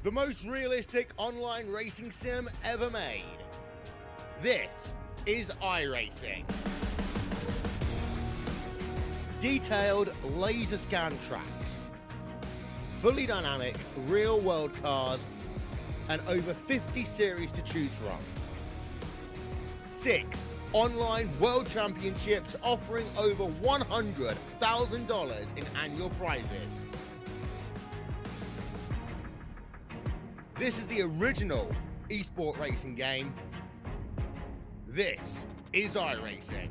the most realistic online racing sim ever made. This is iRacing. Detailed laser scan tracks, fully dynamic real-world cars, and over 50 series to choose from. 6 online world championships offering over $100,000 in annual prizes. This is the original esport racing game. This is iRacing.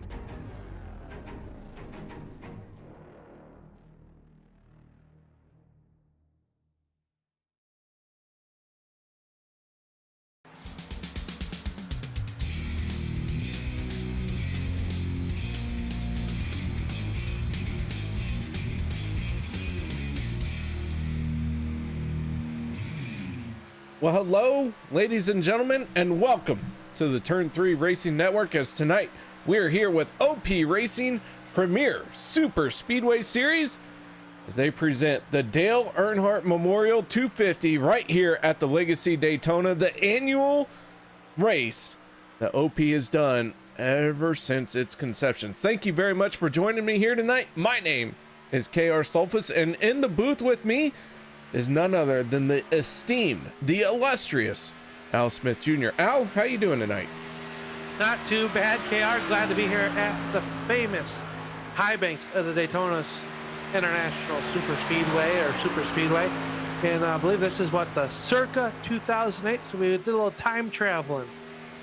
Well, hello, ladies and gentlemen, and welcome to the Turn 3 Racing Network, as tonight we're here with OP Racing Premier Super Speedway Series as they present the Dale Earnhardt Memorial 250 right here at the Legacy Daytona, the annual race that OP has done ever since its conception. Thank you very much for joining me here tonight. My name is KR Sulfus, and in the booth with me is none other than the esteemed, the illustrious Al Smith Jr. Al, how you doing tonight? Not too bad, KR. Glad to be here at the famous high banks of the Daytona's International Superspeedway. And I believe this is what, the circa 2008. So we did a little time traveling,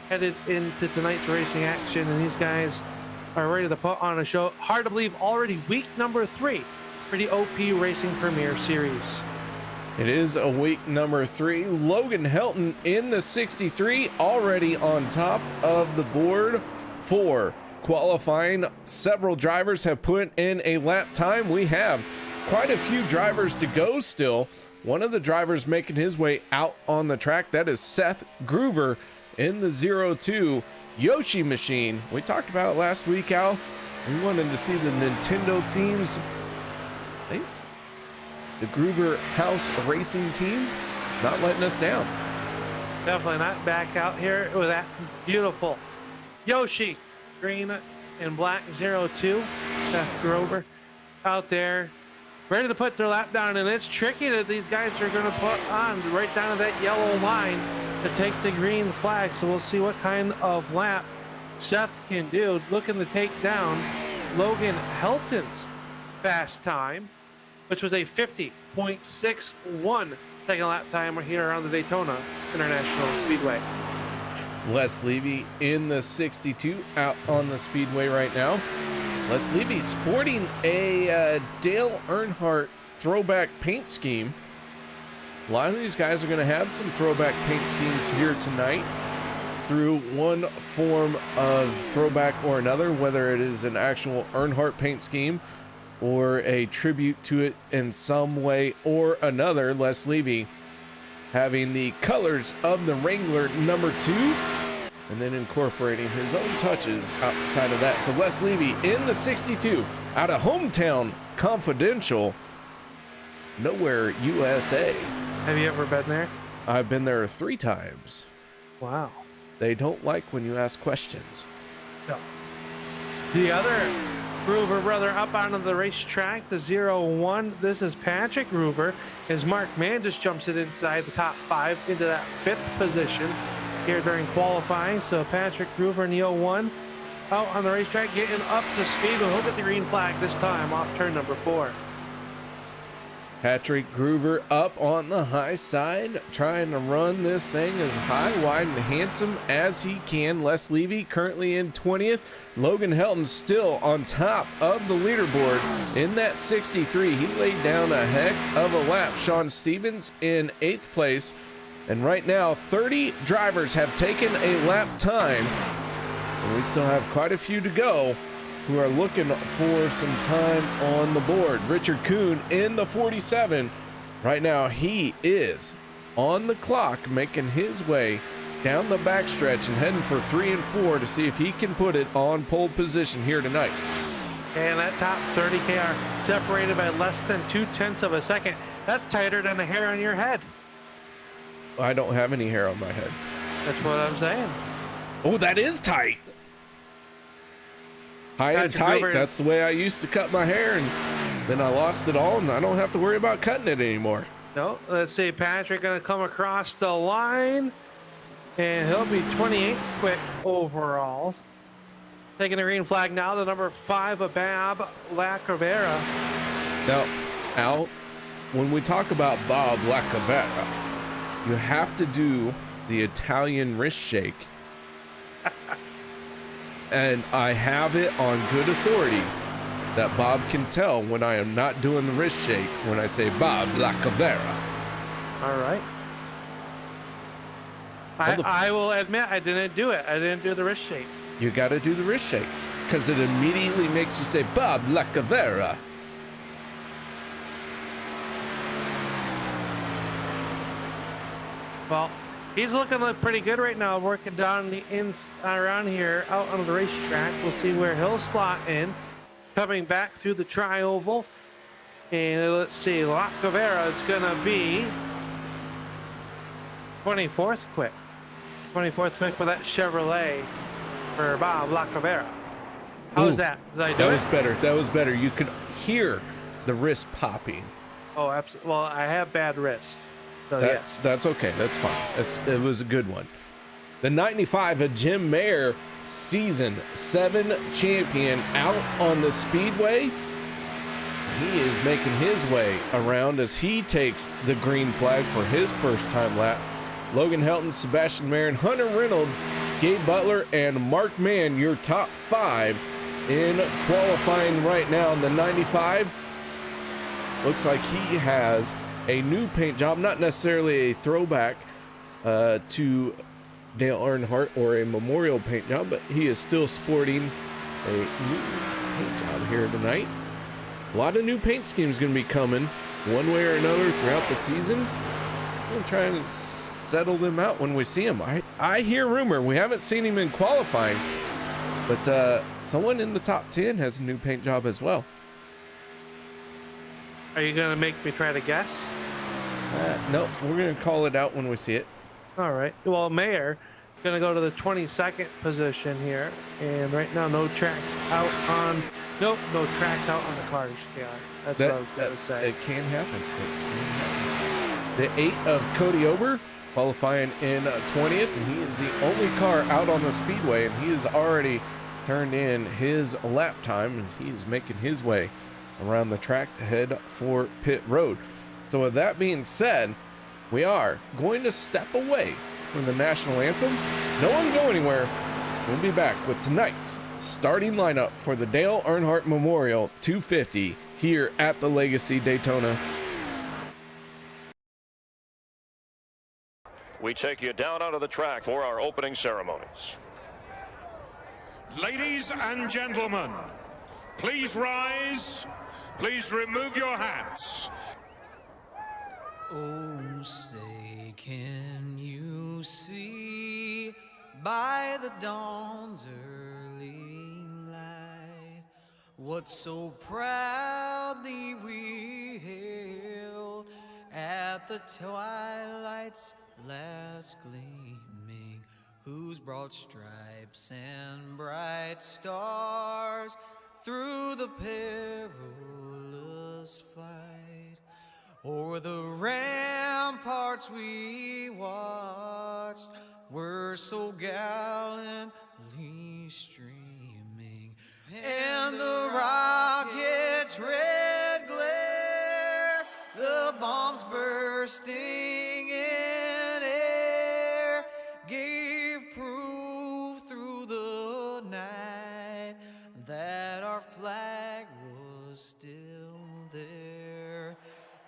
headed into tonight's racing action. And these guys are ready to put on a show. Hard to believe, already week number 3 for the OP Racing Premier Series. It is a week number 3. Logan Helton in the 63, already on top of the board for qualifying. Several drivers have put in a lap time. We have quite a few drivers to go still. One of the drivers making his way out on the track, that is Seth Groover in the 02 Yoshi machine. We talked about it last week, Al. We wanted to see the Nintendo themes. The Groover House Racing team not letting us down. Definitely not back out here with that beautiful Yoshi green and black 02. Seth Groover out there ready to put their lap down, and it's tricky that these guys are going to put on right down to that yellow line to take the green flag. So we'll see what kind of lap Seth can do, looking to take down Logan Helton's fast time, which was a 50.61 second lap timer here around the Daytona International Speedway. Les Levy in the 62 out on the speedway right now. Les Levy sporting a Dale Earnhardt throwback paint scheme. A lot of these guys are going to have some throwback paint schemes here tonight through one form of throwback or another, whether it is an actual Earnhardt paint scheme or a tribute to it in some way or another. Les Levy having the colors of the Wrangler number 2 and then incorporating his own touches outside of that. So Les Levy in the 62 out of Hometown Confidential, Nowhere, USA. Have you ever been there? I've been there 3 times. Wow. They don't like when you ask questions. No. The other Groover brother up onto the racetrack, the 01. This is Patrick Groover, as Mark Mann just jumps it inside the top 5 into that 5th position here during qualifying. So Patrick Groover in the 01 out on the racetrack, getting up to speed. We'll get the green flag this time off turn number 4. Patrick Groover up on the high side, trying to run this thing as high, wide, and handsome as he can. Les Levy currently in 20th. Logan Helton still on top of the leaderboard in that 63. He laid down a heck of a lap. Sean Stevens in 8th place. And right now, 30 drivers have taken a lap time. And we still have quite a few to go who are looking for some time on the board. Richard Kuhn in the 47. Right now, he is on the clock, making his way down the backstretch and heading for 3 and 4 to see if he can put it on pole position here tonight. And that top 30 KR separated by less than 0.2 of a second. That's tighter than the hair on your head. I don't have any hair on my head. That's what I'm saying. Oh, that is tight. High and tight. That's the way I used to cut my hair, and then I lost it all, and I don't have to worry about cutting it anymore. No, let's see. Patrick going to come across the line, and he'll be 28th quick overall. Taking the green flag now, the number 5 of Bob Lacavera. Now, Al, when we talk about Bob Lacavera, you have to do the Italian wrist shake. And I have it on good authority that Bob can tell when I am not doing the wrist shake when I say Bob Lacavera. All right. I will admit I didn't do it. I didn't do the wrist shake. You got to do the wrist shake because it immediately makes you say Bob Lacavera. Well, he's looking pretty good right now, working down the around here out on the racetrack. We'll see where he'll slot in. Coming back through the tri-oval. And let's see, Lacavera is going to be 24th quick. 24th quick for that Chevrolet for Bob Lacavera. How was that? Did I do it? That was better. That was better. You could hear the wrist popping. Oh, absolutely. Well, I have bad wrists. So yes. That's okay. That's fine. It was a good one. The 95 of Jim Mayer, season 7 champion out on the speedway. He is making his way around as he takes the green flag for his first time lap. Logan Helton, Sebastian Marin, Hunter Reynolds, Gabe Butler, and Mark Mann, your top 5 in qualifying right now in the 95. Looks like he has a new paint job, not necessarily a throwback to Dale Earnhardt or a memorial paint job, but he is still sporting a new paint job here tonight. A lot of new paint schemes going to be coming one way or another throughout the season. I'm trying to settle them out when we see them. I hear rumor, we haven't seen him in qualifying, but someone in the top 10 has a new paint job as well. Are you going to make me try to guess? No, we're going to call it out when we see it. All right. Well, Mayer going to go to the 22nd position here. And right now, no tracks out on... Nope, no tracks out on the cars, TR. That's what I was going to say. It can happen. The 8 of Cody Ober, qualifying in 20th, and he is the only car out on the speedway, and he has already turned in his lap time, and he is making his way around the track to head for pit road. So with that being said, we are going to step away from the national anthem. No one go anywhere. We'll be back with tonight's starting lineup for the Dale Earnhardt Memorial 250 here at the Legacy Daytona. We take you down onto the track for our opening ceremonies. Ladies and gentlemen, please rise. Please remove your hats. Oh, say, can you see by the dawn's early light what so proudly we hailed at the twilight's last gleaming, whose broad stripes and bright stars through the perilous flight o'er the ramparts we watched were so gallantly streaming, and the rocket's red glare, the bombs bursting in air, gave proof through the night that our flag was still there.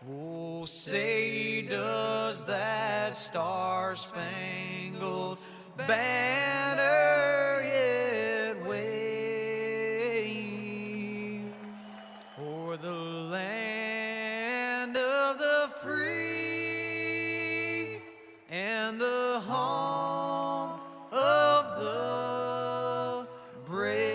Oh, say does that star-spangled banner yet wave o'er the land of the free and the home of the brave?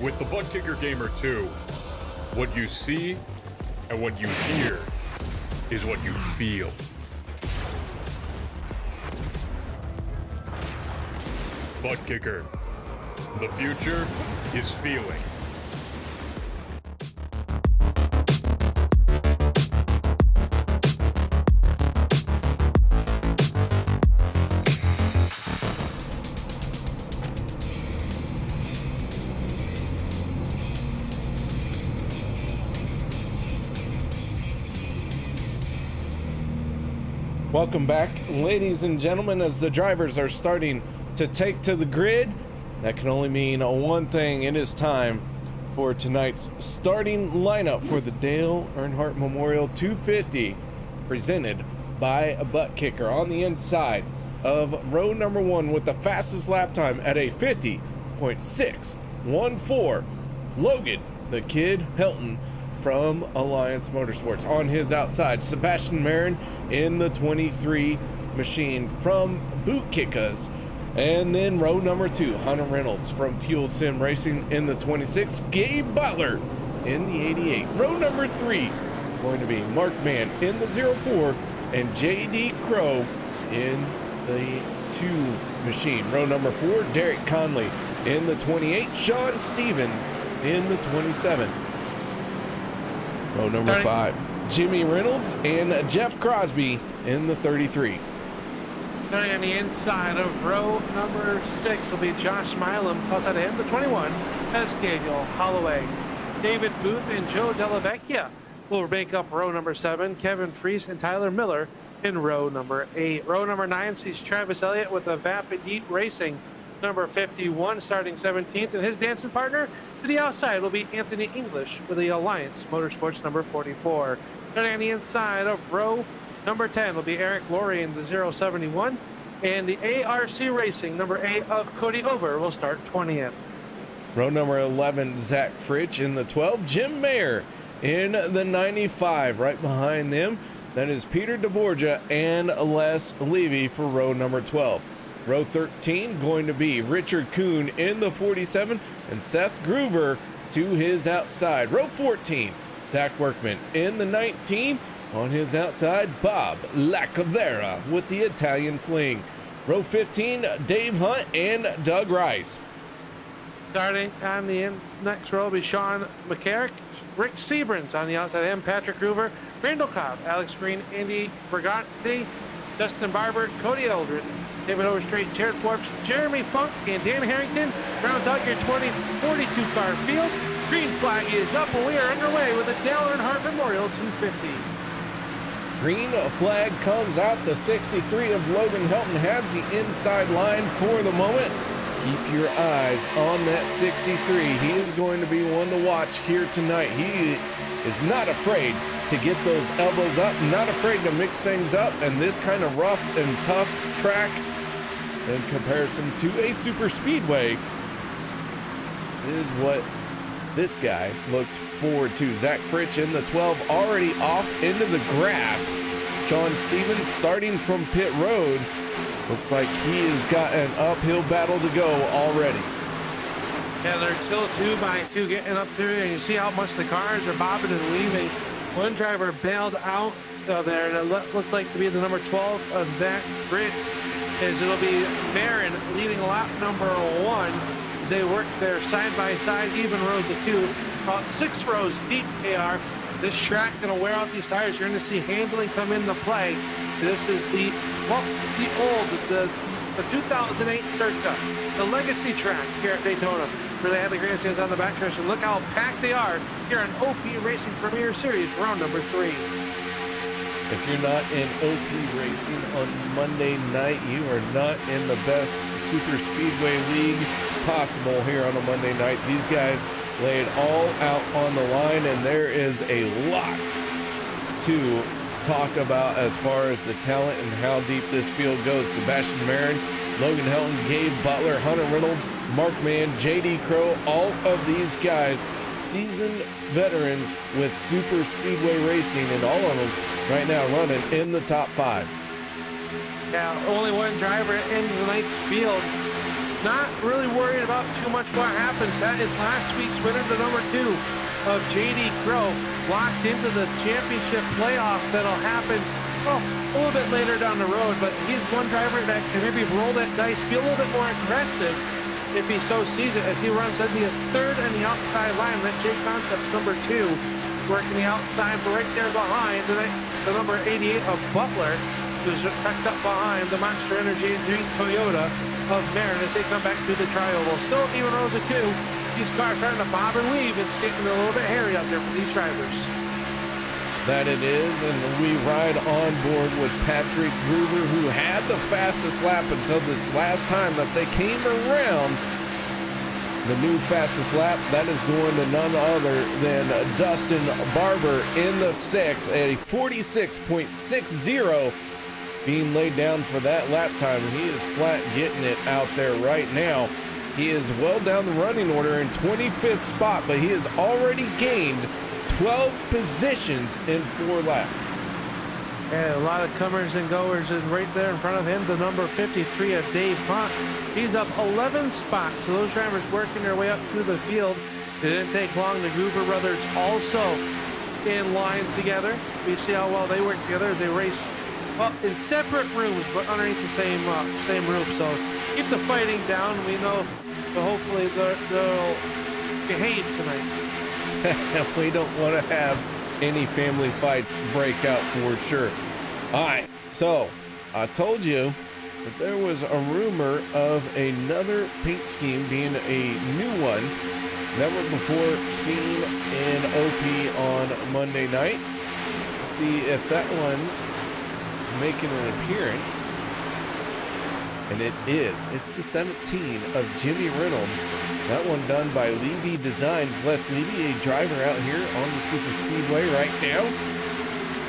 With the ButtKicker Gamer 2, what you see and what you hear is what you feel. ButtKicker. The future is feeling. Welcome back, ladies and gentlemen, as the drivers are starting to take to the grid. That can only mean one thing. It is time for tonight's starting lineup for the Dale Earnhardt Memorial 250, presented by ButtKicker. On the inside of row number 1 with the fastest lap time at a 50.614, Logan the Kid Helton from Alliance Motorsports. On his outside, Sebastian Marin in the 23 machine from ButtKicker. And then row number 2, Hunter Reynolds from Fuel Sim Racing in the 26, Gabe Butler in the 88. Row number 3 going to be Mark Mann in the 04 and JD Crow in the 2 machine. Row number 4, Derek Conley in the 28, Sean Stevens in the 27. Row number 5, Jimmy Reynolds and Jeff Crosby in the 33. Starting on the inside of row number 6 will be Josh Milam, plus at him the 21 as Daniel Holloway. David Booth and Joe Delavecchia will make up row number 7. Kevin Freese and Tyler Miller in row number 8. Row number 9 sees Travis Elliott with a Vapid Heat Racing number 51 starting 17th, and his dancing partner to the outside will be Anthony English with the Alliance Motorsports number 44. Starting on the inside of row number 10 will be Eric Laurie in the 071, and the ARC Racing number 8 of Cody Ober will start 20th. Row number 11, Zach Fritsch in the 12, Jim Mayer in the 95. Right behind them, that is Peter DeBorgia and Les Levy for row number 12. Row 13 going to be Richard Kuhn in the 47 and Seth Groover to his outside. Row 14, Zach Workman in the 19. On his outside, Bob Lacavera with the Italian Fling. Row 15, Dave Hunt and Doug Rice. Starting on the next row will be Sean McCarrick, Rick Seabrans on the outside of him, Patrick Hoover, Randall Cobb, Alex Green, Andy Brigatti, Justin Barber, Cody Eldred, David Overstreet, Jared Forbes, Jeremy Funk, and Dan Harrington rounds out your 2042 car field. Green flag is up and we are underway with the Dale Earnhardt Memorial 250. Green flag comes out. The 63 of Logan Helton has the inside line for the moment. Keep your eyes on that 63. He is going to be one to watch here tonight. He is not afraid to get those elbows up, not afraid to mix things up, and this kind of rough and tough track in comparison to a super speedway is what this guy looks forward to. Zach Fritsch in the 12 already off into the grass. Sean Stevens starting from pit road. Looks like he has got an uphill battle to go already. Yeah, they're still 2 by 2 getting up through, and you see how much the cars are bobbing and weaving. One driver bailed out there, and it looked like to be the number 12 of Zach Fritz, as it'll be Marin leading lap number 1. They work there side by side, even rows of 2, about 6 rows deep. KR, this track gonna wear out these tires. You're gonna see handling come into play. This is the 2008 Circa, the Legacy track here at Daytona, where they had the grandstands on the backstretch. And look how packed they are here on OP Racing Premier Series, round number 3. If you're not in OP Racing on Monday night, you are not in the best super speedway league possible here on a Monday night. These guys lay it all out on the line, and there is a lot to talk about as far as the talent and how deep this field goes. Sebastian Marin, Logan Helton, Gabe Butler, Hunter Reynolds, Mark Mann, JD Crow, all of these guys seasoned veterans with super speedway racing, and all of them right now running in the top 5. Yeah, only one driver in tonight's field not really worried about too much what happens. That is last week's winner, the number 2 of JD Crow, locked into the championship playoff that'll happen, well, a little bit later down the road, but he's one driver that can maybe roll that dice, be a little bit more aggressive if he so sees it, as he runs at the 3rd and the outside line. That J Concepts number 2 working the outside, but right there behind the number 88 of Butler, who's tucked up behind the Monster Energy Drink Toyota of Marin as they come back through the tri-oval. Still even rows of 2. These cars starting to bob and weave. It's getting a little bit hairy out there for these drivers. That it is, and we ride on board with Patrick Gruber, who had the fastest lap until this last time that they came around. The new fastest lap, that is going to none other than Dustin Barber in the 6, a 46.60 being laid down for that lap time. He is flat getting it out there right now. He is well down the running order in 25th spot, but he has already gained 12 positions in 4 laps. Yeah, a lot of comers and goers, and right there in front of him, the number 53 of Dave Hunt. He's up 11 spots, so those drivers working their way up through the field. It didn't take long. The Gruber brothers also in line together. We see how well they work together. They race, well, in separate rooms, but underneath the same roof. So keep the fighting down. We know, but hopefully they'll behave tonight. We don't want to have any family fights break out for sure. All right, so I told you that there was a rumor of another paint scheme being a new one, never before seen in OP on Monday night. Let's see if that one is making an appearance. And it is. It's the 17 of Jimmy Reynolds. That one done by Levy Designs. Les Levy, a driver out here on the Superspeedway right now,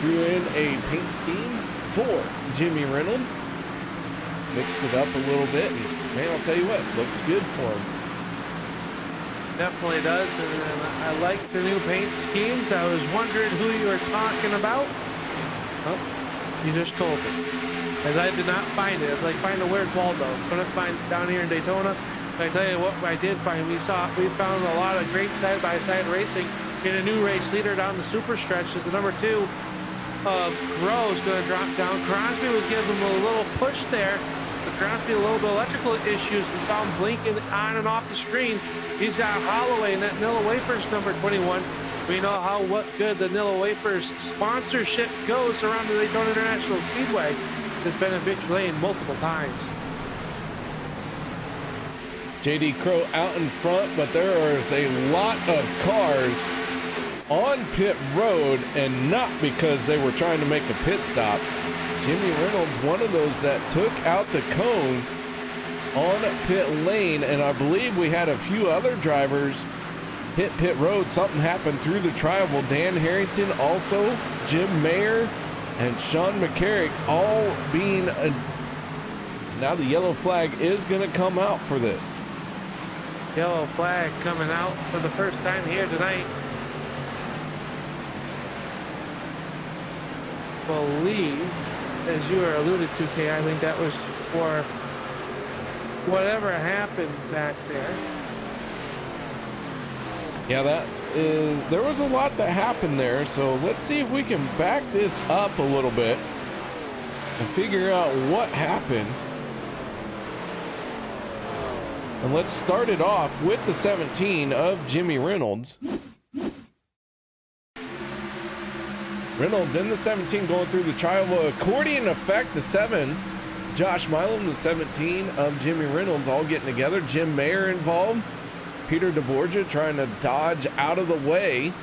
threw in a paint scheme for Jimmy Reynolds. Mixed it up a little bit, and man, I'll tell you what, looks good for him. Definitely does, and I like the new paint schemes. I was wondering who you were talking about. Oh, you just told me. As I did not find it. It's like finding where's Waldo. Couldn't find it down here in Daytona. But I tell you what I did find. We found a lot of great side-by-side racing. In a new race leader down the super stretch is the number 2 of Grow is going to drop down. Crosby was giving him a little push there. But Crosby a little bit of electrical issues. We saw him blinking on and off the screen. He's got Holloway and that Nilla Wafers number 21. We know what good the Nilla Wafers sponsorship goes around the Daytona International Speedway. Has been in victory lane multiple times. JD Crow out in front, but there is a lot of cars on pit road, and not because they were trying to make a pit stop. Jimmy Reynolds, one of those that took out the cone on pit lane, and I believe we had a few other drivers hit pit road. Something happened through the tri-oval. Dan Harrington, also Jim Mayer, and Sean McCarrick all being now the yellow flag is going to come out for this. Yellow flag coming out for the first time here tonight. Believe, as you were alluded to, Kay, I think that was for whatever happened back there. Yeah, there was a lot that happened there, so let's see if we can back this up a little bit and figure out what happened. And let's start it off with the 17 of Jimmy Reynolds. Reynolds in the 17 going through the tri-oval accordion effect. The 7, Josh Milam, the 17 of Jimmy Reynolds, all getting together. Jim Mayer involved. Peter DeBorgia trying to dodge out of the way.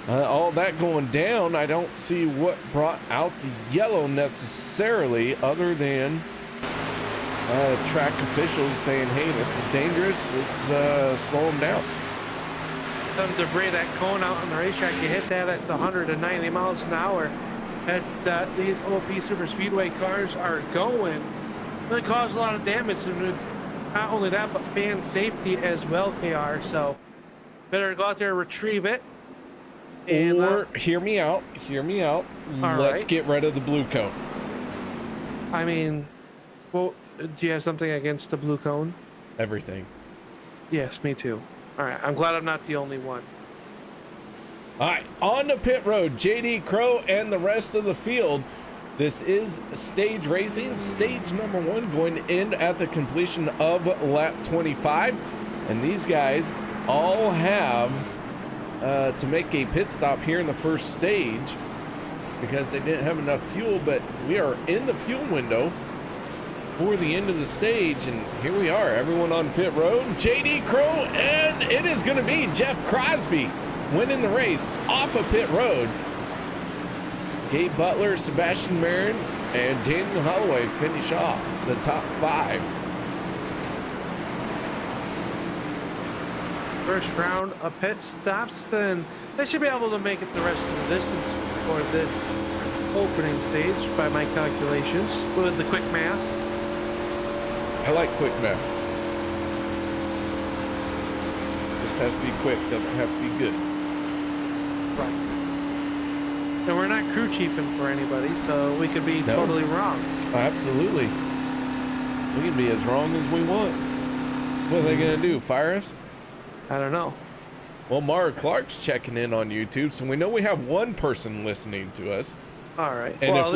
All that going down. I don't see what brought out the yellow necessarily, other than track officials saying, hey, this is dangerous. Let's slow them down. Some debris, that cone out on the racetrack, you hit that at the 190 miles an hour that these OP Super Speedway cars are going. Really cause a lot of damage. Not only that, but fan safety as well, KR. So better go out there and retrieve it. And, or hear me out. Let's get rid of the blue coat. I mean, well, Do you have something against the blue cone? Everything. Yes, me too. All right, I'm glad I'm not the only one. All right, on the pit road, JD Crow and the rest of the field. This is stage racing, stage number 1, going to end at the completion of lap 25. And these guys all have to make a pit stop here in the first stage because they didn't have enough fuel, but we are in the fuel window for the end of the stage, and here we are, everyone on pit road. JD Crow, and it is going to be Jeff Crosby winning the race off of pit road. Gabe Butler, Sebastian Marin, and Daniel Holloway finish off the top 5. First round of pit stops, and they should be able to make it the rest of the distance for this opening stage by my calculations with the quick math. I like quick math. This has to be quick, doesn't have to be good. Right. And we're not crew chiefing for anybody, so we could be totally wrong. Absolutely. We can be as wrong as we want. What are they going to do, fire us? I don't know. Well, Mara Clark's checking in on YouTube, so we know we have one person listening to us. All right. And well,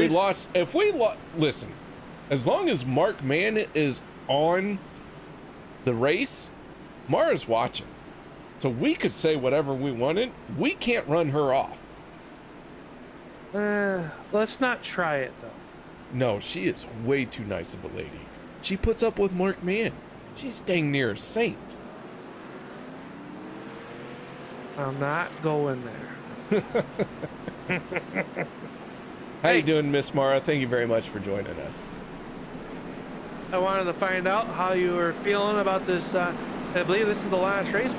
listen, as long as Mark Mann is on the race, Mara's watching. So we could say whatever we wanted. We can't run her off. Let's not try it, though. No, she is way too nice of a lady. She puts up with Mark Mann. She's dang near a saint. I'm not going there. How you doing, Miss Mara? Thank you very much for joining us. I wanted to find out how you were feeling about this. I believe this is the last race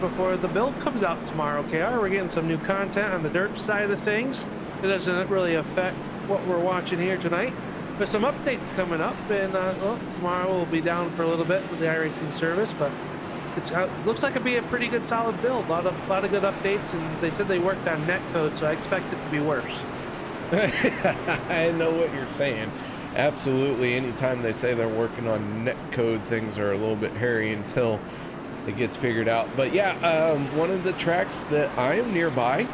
before the build comes out tomorrow, KR. We're getting some new content on the dirt side of things. It doesn't really affect what we're watching here tonight. There's some updates coming up, and tomorrow we'll be down for a little bit with the iRacing service, but it looks like it'll be a pretty good solid build. A lot of good updates, and they said they worked on netcode, so I expect it to be worse. I know what you're saying. Absolutely. Anytime they say they're working on netcode, things are a little bit hairy until it gets figured out. But yeah, one of the tracks that I am nearby,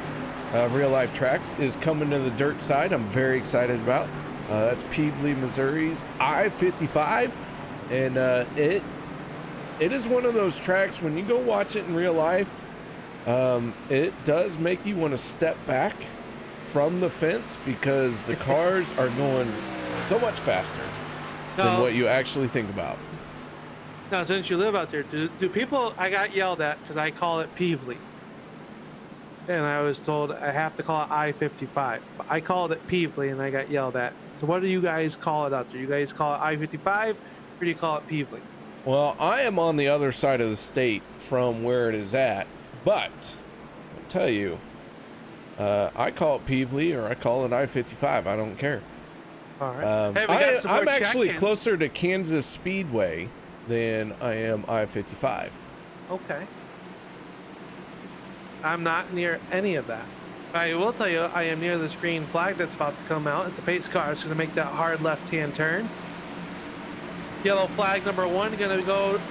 real life tracks, is coming to the dirt side. I'm very excited about. That's Peevely, Missouri's I-55, and it is one of those tracks when you go watch it in real life. It does make you want to step back from the fence because the cars are going so much faster than what you actually think about. Now, since you live out there, do people? I got yelled at because I call it Peevely, and I was told I have to call it I-55. But I called it Peevely, and I got yelled at. So, what do you guys call it out there? You guys call it I-55, or do you call it Peevely? Well, I am on the other side of the state from where it is at, but I'll tell you, I call it Peevely or I call it I-55. I don't care. All right. Hey, we got some more I'm actually check-ins. closer to Kansas Speedway than I am I-55. Okay. I'm not near any of that. I will tell you, I am near this green flag that's about to come out. It's the pace car. It's going to make that hard left-hand turn. Yellow flag number 1 going to go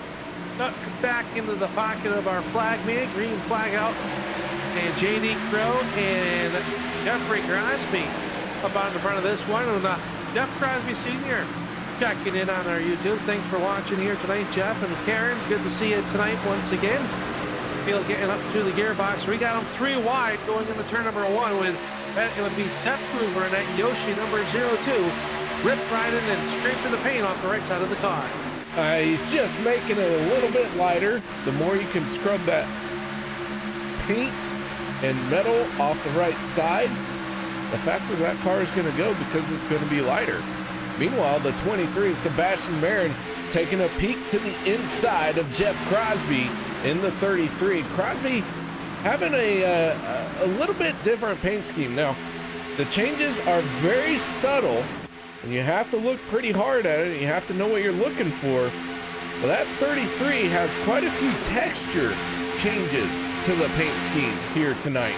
back into the pocket of our flag man. Green flag out. And JD Crow and Jeffrey Crosby up on the front of this one. And Jeff Crosby Sr. checking in on our YouTube. Thanks for watching here tonight, Jeff and Karen. Good to see you tonight once again. Feel getting up through the gearbox. We got them 3 wide going into turn number 1 with that. It would be Seth Gruber and that Yoshi number 02. Rip riding and scraping the paint off the right side of the car. He's just making it a little bit lighter. The more you can scrub that paint and metal off the right side, the faster that car is going to go because it's going to be lighter. Meanwhile, the 23, Sebastian Marin, taking a peek to the inside of Jeff Crosby in the 33. Crosby having a little bit different paint scheme. Now, the changes are very subtle, and you have to look pretty hard at it, and you have to know what you're looking for. But that 33 has quite a few texture changes to the paint scheme here tonight.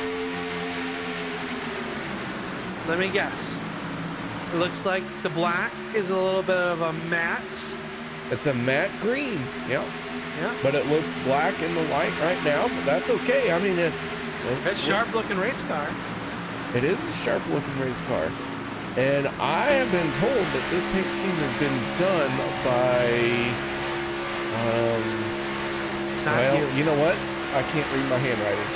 Let me guess. It looks like the black is a little bit of a matte. It's a matte green. Yep. Yeah. But it looks black in the light right now, but that's okay. I mean, It's sharp looking race car. it is a sharp looking race car. And I have been told that this paint scheme has been done by, Not well, you. you know what? I can't read my handwriting.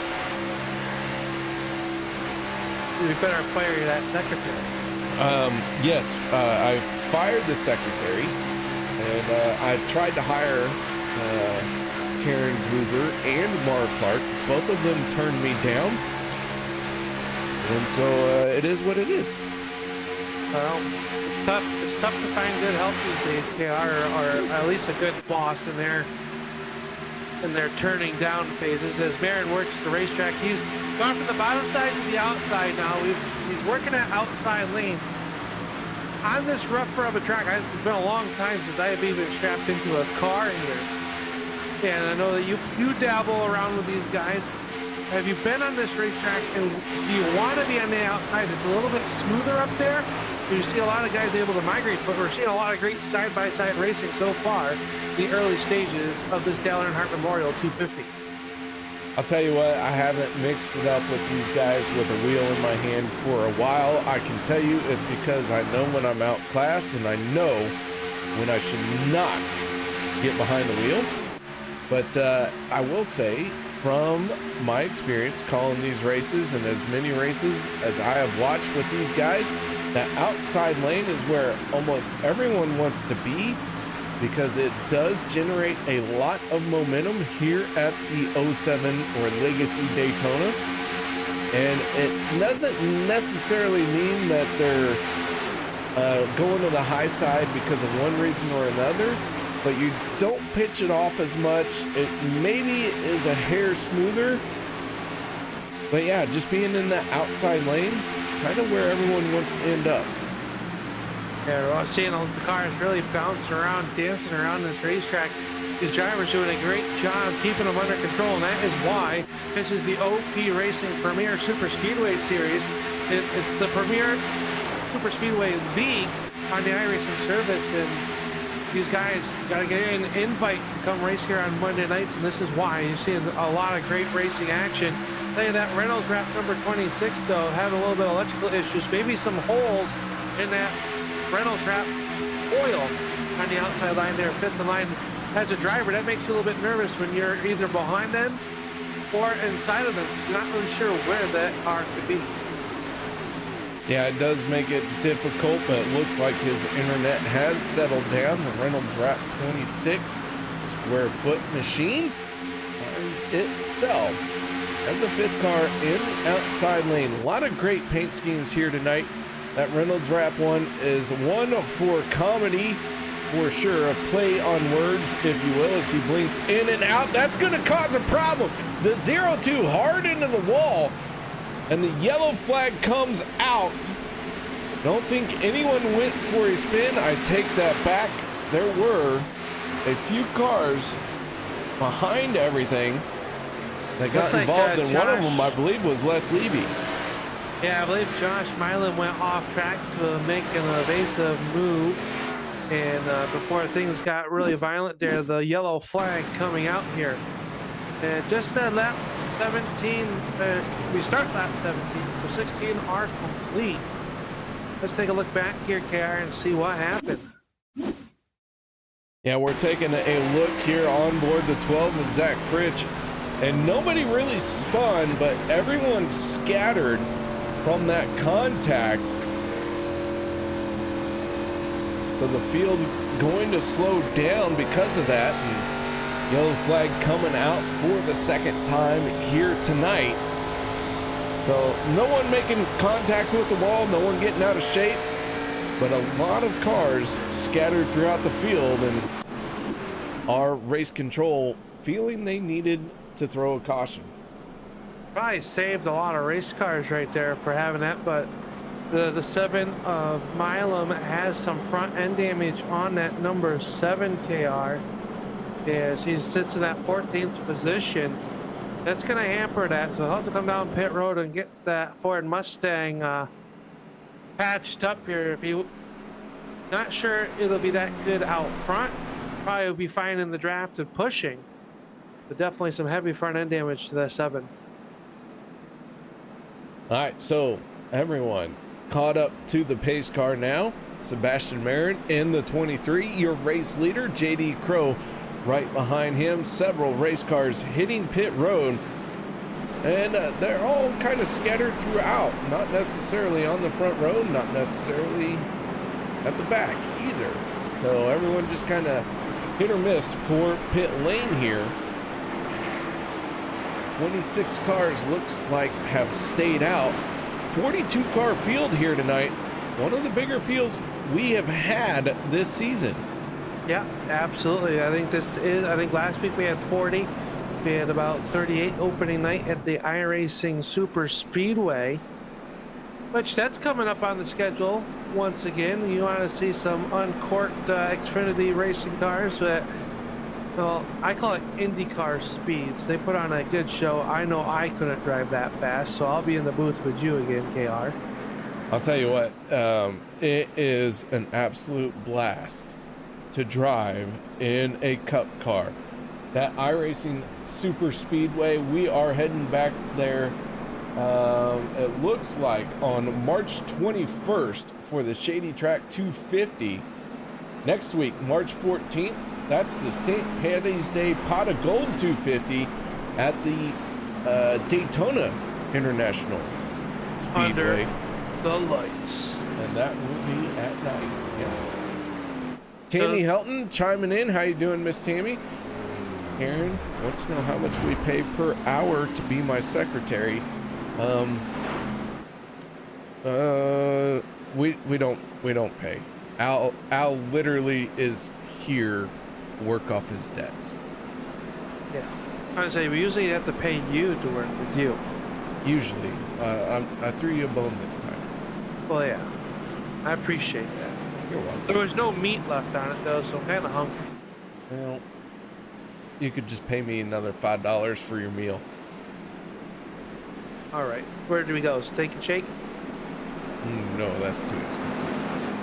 We better fire that secretary. Yes, I fired the secretary, and I tried to hire Karen Gruber and Mara Clark. Both of them turned me down, and so it is what it is. Well, it's tough. It's tough to find good help these days, KR, or at least a good boss in their turning down phases. As Barron works the racetrack, he's gone from the bottom side to the outside now. He's working that outside lane. On this rougher of a track, it's been a long time since I have even strapped into a car here. And I know that you dabble around with these guys. Have you been on this racetrack, and do you want to be on the outside? It's a little bit smoother up there. You see a lot of guys able to migrate, but we're seeing a lot of great side-by-side racing so far, the early stages of this Dale Earnhardt Memorial 250. I'll tell you what, I haven't mixed it up with these guys with a wheel in my hand for a while. I can tell you it's because I know when I'm outclassed, and I know when I should not get behind the wheel. But I will say, from my experience calling these races and as many races as I have watched with these guys, that outside lane is where almost everyone wants to be, because it does generate a lot of momentum here at the 07 or Legacy Daytona. And it doesn't necessarily mean that they're going to the high side because of one reason or another, but you don't pitch it off as much. It maybe is a hair smoother, but yeah, just being in that outside lane, kind of where everyone wants to end up. Yeah, we're seeing the cars really bouncing around, dancing around this racetrack. These drivers doing a great job keeping them under control, and that is why this is the OP Racing Premier Superspeedway Series. It's the Premier Superspeedway League on the iRacing service, and these guys got to get an invite to come race here on Monday nights, and this is why you're seeing a lot of great racing action. Tell you that Reynolds wrap number 26, though, having a little bit of electrical issues, maybe some holes in that Reynolds wrap oil on the outside line there, fifth in line. As a driver, that makes you a little bit nervous when you're either behind them or inside of them. You're not really sure where that car could be. Yeah, it does make it difficult, but it looks like his internet has settled down. The Reynolds Wrap 26 square foot machine finds itself as the fifth car in outside lane. A lot of great paint schemes here tonight. That Reynolds Wrap one is one for comedy, for sure. A play on words, if you will, as he blinks in and out. That's going to cause a problem. The 0-2 hard into the wall, and the yellow flag comes out. Don't think anyone went for a spin. I take that back. There were a few cars behind everything that got involved, and one of them, I believe, was Les Levy. Yeah, I believe Josh Milan went off track to make an evasive move, and before things got really violent there, the yellow flag coming out here. And just said lap 17, we start lap 17, so 16 are complete. Let's take a look back here, KR, and see what happened. Yeah, we're taking a look here on board the 12 with Zach Fritsch, and nobody really spun, but everyone scattered from that contact. So the field's going to slow down because of that, and yellow flag coming out for the second time here tonight. So no one making contact with the wall, no one getting out of shape, but a lot of cars scattered throughout the field, and our race control feeling they needed to throw a caution. Probably saved a lot of race cars right there for having that, but the 7 of Milam has some front end damage on that number 7 KR. As he sits in that 14th position, that's going to hamper that. So he'll have to come down pit road and get that Ford Mustang patched up here. If you not sure it'll be that good out front, probably will be fine in the draft and pushing, but definitely some heavy front end damage to that 7. All right, so everyone caught up to the pace car now. Sebastian Marin in the 23, your race leader. JD Crow right behind him. Several race cars hitting pit road, and they're all kind of scattered throughout. Not necessarily on the front row, not necessarily at the back either. So everyone just kind of hit or miss for pit lane here. 26 cars looks like have stayed out. 42 car field here tonight. One of the bigger fields we have had this season. Yeah, absolutely. I think last week we had 40. We had about 38 opening night at the iRacing Superspeedway, which that's coming up on the schedule once again. You want to see some uncorked Xfinity racing cars that, well, I call it IndyCar speeds. They put on a good show. I know I couldn't drive that fast, so I'll be in the booth with you again, KR. I'll tell you what, it is an absolute blast to drive in a cup car. That iRacing Super Speedway, we are heading back there, it looks like on March 21st for the Shady Track 250. Next week, March 14th, that's the St. Patty's Day Pot of Gold 250 at the Daytona International Speedway. Under the lights. And that will be at night. Yeah. Tammy Helton chiming in. How you doing, Miss Tammy? Aaron wants to know how much we pay per hour to be my secretary. We don't pay. Al literally is here to work off his debts. Yeah. I would say we usually have to pay you to work with you. Usually. I threw you a bone this time. Well, yeah. I appreciate that. You're welcome. There was no meat left on it, though, so I'm kind of hungry. Well, you could just pay me another $5 for your meal. All right. Where do we go? Steak and Shake? No, that's too expensive.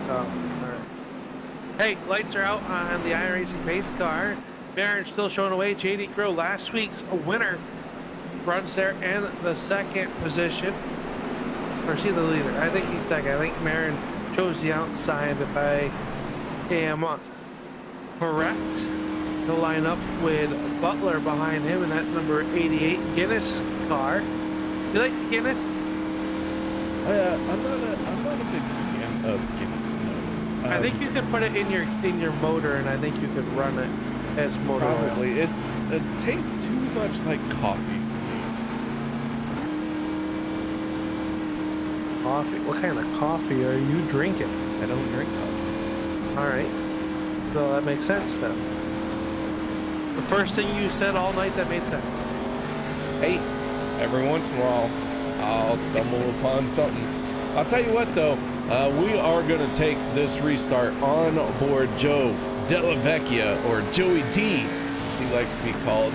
Oh, all right. Hey, lights are out on the iRacing pace car. Barron still showing away. JD Crow, last week's winner, runs there in the second position. Or is he the leader? I think he's second. I think Marin chose the outside, if I am correct, to line up with Butler behind him in that number 88 Guinness car. You like the Guinness? I'm not a big fan of Guinness. No. I think you could put it in your motor, and I think you could run it as motor oil. Probably. It tastes too much like coffee for me. Coffee? What kind of coffee are you drinking? I don't drink coffee. All right. So that makes sense then. The first thing you said all night that made sense. Hey, every once in a while, I'll stumble upon something. I'll tell you what, though, we are going to take this restart on board Joe Della Vecchia, or Joey D, as he likes to be called.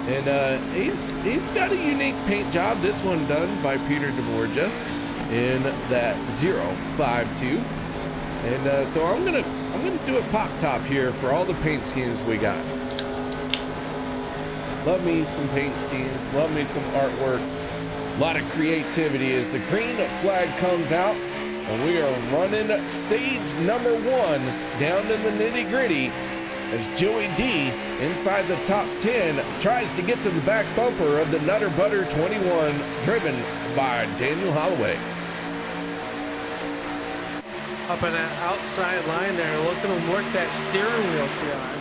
And he's got a unique paint job. This one done by Peter DeBorgia in that 052. And so I'm gonna do a pop top here for all the paint schemes we got. Love me some paint schemes, love me some artwork, a lot of creativity as the green flag comes out, and we are running stage number 1 down in the nitty gritty as Joey D inside the top 10 tries to get to the back bumper of the Nutter Butter 21 driven by Daniel Holloway. Up in that outside line there, looking to work that steering wheel, John.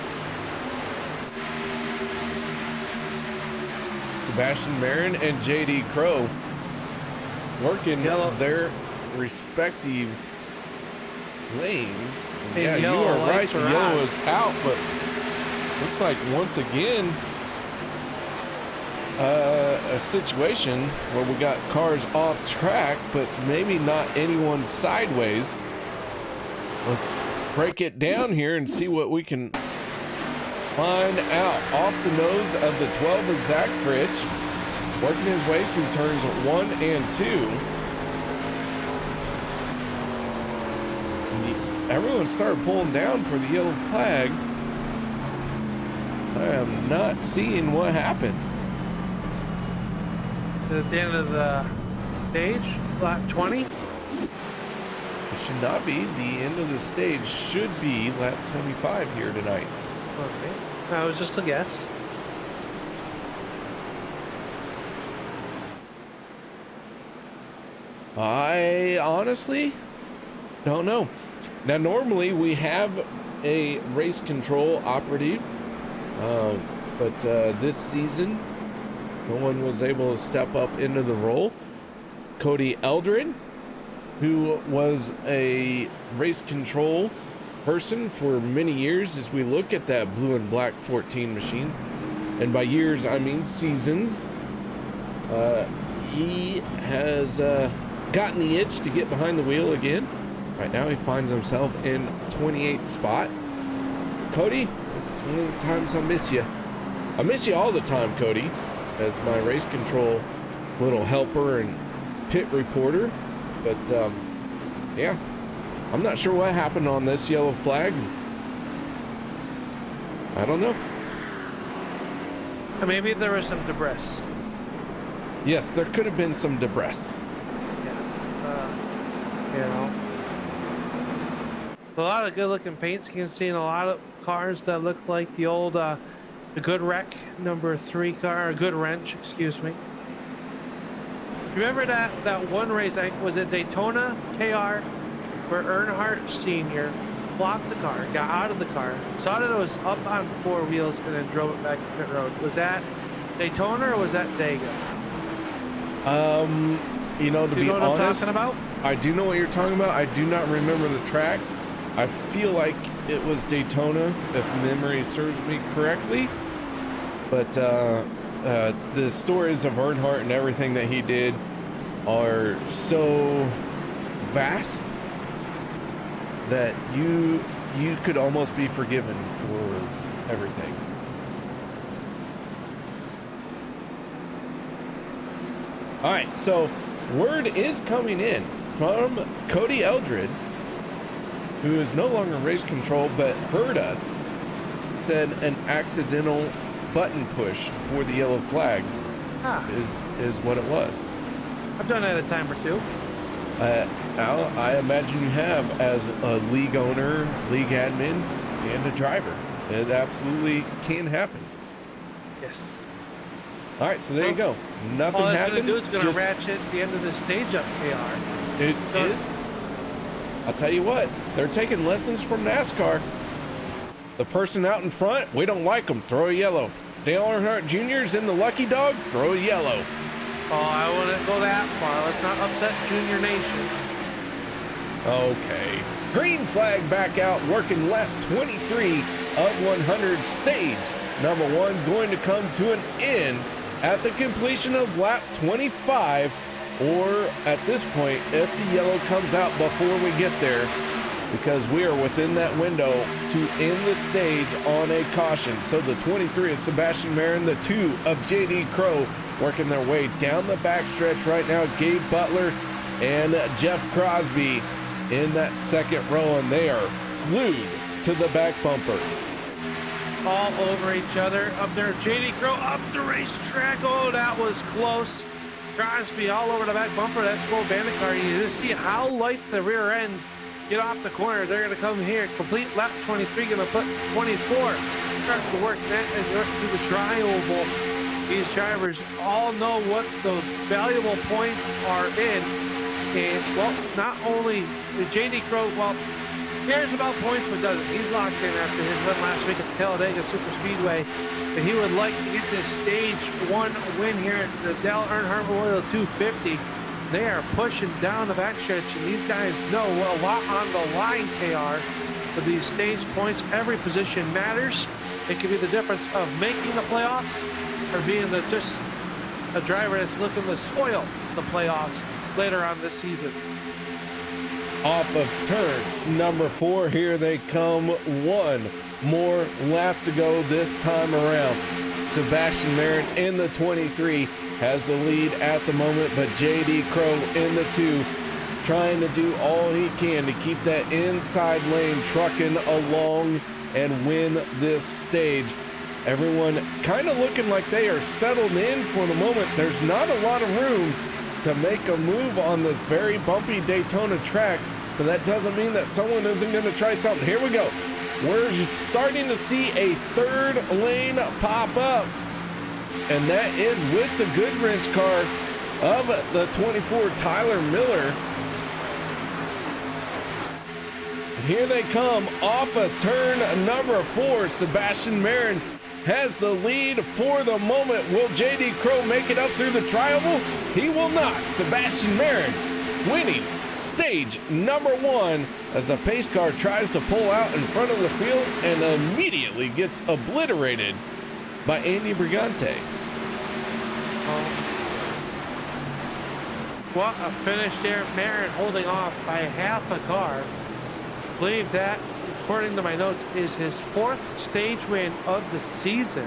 Sebastian Marin and JD Crow working their respective lanes. Hey, yeah, you are right. The yellow is out, but looks like once again a situation where we got cars off track, but maybe not anyone sideways. Let's break it down here and see what we can find out. Off the nose of the 12 of Zach Fritsch, working his way through turns 1 and 2. everyone started pulling down for the yellow flag. I am not seeing what happened. At the end of the stage, lap 20. It should not be. The end of the stage should be lap 25 here tonight. Okay. That was just a guess. I honestly don't know. Now, normally we have a race control operative, but this season, no one was able to step up into the role. Cody Eldred, who was a race control person for many years, as we look at that blue and black 14 machine, and by years I mean seasons, he has gotten the itch to get behind the wheel again. Right now he finds himself in 28th spot. Cody, this is one of the times I miss you. I miss you all the time, Cody, as my race control little helper and pit reporter. But yeah, I'm not sure what happened on this yellow flag. I don't know. Maybe there was some debris. Yes, there could have been some debris. You know, a lot of good-looking paint schemes. Seen a lot of cars that look like the old, the Good Wreck #3 car, or Good Wrench, excuse me. Remember that one race? Was it Daytona KR, where Earnhardt Sr. flopped the car, got out of the car, saw that it was up on four wheels, and then drove it back to pit road? Was that Daytona or was that Dega? You know, to be what honest, I'm talking about? I do know what you're talking about. I do not remember the track. I feel like it was Daytona, if memory serves me correctly. But the stories of Earnhardt and everything that he did are so vast that you could almost be forgiven for everything. All right, so word is coming in from Cody Eldred, who is no longer race control, but heard us, said an accidental button push for the yellow flag is what it was. I've done that a time or two. Al, I imagine you have, as a league owner, league admin, and a driver. It absolutely can happen. Yes. All right, so there you go. Nothing all it's happened. All it's going to do is going to ratchet the end of the stage up, KR. It is. I'll tell you what, they're taking lessons from NASCAR. The person out in front, we don't like them, throw a yellow. Dale Earnhardt Jr.'s in the lucky dog, throw a yellow. Oh, I wouldn't go that far. Let's not upset Junior Nation. Okay. Green flag back out, working lap 23 of 100, stage number 1 going to come to an end at the completion of lap 25, or at this point, if the yellow comes out before we get there, because we are within that window to end the stage on a caution. So the 23 is Sebastian Marin, the 2 of JD Crow working their way down the backstretch right now. Gabe Butler and Jeff Crosby in that second row, and they are glued to the back bumper. All over each other up there. JD Crow up the racetrack. Oh, that was close. Crosby all over the back bumper. That slow bandit car. You just see how light the rear ends get off the corner. They're going to come here. Complete lap 23. Going to put 24. Start to work that as they work through the tri-oval. These drivers all know what those valuable points are in. And, well, not only the JD Crow, well, cares about points, but doesn't. He's locked in after his win last week at the Talladega Superspeedway. And he would like to get this stage 1 win here at the Dale Earnhardt Memorial 250. They are pushing down the backstretch, and these guys know a lot on the line, KR. For these stage points, every position matters. It could be the difference of making the playoffs or being just a driver that's looking to spoil the playoffs later on this season. Off of turn number 4, here they come. One more lap to go this time around. Sebastian Marin in the 23 has the lead at the moment, but JD Crow in the 2 trying to do all he can to keep that inside lane trucking along and win this stage. Everyone kind of looking like they are settled in for the moment. There's not a lot of room to make a move on this very bumpy Daytona track, but that doesn't mean that someone isn't going to try something. Here we go. We're starting to see a third lane pop up, and that is with the Goodwrench car of the 24 Tyler Miller. Here they come off of turn number 4. Sebastian Marin has the lead for the moment. Will JD Crow make it up through the tri-oval? He will not. Sebastian Marin winning stage number 1 as the pace car tries to pull out in front of the field and immediately gets obliterated by Andy Brigante. What a finish there. Marin holding off by half a car. I believe that, according to my notes, is his 4th stage win of the season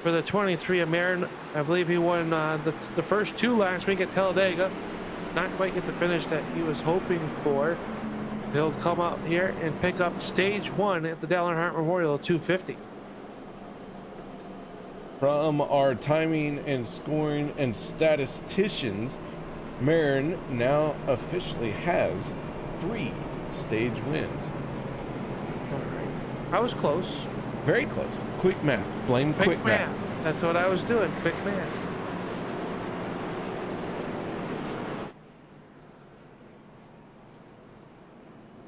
for the 23 of Marin. I believe he won the first 2 last week at Talladega. Not quite get the finish that he was hoping for. He'll come out here and pick up stage 1 at the Dale Earnhardt Memorial at 250. From our timing and scoring and statisticians, Marin now officially has 3 stage wins. All right. I was close. Very close. Quick math. Blame quick math. That's what I was doing. Quick math.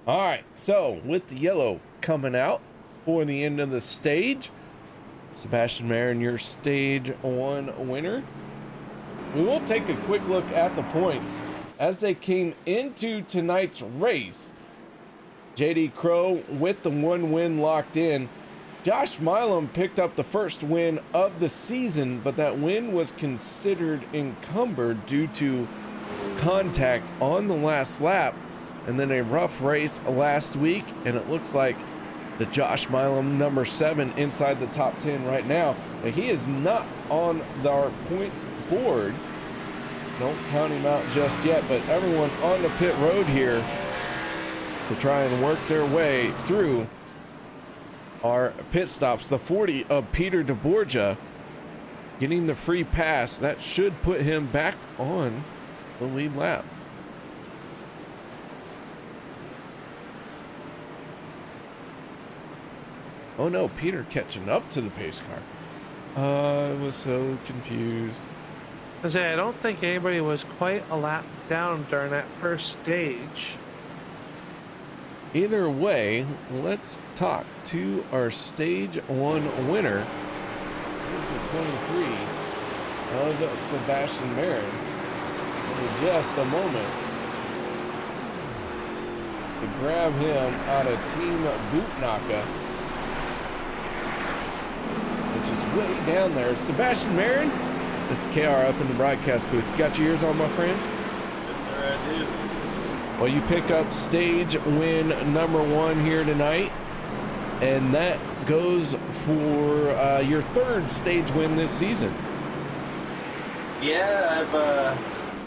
All right. So with the yellow coming out for the end of the stage, Sebastian Marin, your stage 1 winner. We will take a quick look at the points as they came into tonight's race. JD Crow with the 1 win locked in. Josh Milam picked up the first win of the season, but that win was considered encumbered due to contact on the last lap and then a rough race last week, and it looks like the Josh Milam number 7 inside the top 10 right now. But he is not on our points board. Don't count him out just yet, but everyone on the pit road here to try and work their way through our pit stops. The 40 of Peter DeBorgia getting the free pass. That should put him back on the lead lap. Oh no, Peter catching up to the pace car. I was so confused. I don't think anybody was quite a lap down during that first stage. Either way, let's talk to our stage 1 winner. Here's the 23 of Sebastian Marin. In just a moment to grab him out of Team Bootnaka, which is way down there. Sebastian Marin, this is KR up in the broadcast booth. Got your ears on, my friend? Yes, sir, I do. Well, you pick up stage win number 1 here tonight, and that goes for your 3rd stage win this season. Yeah,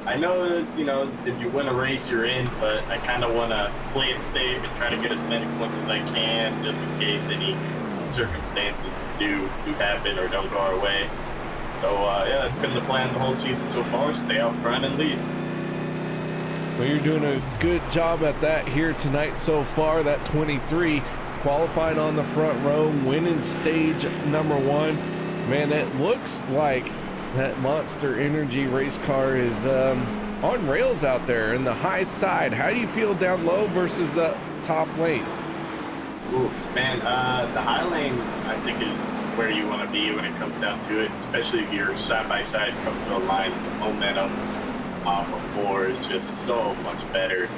I know that, you know, if you win a race, you're in, but I kind of want to play it safe and try to get as many points as I can, just in case any circumstances do happen or don't go our way. So, yeah, that's been the plan the whole season so far, stay out front and lead. Well, you're doing a good job at that here tonight so far. That 23 qualified on the front row, winning stage number 1. Man, it looks like that Monster Energy race car is on rails out there in the high side. How do you feel down low versus the top lane? Oof, man, the high lane, I think, is where you want to be when it comes down to it, especially if you're side-by-side coming to a line. The momentum off of 4 is just so much better.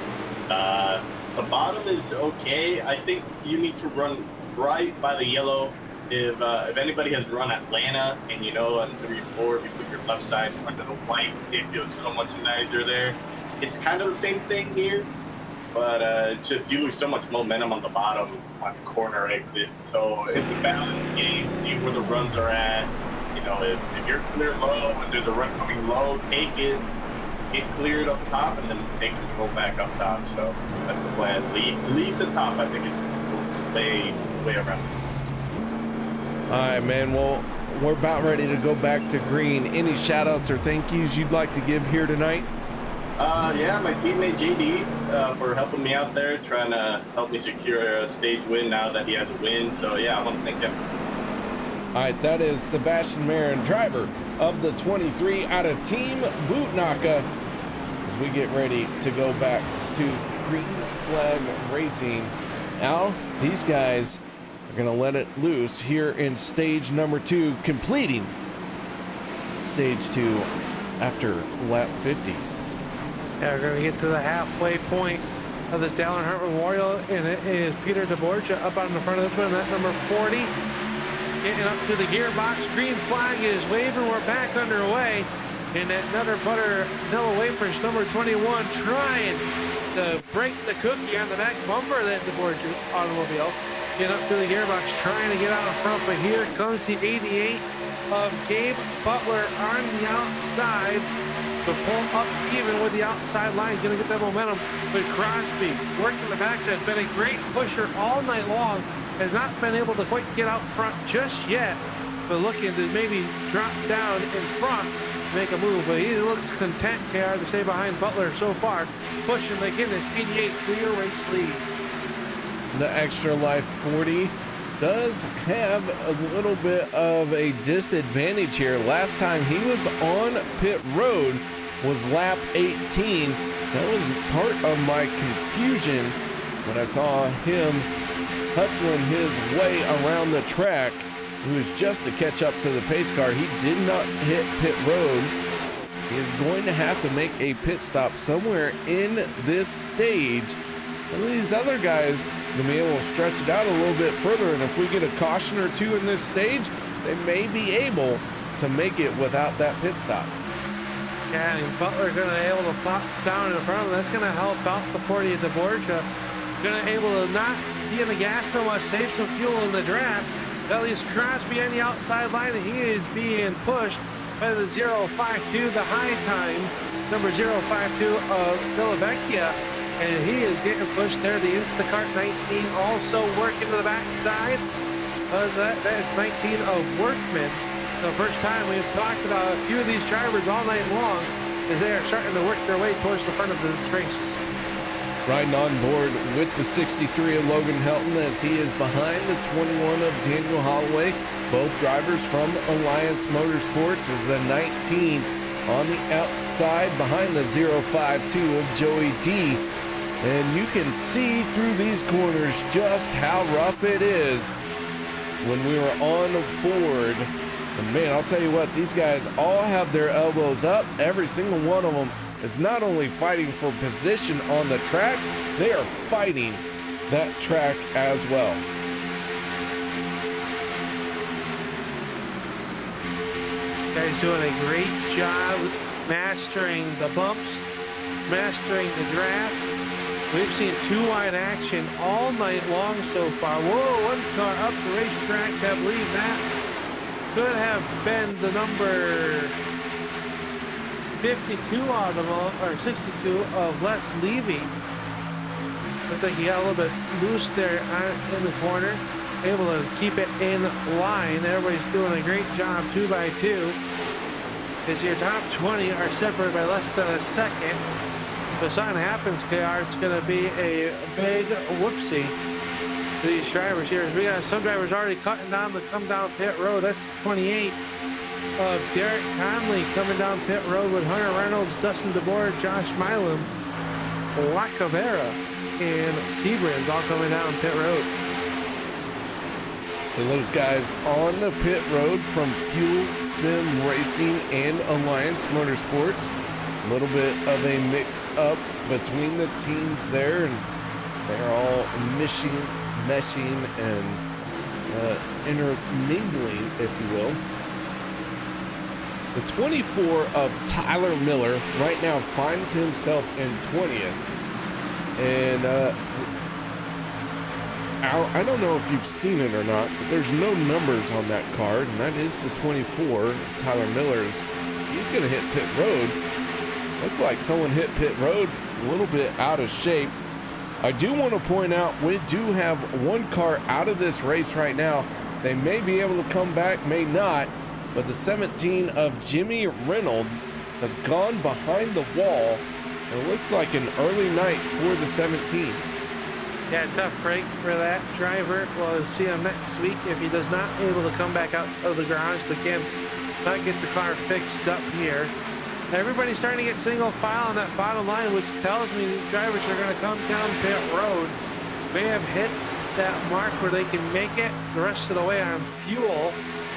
The bottom is okay. I think you need to run right by the yellow. If anybody has run Atlanta, and you know on 3 and 4, if you put your left side in front of the white, it feels so much nicer there. It's kind of the same thing here, but it's just you lose so much momentum on the bottom on corner exit. So it's a balanced game. See where the runs are at. You know, if you're clear low and there's a run coming low, take it. get cleared up top and then take control back up top. So that's the plan. Lead the top. I think it's way around this. All right, man. Well, we're about ready to go back to green. Any shout outs or thank yous you'd like to give here tonight? Yeah, my teammate JD for helping me out there, trying to help me secure a stage win now that he has a win. So yeah, I want to thank him. All right, that is Sebastian Marin, driver of the 23 out of Team ButtKicker, as we get ready to go back to green flag racing. Al, these guys are going to let it loose here in stage number 2, completing stage 2 after lap 50. Yeah, we're going to get to the halfway point of this Dale Earnhardt Memorial, and it is Peter DeBorgia up on the front of this one, that number 40. Getting up to the gearbox, green flag is waving, we're back underway. And that Nutter Butter Vanilla Wafers number 21 trying to break the cookie on the back bumper of that DeBorgia automobile. Getting up to the gearbox, trying to get out in front, but here comes the 88 of Gabe Butler on the outside to pull up even with the outside line, gonna get that momentum. But Crosby working the backside, been a great pusher all night long. Has not been able to quite get out front just yet, but looking to maybe drop down in front, make a move. But he looks content, KR, to stay behind Butler so far, pushing the Guinness 88 clear race lead. The Extra Life 40 does have a little bit of a disadvantage here. Last time he was on pit road was lap 18. That was part of my confusion when I saw him hustling his way around the track. It was just to catch up to the pace car. He did not hit pit road. He is going to have to make a pit stop somewhere in this stage. Some of these other guys are going to be able to stretch it out a little bit further, and if we get a caution or two in this stage, they may be able to make it without that pit stop. Yeah, and Butler going to be able to pop down in front of him. That's going to help out the 40 at the Borgia. Going to able to not be in the gas so much, save some fuel in the draft. That leaves Crosby on the outside line, and he is being pushed by the 052, the high time, number 052 of Villavecchia, and he is getting pushed there. The Instacart 19 also working to the backside. That is 19 of Workman. The first time we've talked about a few of these drivers all night long as they are starting to work their way towards the front of this race. Riding on board with the 63 of Logan Helton as he is behind the 21 of Daniel Holloway. Both drivers from Alliance Motorsports as the 19 on the outside behind the 052 of Joey D. And you can see through these corners just how rough it is when we were on board. And man, I'll tell you what, these guys all have their elbows up. Every single one of them is not only fighting for position on the track, they are fighting that track as well. Guys doing a great job mastering the bumps, mastering the draft. We've seen two-wide action all night long so far. Whoa, one car up the racetrack. I believe that could have been the number 52 or 62 of Les Levy. I think he got a little bit loose there in the corner, able to keep it in line. Everybody's doing a great job 2 by 2. As your top 20 are separated by less than a second. If something happens, KR, it's going to be a big whoopsie for these drivers here. As we got some drivers already cutting down to come down pit road. That's 28. Derek Conley coming down pit road with Hunter Reynolds, Dustin DeBoer, Josh Milam, Lacavera, and Seabrams all coming down pit road. And those guys on the pit road from Fuel Sim Racing and Alliance Motorsports. A little bit of a mix-up between the teams there, and they're all meshing and intermingling, if you will. The 24 of Tyler Miller right now finds himself in 20th. And I don't know if you've seen it or not, but there's no numbers on that card, and that is the 24, Tyler Miller's. He's going to hit pit road. Looked like someone hit pit road a little bit out of shape. I do want to point out we do have one car out of this race right now. They may be able to come back, may not, but the 17 of Jimmy Reynolds has gone behind the wall. It looks like an early night for the 17. Yeah, tough break for that driver. We'll see him next week if he does not able to come back out of the garage, but can not get the car fixed up here. Everybody's starting to get single file on that bottom line, which tells me these drivers are going to come down pit road. May have hit that mark where they can make it the rest of the way on fuel.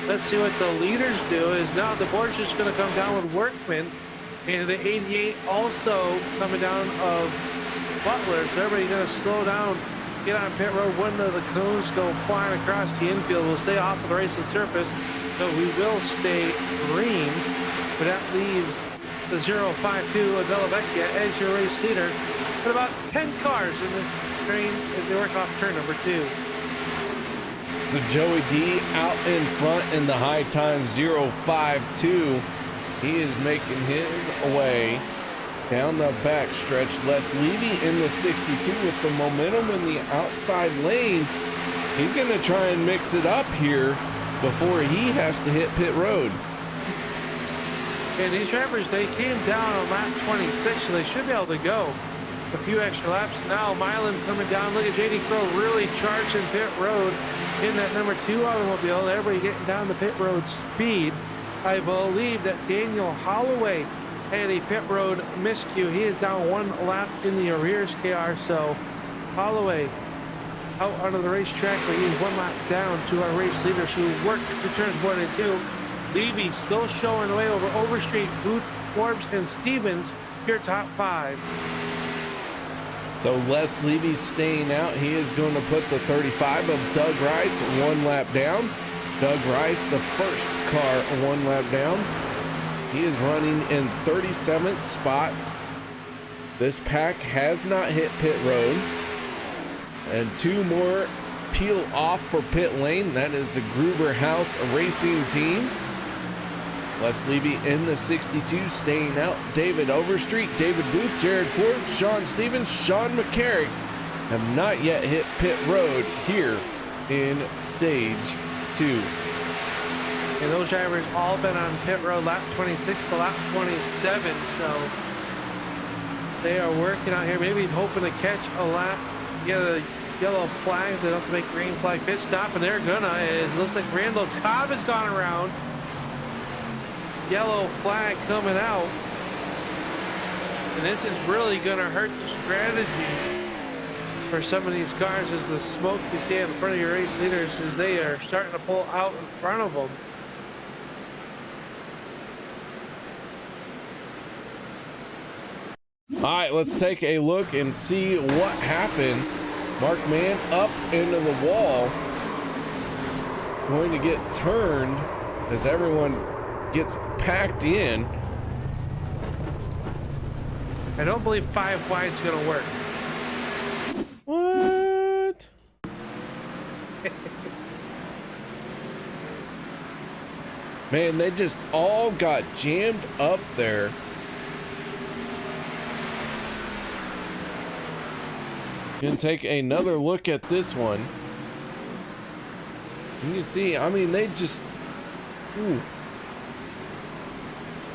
Let's see what the leaders do. Is now the board's just going to come down with Workman, and the 88 also coming down of Butler. So everybody's going to slow down, get on pit road. One of the cones go flying across the infield. We'll stay off of the racing surface, so we will stay green, but that leaves the 052 Adela Vecchia as your race leader with about 10 cars in this train as they work off turn number 2. So Joey D out in front in the high time 052. He is making his way down the back stretch. Les Levy in the 62 with some momentum in the outside lane. He's going to try and mix it up here before he has to hit pit road. And these drivers, they came down on lap 26, so they should be able to go a few extra laps. Now Milan coming down. Look at JD Crow really charging pit road in that number 2 automobile. Everybody getting down the pit road speed. I believe that Daniel Holloway had a pit road miscue. He is down 1 lap in the arrears, KR. So Holloway out onto the racetrack, but he's 1 lap down to our race leaders who worked through turns 1 and 2. Levy still showing the way over Overstreet, Booth, Forbes, and Stevens, your top 5. So Les Levy's staying out. He is going to put the 35 of Doug Rice 1 lap down. Doug Rice, the first car 1 lap down. He is running in 37th spot. This pack has not hit pit road. And 2 more peel off for pit lane. That is the Gruber House Racing Team. Les Levy in the 62 staying out. David Overstreet, David Booth, Jared Forbes, Sean Stevens, Sean McCarrick have not yet hit pit road here in stage 2. And those drivers all been on pit road lap 26 to lap 27, so they are working out here, maybe hoping to catch a lap, get a yellow flag. They don't have to make green flag pit stop, and they're gonna. It looks like Randall Cobb has gone around. Yellow flag coming out, and this is really gonna hurt the strategy for some of these cars as the smoke you see in front of your race leaders as they are starting to pull out in front of them. All right, let's take a look and see what happened. Mark Mann up into the wall, going to get turned as everyone gets packed in. I don't believe 5 wide's gonna work. What? Man, they just all got jammed up there. Gonna take another look at this one. You can see, I mean, they just, ooh.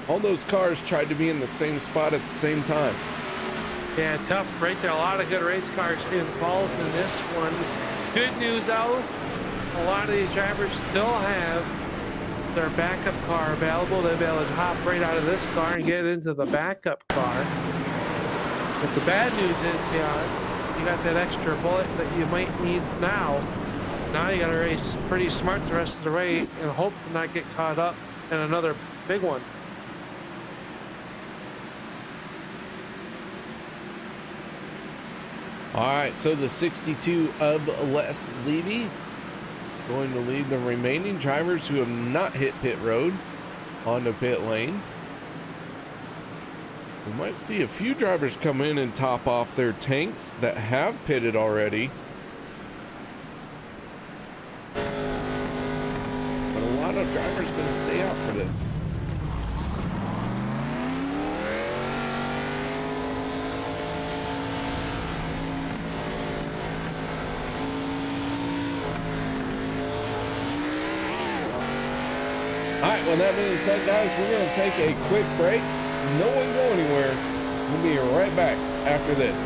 All those cars tried to be in the same spot at the same time. Yeah, tough right there. A lot of good race cars involved in this one. Good news though, a lot of these drivers still have their backup car available. They'll be able to hop right out of this car and get into the backup car. But the bad news is, you got that extra bullet that you might need now. Now you got to race pretty smart the rest of the way and hope to not get caught up in another big one. All right, so the 62 of Les Levy going to lead the remaining drivers who have not hit pit road onto pit lane. We might see a few drivers come in and top off their tanks that have pitted already. But a lot of drivers going to stay out for this. with that being said, guys, we're going to take a quick break. No one go anywhere. We'll be right back after this.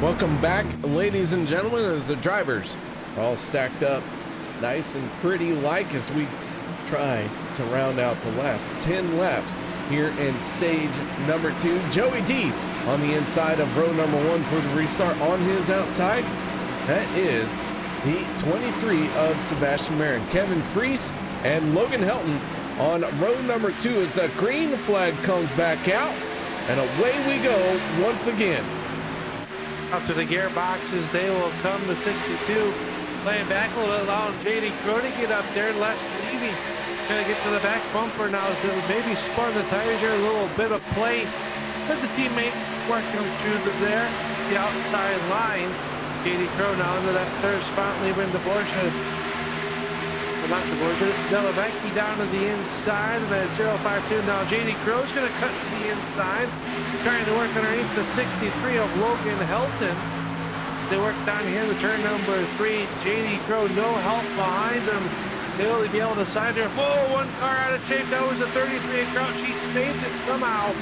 Welcome back, ladies and gentlemen, as the drivers are all stacked up nice and pretty like as we try to round out the last 10 laps here in stage number 2. Joey D on the inside of row number 1 for the restart. On his outside, that is the 23 of Sebastian Marin. Kevin Freese and Logan Helton on row number 2 as the green flag comes back out, and away we go once again. After the gearboxes, they will come to 62. Playing back a little, allowing JD Crow to get up there. Les Levy going to get to the back bumper now. Maybe spun the tires here, a little bit of play. But the teammate working through there, the outside line. JD Crow now into that third spot, leaving DeBorsche. Not DeBorsche, Delavecchi down to the inside of that 052. Now JD Crow's going to cut to the inside, trying to work underneath the 63 of Logan Helton. They work down here in the turn number 3. JD Crow, no help behind them. They'll only be able to side there. Whoa, one car out of shape. That was a 33 Crouch. He saved it somehow.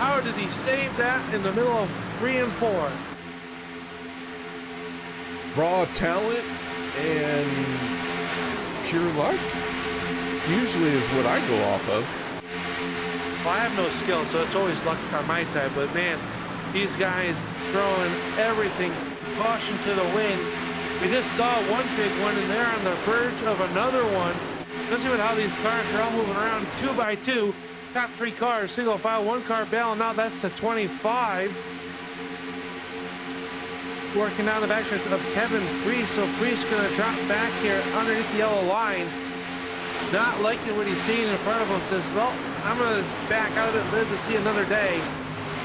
How did he save that in the middle of 3 and 4? Raw talent and pure luck usually is what I go off of. Well, I have no skill, so it's always luck on my side. But man, these guys throwing everything, caution to the wind. We just saw one big one, and they're on the verge of another one. Especially with how these cars are all moving around 2 by 2. Top 3 cars, single file, 1 car bailing out. That's the 25. Working down the backstretch of Kevin Freese. So Freese going to drop back here underneath the yellow line. Not liking what he's seeing in front of him. Says, well, I'm going to back out of it, live to see another day.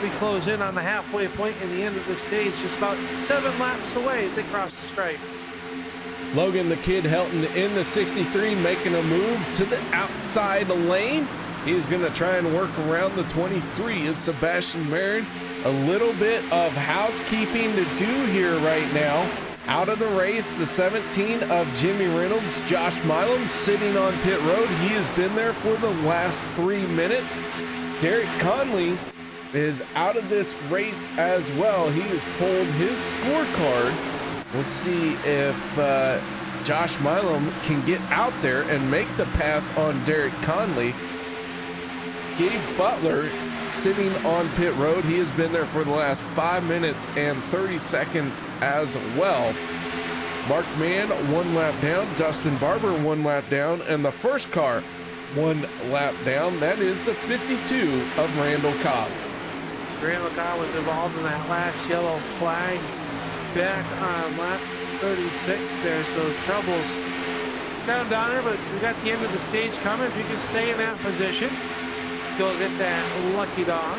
We close in on the halfway point in the end of the stage, just about 7 laps away as they cross the stripe. Logan the Kid Helton in the 63, making a move to the outside lane. He's going to try and work around the 23 is Sebastian Marin. A little bit of housekeeping to do here right now. Out of the race, the 17 of Jimmy Reynolds, Josh Milam sitting on pit road. He has been there for the last 3 minutes. Derek Conley is out of this race as well. He has pulled his scorecard. We'll see if Josh Milam can get out there and make the pass on Derek Conley. Gabe Butler sitting on pit road. He has been there for the last 5 minutes and 30 seconds as well. Mark Mann 1 lap down, Dustin Barber 1 lap down, and the first car 1 lap down. That is the 52 of Randall Cobb. Randall Cobb was involved in that last yellow flag back on lap 36 there, so troubles down there, but we got the end of the stage coming. If you can stay in that position, you'll get that lucky dog.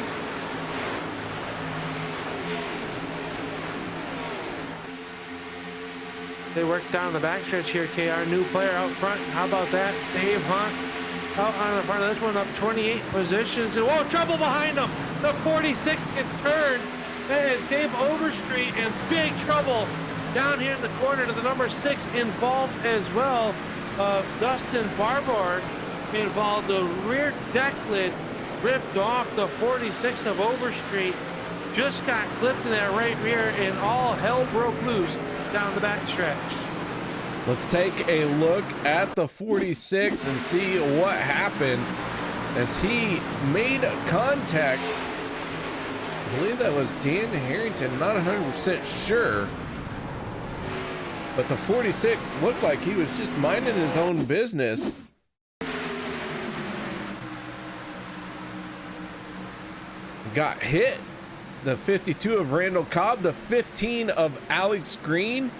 They work down the backstretch here, KR. New player out front. How about that? Dave Hunt out on the front of this one, up 28 positions. And whoa, trouble behind him. The 46 gets turned. That is Dave Overstreet in big trouble down here in the corner to the number 6 involved as well. Dustin Barber involved. The rear deck lid ripped off. The 46 of Overstreet just got clipped in that right rear, and all hell broke loose down the backstretch. Let's take a look at the 46 and see what happened as he made contact. I believe that was Dan Harrington, not 100% sure. But the 46 looked like he was just minding his own business. Got hit. The 52 of Randall Cobb, the 15 of Alex Green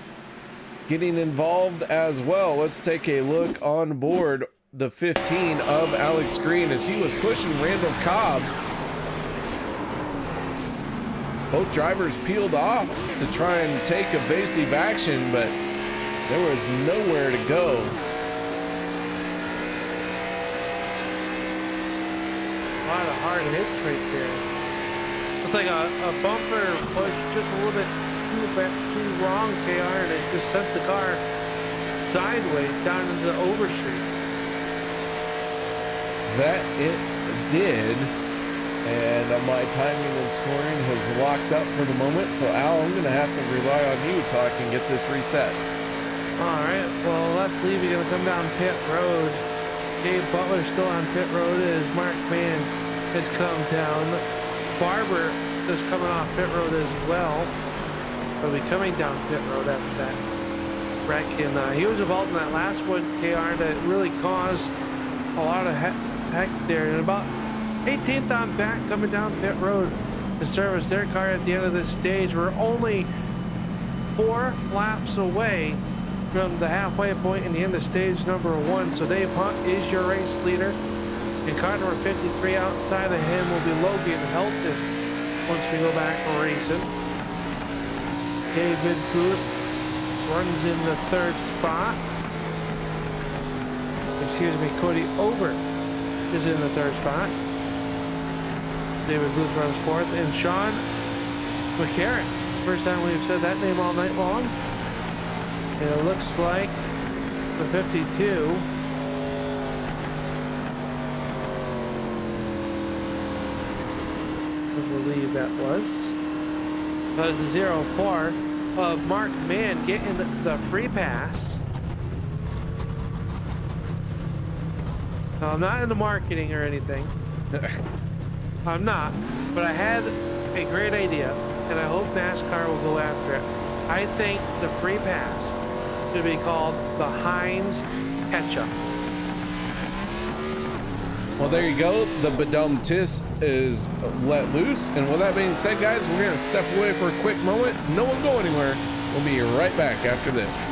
getting involved as well. Let's take a look on board the 15 of Alex Green as he was pushing Randall Cobb. Both drivers peeled off to try and take evasive action, but there was nowhere to go. A lot of hard hits right there. It's like a bumper push just a little bit too wrong, KR, and it just sent the car sideways down into the Overstreet. That it did. And my timing and scoring has locked up for the moment. So, Al, I'm going to have to rely on you to talk and get this reset. All right. Well, let's leave. You're going to come down pit road. Gabe Butler still on pit road as Mark Mann has come down. Barber is coming off pit road as well. He'll be coming down pit road after that wreck. And he was involved in that last one, KR, that really caused a lot of heck there. And about 18th on back coming down pit road to service their car at the end of this stage. We're only 4 laps away from the halfway point in the end of stage number 1. So Dave Hunt is your race leader. And car number 53 outside of him will be Logan Helton once we go back racing. David Booth runs in the 3rd spot. Excuse me, Cody Ober is in the 3rd spot. David Booth runs 4th, and Sean McCarron. First time we've said that name all night long. And it looks like the 52. I believe that was the 04 of Mark Mann getting the free pass. Now, I'm not into marketing or anything. I'm not, but I had a great idea, and I hope NASCAR will go after it. I think the free pass should be called the Heinz Ketchup. Well, there you go. The Badum Tis is let loose. And with that being said, guys, we're going to step away for a quick moment. No one go anywhere. We'll be right back after this.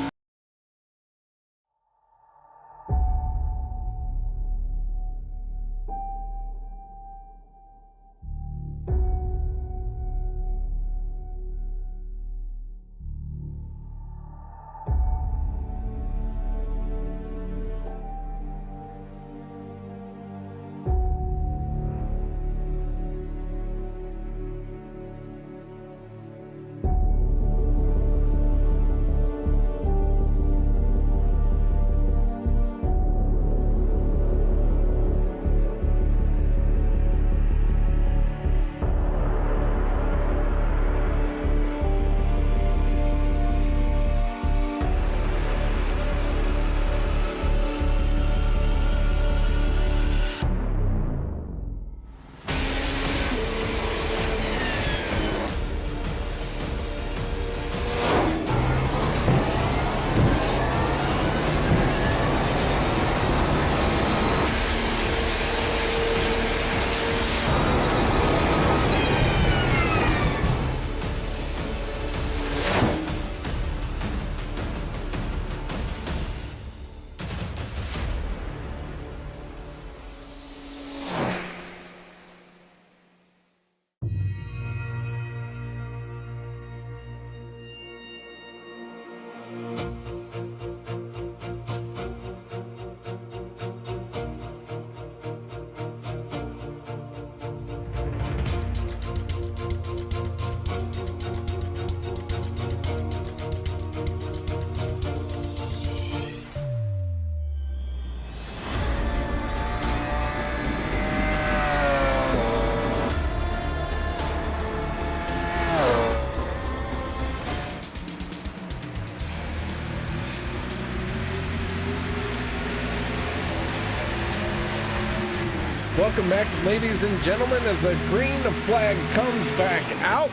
Welcome back, ladies and gentlemen, as the green flag comes back out.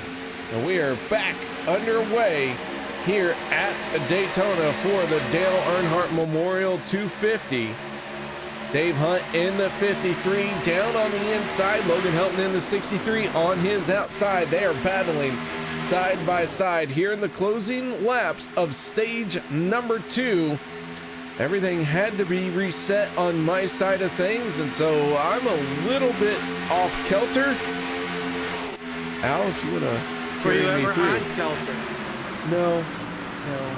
And we are back underway here at Daytona for the Dale Earnhardt Memorial 250. Dave Hunt in the 53, down on the inside. Logan Helton in the 63 on his outside. They are battling side by side here in the closing laps of stage number 2. Everything had to be reset on my side of things, and so I'm a little bit off kilter. Al, if you want to carry me through. On kilter? No,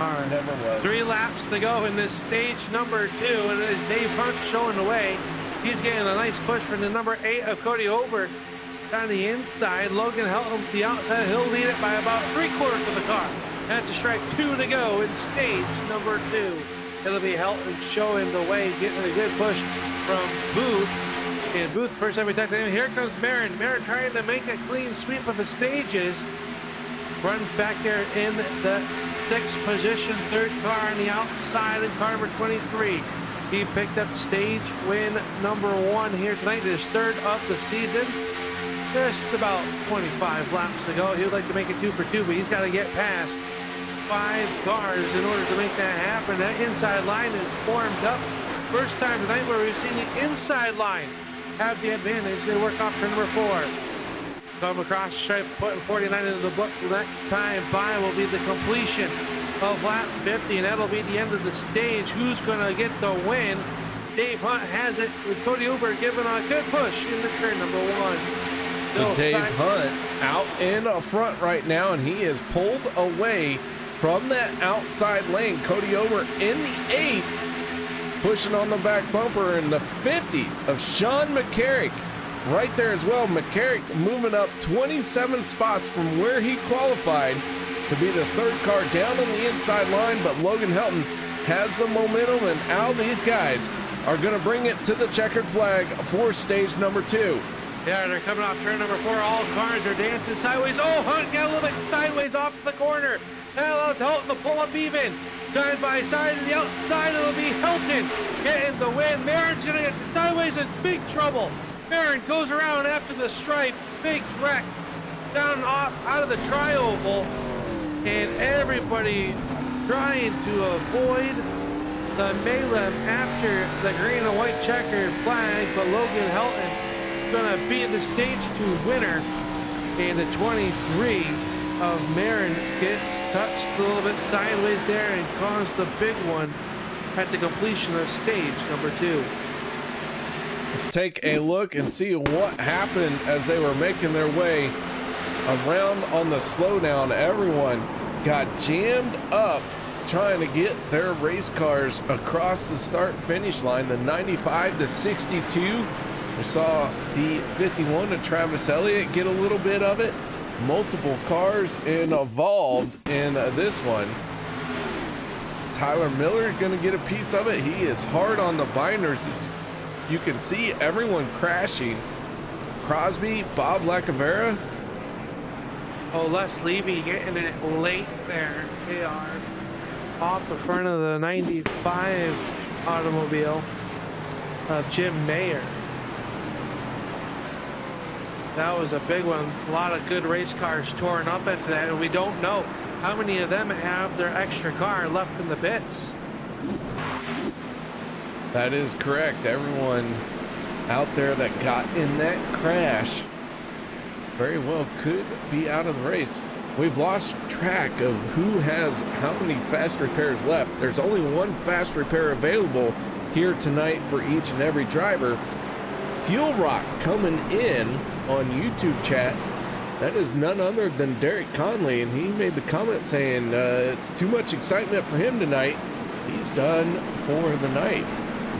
All right. never was. 3 laps to go in this stage number 2, and it is Dave Hunt showing the way. He's getting a nice push from the number 8 of Cody Ober down the inside. Logan Helton the outside. He'll lead it by about 3/4 of the car. At the strike 2 to go in stage number 2. It'll be Helton showing the way, getting a good push from Booth. And Booth, first time we talked to him, here comes Marin. Marin trying to make a clean sweep of the stages. Runs back there in the 6th position, 3rd car on the outside in car number 23. He picked up stage win number 1 here tonight, his 3rd of the season. Just about 25 laps to go. He would like to make it 2 for 2, but he's got to get past 5 cars in order to make that happen. That inside line is formed up. First time tonight where we've seen the inside line have the advantage. They work off turn number 4. Come across the stripe, putting 49 into the book. Next time by will be the completion of lap 50, and that'll be the end of the stage. Who's going to get the win? Dave Hunt has it, with Cody Uber giving a good push into turn number 1. So Dave Hunt out in front right now, and he is pulled away from that outside lane. Cody Ober in the 8th, pushing on the back bumper, in the 50 of Sean McCarrick right there as well. McCarrick moving up 27 spots from where he qualified to be the 3rd car down on the inside line, but Logan Helton has the momentum, and all these guys are going to bring it to the checkered flag for stage number 2. Yeah, they're coming off turn number 4. All cars are dancing sideways. Oh, Hunt got a little bit sideways off the corner. That allows Helton to pull up even. Side by side to the outside, it'll be Helton getting the win. Marin's going to get sideways in big trouble. Marin goes around after the stripe. Big wreck down off out of the tri-oval. And everybody trying to avoid the melee after the green and white checkered flag. But Logan Helton going to be the stage 2 winner. And the 23 of Marin gets touched a little bit sideways there and caused the big one at the completion of stage number 2. Let's take a look and see what happened as they were making their way around on the slowdown. Everyone got jammed up trying to get their race cars across the start finish line. The 95 to 62. We saw the 51 to Travis Elliott get a little bit of it. Multiple cars involved in this one. Tyler Miller going to get a piece of it. He is hard on the binders. You can see everyone crashing. Crosby, Bob Lacavera. Oh, Les Levy getting it late there. They are off the front of the 95 automobile of Jim Mayer. That was a big one. A lot of good race cars torn up into that, and we don't know how many of them have their extra car left in the pits. That is correct. Everyone out there that got in that crash very well could be out of the race. We've lost track of who has how many fast repairs left. There's only one fast repair available here tonight for each and every driver. Fuel Rock coming in on YouTube chat. That is none other than Derek Conley, and he made the comment saying it's too much excitement for him tonight. He's done for the night.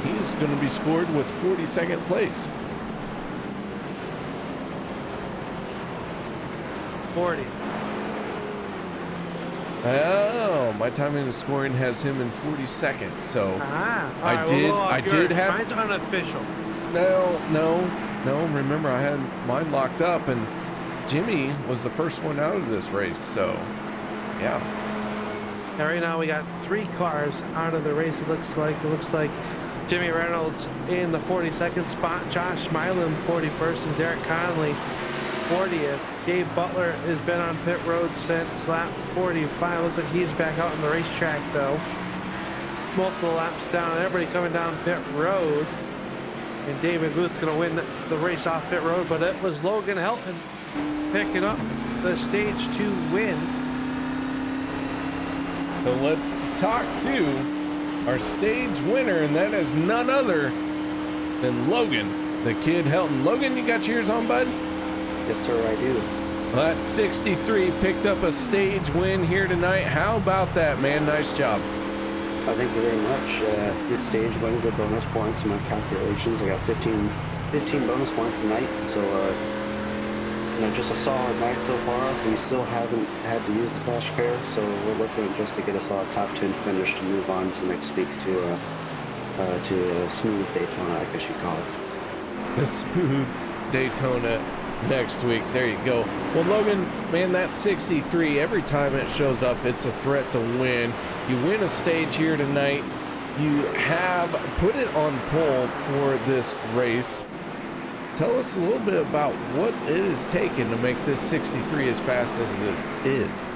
He's going to be scored with 42nd place. 40. Oh, my timing and scoring has him in 42nd. So I did have. Mine's unofficial. No. Remember, I had mine locked up, and Jimmy was the first one out of this race. So, yeah. Now, right now we got 3 cars out of the race. It looks like Jimmy Reynolds in the 42nd spot, Josh Milam 41st, and Derek Conley 40th. Gabe Butler has been on pit road since lap 45. Looks like he's back out on the racetrack though. Multiple laps down, everybody coming down pit road. And David Booth gonna win the race off pit road, but it was Logan Helton picking up the stage 2 win. So let's talk to our stage winner, and that is none other than Logan, the kid Helton. Logan, you got yours on, bud? Yes, sir, I do. Well, that 63 picked up a stage win here tonight. How about that, man? Nice job. Thank you very much. Good stage win, good bonus points in my calculations. I got 15 bonus points tonight, so just a solid night so far. We still haven't had to use the flash repair, so we're looking just to get us all a top 10 finish to move on to next week to a smooth Daytona, I guess you'd call it. The smooth Daytona next week. There you go. Well, Logan, man, that 63, every time it shows up, it's a threat to win. You win a stage here tonight. You have put it on pole for this race. Tell us a little bit about what it has taken to make this 63 as fast as it is.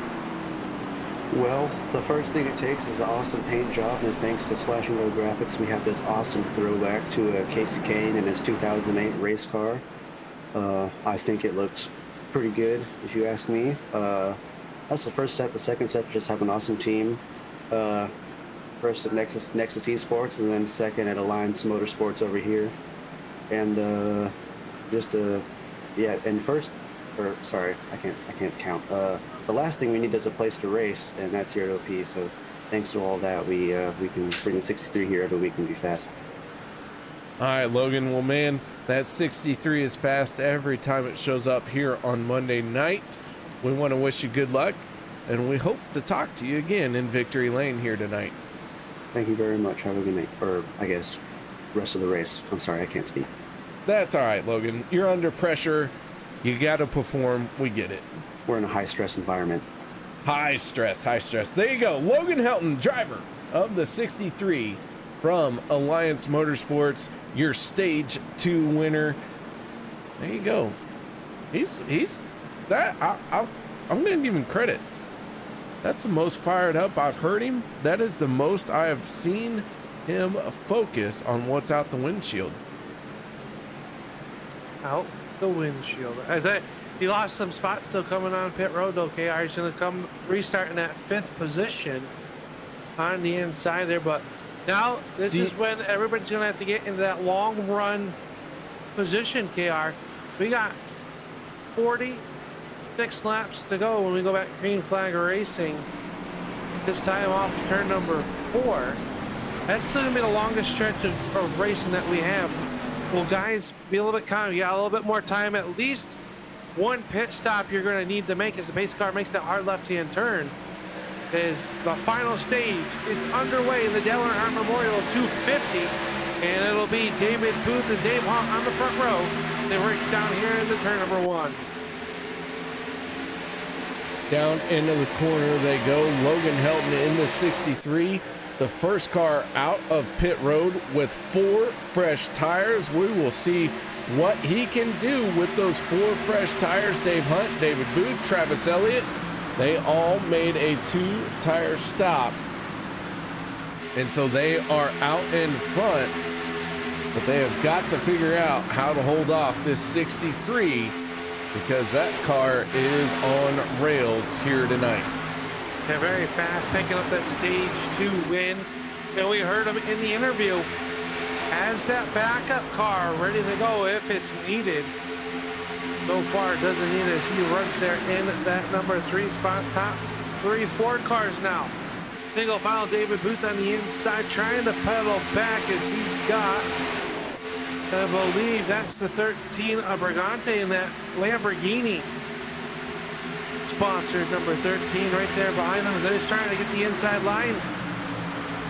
Well, the first thing it takes is an awesome paint job, and thanks to Splash and Go Graphics, we have this awesome throwback to Casey Kane and his 2008 race car. I think it looks pretty good, if you ask me. That's the first step. The second step is just have an awesome team. First at Nexus Esports, and then second at Alliance Motorsports over here. And and first, or sorry, I can't count. The last thing we need is a place to race, and that's here at OP. So thanks to all that, we can bring the 63 here every week and be fast. All right, Logan. Well, man, that 63 is fast every time it shows up here on Monday night. We want to wish you good luck, and we hope to talk to you again in Victory Lane here tonight. Thank you very much. Have a good night, or I guess rest of the race. I'm sorry, I can't speak. That's all right, Logan. You're under pressure. You got to perform. We get it. We're in a high-stress environment. High stress, high stress. There you go. Logan Helton, driver of the 63 from Alliance Motorsports, your stage 2 winner. There you go. He's that I'm going to give him credit. That's the most fired up I've heard him. That is the most I have seen him focus on what's out the windshield. Out the windshield. I think he lost some spots still coming on pit road. Okay, he's going to come restarting that 5th position on the inside there. But now this is when everybody's going to have to get into that long run position, KR. We got 46 laps to go when we go back to green flag racing. This time off turn number 4. That's still going to be the longest stretch of racing that we have. Well, guys, be a little bit calm. You got a little bit more time. At least one pit stop you're going to need to make as the pace car makes that hard left-hand turn. Is the final stage is underway in the Dale Earnhardt Memorial 250, and it'll be David Booth and Dave Hunt on the front row. They work down here in the turn number 1. Down into the corner they go. Logan Helton in the 63. The first car out of pit road with 4 fresh tires. We will see what he can do with those 4 fresh tires. Dave Hunt, David Booth, Travis Elliott, they all made a 2-tire stop. And so they are out in front, but they have got to figure out how to hold off this 63 because that car is on rails here tonight. They're very fast, picking up that stage 2 win. And we heard him in the interview as that backup car ready to go if it's needed. So far, it doesn't need it. He runs there in that number 3 spot. Top 3 Ford cars now. Single file David Booth on the inside, trying to pedal back as he's got, I believe that's the 13 Brigante in that Lamborghini. Sponsor number 13 right there behind them. They're just trying to get the inside line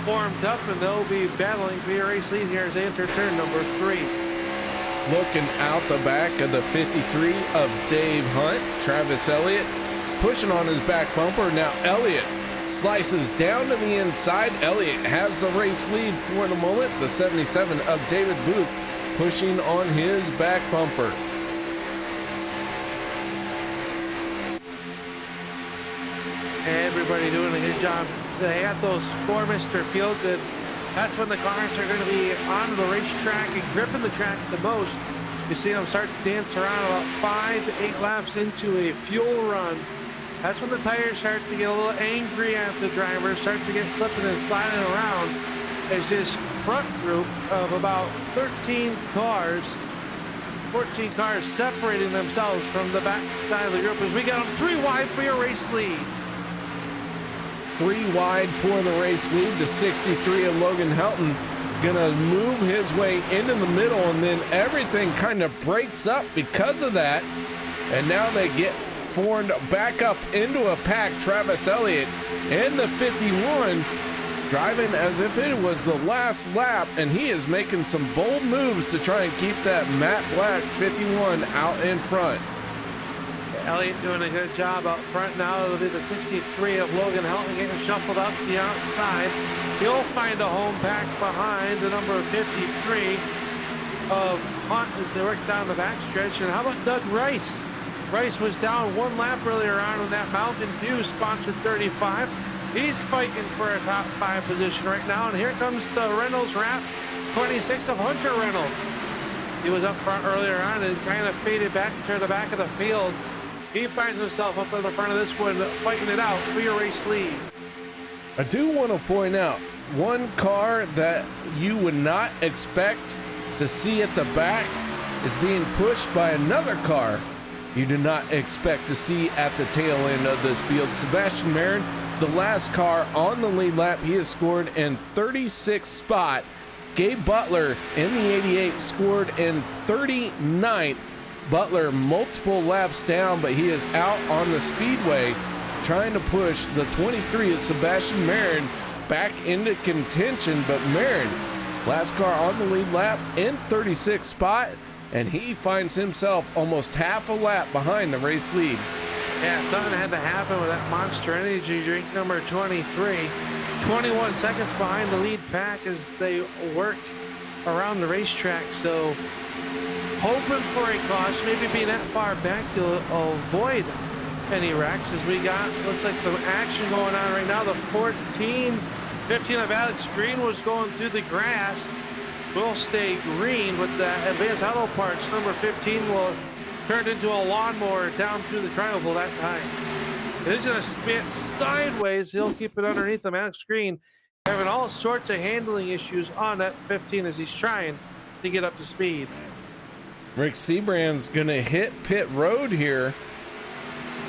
formed up, and they'll be battling for your race lead here as they enter turn number 3. Looking out the back of the 53 of Dave Hunt, Travis Elliott pushing on his back bumper. Now Elliott slices down to the inside. Elliott has the race lead for the moment. The 77 of David Booth pushing on his back bumper. Everybody doing a good job. They got those 4 Mr. Feelgoods. That's when the cars are going to be on the racetrack and gripping the track the most. You see them start to dance around about 5 to 8 laps into a fuel run. That's when the tires start to get a little angry at the drivers, start to get slipping and sliding around. There's this front group of about 13 cars, 14 cars separating themselves from the back side of the group as we got them 3 wide for your race lead. 3 wide for the race lead. The 63 of Logan Helton gonna move his way into the middle, and then everything kind of breaks up because of that. And now they get formed back up into a pack. Travis Elliott in the 51 driving as if it was the last lap, and he is making some bold moves to try and keep that Matt Black 51 out in front. Elliott doing a good job out front now. It'll be the 63 of Logan Helton getting shuffled up the outside. He'll find a home pack behind the number 53 of Hunt as they work down the backstretch. And how about Doug Rice? Rice was down 1 lap earlier on in that Mountain Dew sponsored 35. He's fighting for a top 5 position right now. And here comes the Reynolds wrap, 26 of Hunter Reynolds. He was up front earlier on and kind of faded back to the back of the field. He finds himself up in the front of this one, fighting it out for your race lead. I do want to point out one car that you would not expect to see at the back is being pushed by another car you do not expect to see at the tail end of this field. Sebastian Marin, the last car on the lead lap, he has scored in 36th spot. Gabe Butler in the 88 scored in 39th. Butler multiple laps down, but he is out on the speedway trying to push the 23 of Sebastian Marin back into contention. But Marin, last car on the lead lap in 36th spot, and he finds himself almost half a lap behind the race lead. Yeah, something had to happen with that Monster Energy drink number 23. 21 seconds behind the lead pack as they work around the racetrack. So hoping for a caution, maybe being that far back to avoid any wrecks as we got, looks like some action going on right now. The 15 of Alex Green was going through the grass. Will stay green with the Advanced Auto Parts. Number 15 will turn into a lawnmower down through the triangle that time. It is going to spin sideways. He'll keep it underneath him. Alex Green having all sorts of handling issues on that 15 as he's trying to get up to speed. Rick Seabrand's going to hit pit road here.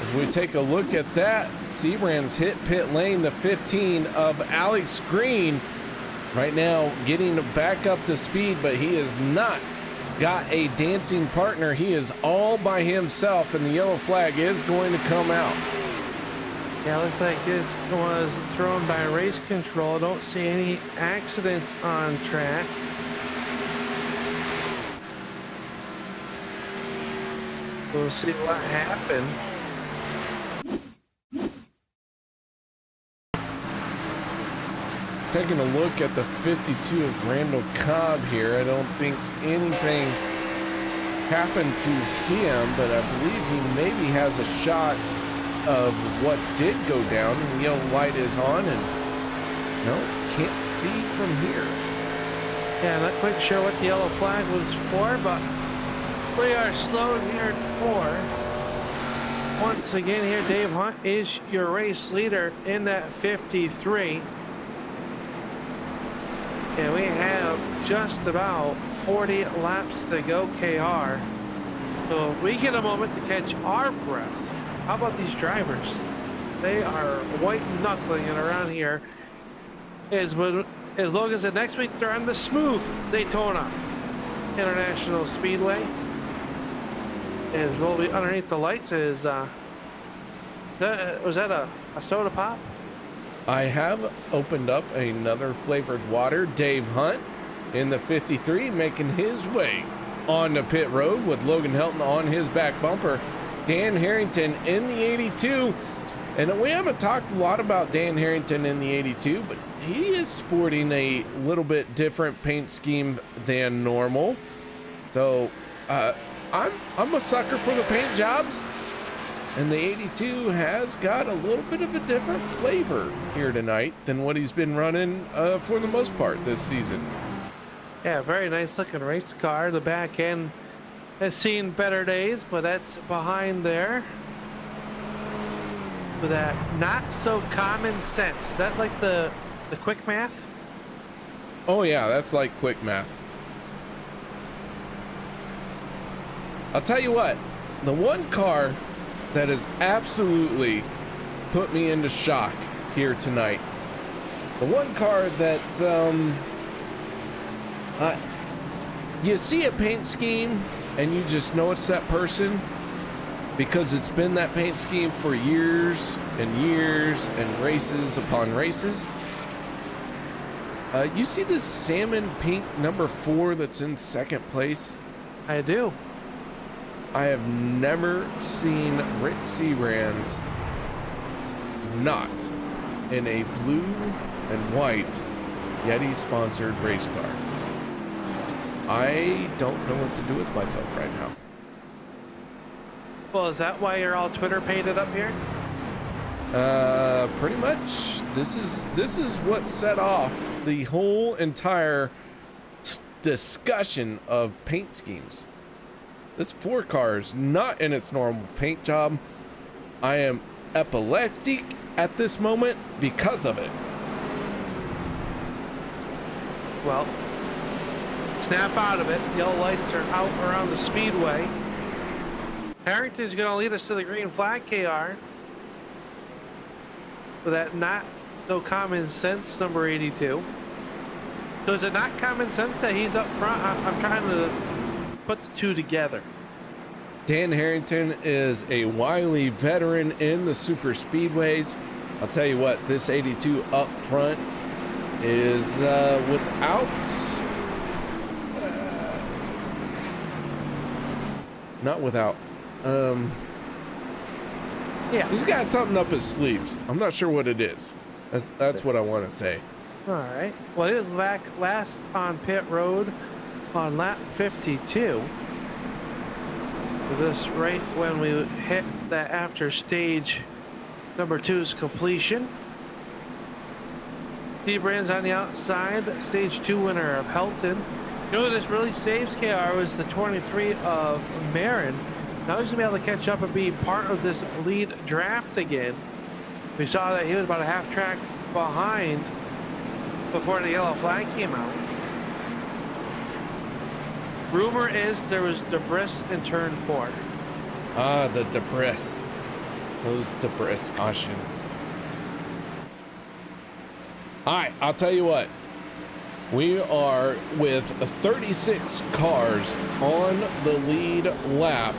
As we take a look at that, Seabrand's hit pit lane, the 15 of Alex Green. Right now getting back up to speed, but he has not got a dancing partner. He is all by himself, and the yellow flag is going to come out. Yeah, looks like this was thrown by race control. Don't see any accidents on track. We'll see what happened. Taking a look at the 52 of Randall Cobb here, I don't think anything happened to him, but I believe he maybe has a shot of what did go down, and the yellow light is on, and no, can't see from here. Yeah, not quite sure what the yellow flag was for, but we are slowed here at 4. Once again here, Dave Hunt is your race leader in that 53. And we have just about 40 laps to go, KR. So we get a moment to catch our breath. How about these drivers? They are white knuckling it around here. As Logan said, next week they're on the smooth Daytona International Speedway. As we'll be underneath the lights is, was that a soda pop? I have opened up another flavored water. Dave Hunt in the 53 making his way on the pit road with Logan Helton on his back bumper. Dan Harrington in the 82 And we haven't talked a lot about Dan Harrington in the 82, but he is sporting a little bit different paint scheme than normal. So I'm a sucker for the paint jobs, and the 82 has got a little bit of a different flavor here tonight than what he's been running for the most part this season. Yeah, very nice looking race car. The back end has seen better days, but that's behind there. With that not so common sense. Is that like the quick math? Oh yeah, that's like quick math. I'll tell you what, the one car that has absolutely put me into shock here tonight, the one car that you see a paint scheme and you just know it's that person because it's been that paint scheme for years and years and races upon races. You see this salmon pink number 4 that's in second place? I do. I have never seen Rick Seabrands not in a blue and white Yeti sponsored race car. I don't know what to do with myself right now. Well, is that why you're all Twitter painted up here? Pretty much. This is what set off the whole entire discussion of paint schemes. This 4 car is not in its normal paint job. I am epileptic at this moment because of it. Well, snap out of it. Yellow lights are out around the speedway. Harrington's going to lead us to the green flag, KR. With that not so common sense number 82. So is it not common sense that he's up front? I'm trying to put the two together. Dan Harrington is a wily veteran in the super speedways. I'll tell you what, this 82 up front is not without. Yeah, he's got something up his sleeves. I'm not sure what it is. That's what I want to say. All right. Well, he was last on pit road on lap 52. This right when we hit that after stage number 2's completion. Seabrands on the outside, stage 2 winner of Helton. You know what this really saves KR was the 23 of Marin. Now he's gonna be able to catch up and be part of this lead draft again. We saw that he was about a half track behind before the yellow flag came out. Rumor is there was debris in turn 4. Ah, the debris. Those debris cautions. All right, I'll tell you what. We are with 36 cars on the lead lap.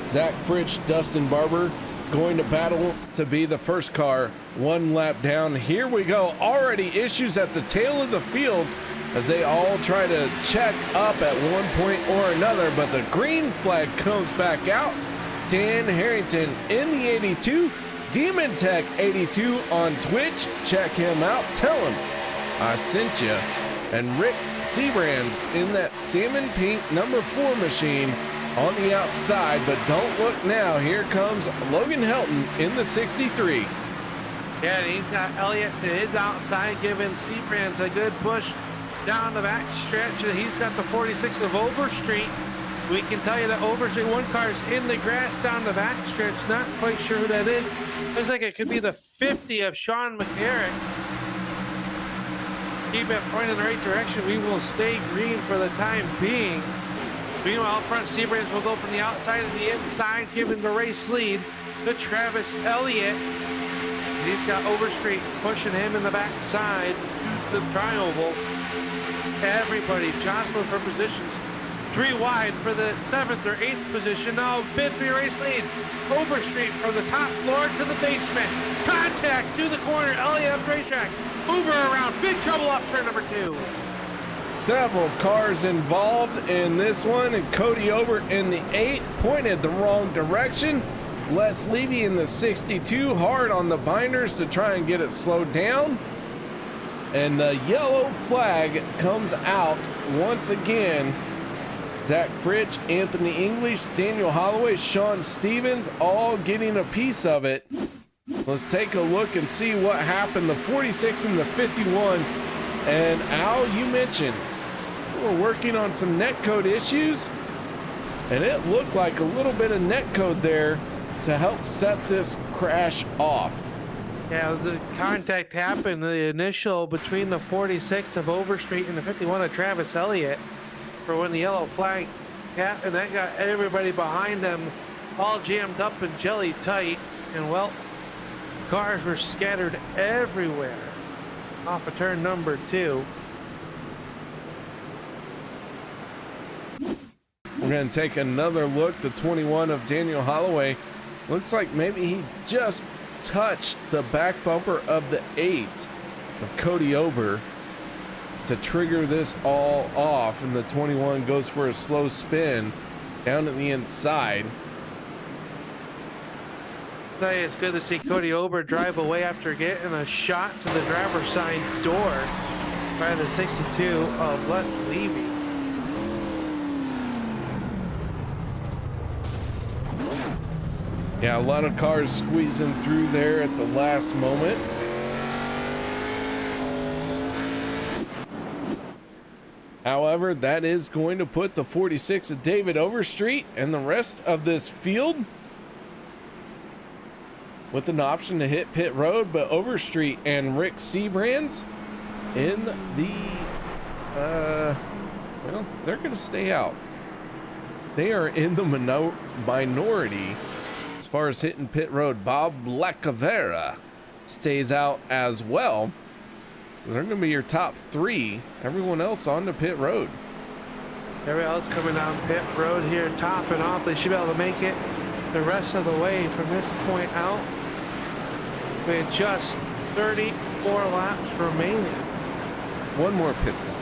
Zach Fritsch, Dustin Barber going to battle to be the first car 1 lap down. Here we go. Already issues at the tail of the field as they all try to check up at one point or another, but the green flag comes back out. Dan Harrington in the 82, Demon Tech 82 on Twitch. Check him out. Tell him I sent you. And Rick Seabrands in that salmon pink number 4 machine on the outside, but don't look now. Here comes Logan Helton in the 63. Yeah, and he's got Elliott to his outside, giving Seabrands a good push down the back stretch. He's got the 46 of Overstreet. We can tell you that Overstreet, 1 car's in the grass down the back stretch. Not quite sure who that is. Looks like it could be the 50 of Sean McCarrick. Keep it pointing in the right direction. We will stay green for the time being. Meanwhile, out front, Seabrands will go from the outside to the inside, giving the race lead to Travis Elliott. He's got Overstreet pushing him in the backside to the tri-oval. Everybody jostling for positions. 3 wide for the 7th or 8th position. Now bid for your race lead. Overstreet from the top floor to the basement. Contact to the corner. Elliott up the racetrack. Uber around. Big trouble off turn number 2. Several cars involved in this one, and Cody Ober in the 8 pointed the wrong direction. Les Levy in the 62, hard on the binders to try and get it slowed down. And the yellow flag comes out once again. Zach Fritsch, Anthony English, Daniel Holloway, Sean Stevens, all getting a piece of it. Let's take a look and see what happened. The 46 and the 51. And Al, you mentioned we're working on some netcode issues, and it looked like a little bit of netcode there to help set this crash off. Yeah, the contact happened, the initial between the 46 of Overstreet and the 51 of Travis Elliott for when the yellow flag happened, and that got everybody behind them all jammed up and jelly tight, and well, cars were scattered everywhere off of turn number 2. We're going to take another look. The 21 of Daniel Holloway looks like maybe he just touched the back bumper of the 8 of Cody Ober to trigger this all off, and the 21 goes for a slow spin down to the inside. It's good to see Cody Ober drive away after getting a shot to the driver's side door by the 62 of Les Levy. Yeah, a lot of cars squeezing through there at the last moment. However, that is going to put the 46 of David Overstreet and the rest of this field with an option to hit pit road, but Overstreet and Rick Seabrands in the, well, they're going to stay out. They are in the minority as far as hitting pit road. Bob Lacavera stays out as well. So they're going to be your top 3. Everyone else on the pit road. Everybody else coming down pit road here, topping off. They should be able to make it the rest of the way from this point out. With just 34 laps remaining. One more pit stop.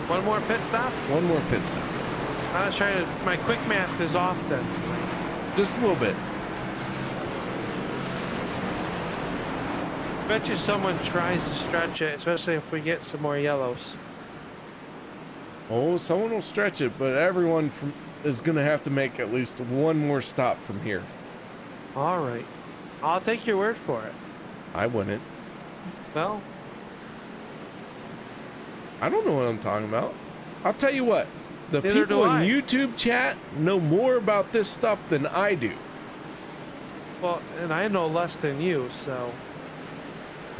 One more pit stop? One more pit stop. I was trying to, my quick math is off then. Just a little bit. Bet you someone tries to stretch it, especially if we get some more yellows. Oh, someone will stretch it, but everyone is going to have to make at least one more stop from here. All right. I'll take your word for it. I wouldn't. Well, I don't know what I'm talking about. I'll tell you what. The neither people do in I. YouTube chat know more about this stuff than I do. well, and I know less than you, so.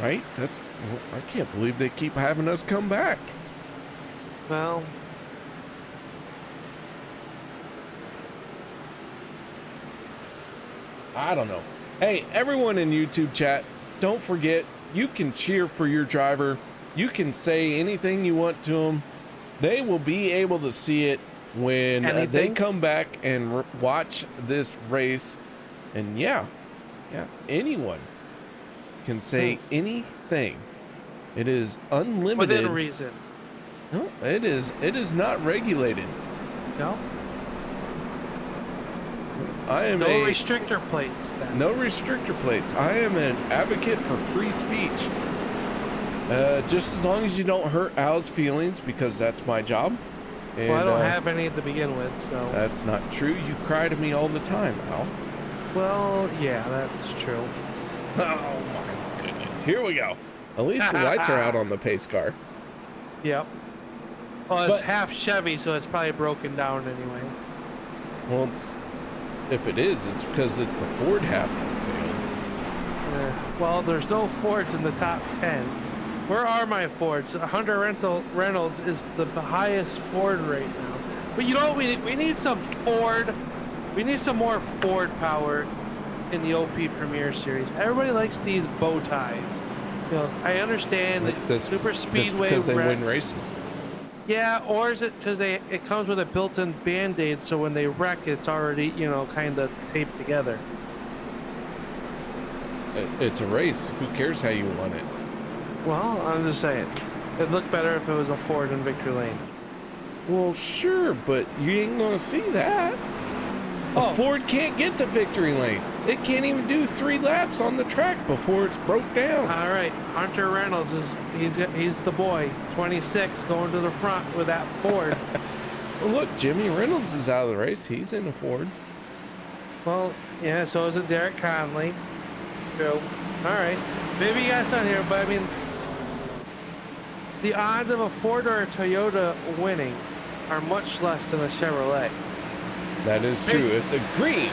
Right? That's. Well, I can't believe they keep having us come back. Well. I don't know. Hey, everyone in YouTube chat, don't forget, you can cheer for your driver. You can say anything you want to them. They will be able to see it when they come back and watch this race. And yeah, anyone can say anything. It is unlimited. Within reason. No, it is not regulated. No? I am no restrictor plates then. No restrictor plates. I am an advocate for free speech. Just as long as you don't hurt Al's feelings, because that's my job. And, well, I don't have any to begin with, so. That's not true. You cry to me all the time, Al. Well, yeah, that's true. Oh my goodness. Here we go. At least the lights are out on the pace car. Yep. Well, it's half Chevy, so it's probably broken down anyway. Well, if it is, it's because it's the Ford half that failed. Well, there's no Fords in the top 10. Where are my Fords? Hunter Reynolds is the highest Ford right now. But you know what? We need some Ford. We need some more Ford power in the OP Premier Series. Everybody likes these bow ties. You know, I understand that Superspeedway because they win races. Yeah, or is it because it comes with a built-in Band-Aid, so when they wreck, it's already, you know, kind of taped together. It's a race. Who cares how you won it? Well, I'm just saying. It'd look better if it was a Ford in Victory Lane. Well, sure, but you ain't gonna see that. Oh. A Ford can't get to victory lane. It can't even do 3 laps on the track before it's broke down. All right, Hunter Reynolds he's the boy, 26, going to the front with that Ford. Well, look, Jimmy Reynolds is out of the race. He's in a Ford. Well, yeah, so is it Derek Conley. True. All right, maybe you guys not here, but I mean, the odds of a Ford or a Toyota winning are much less than a Chevrolet. That is true. It's a green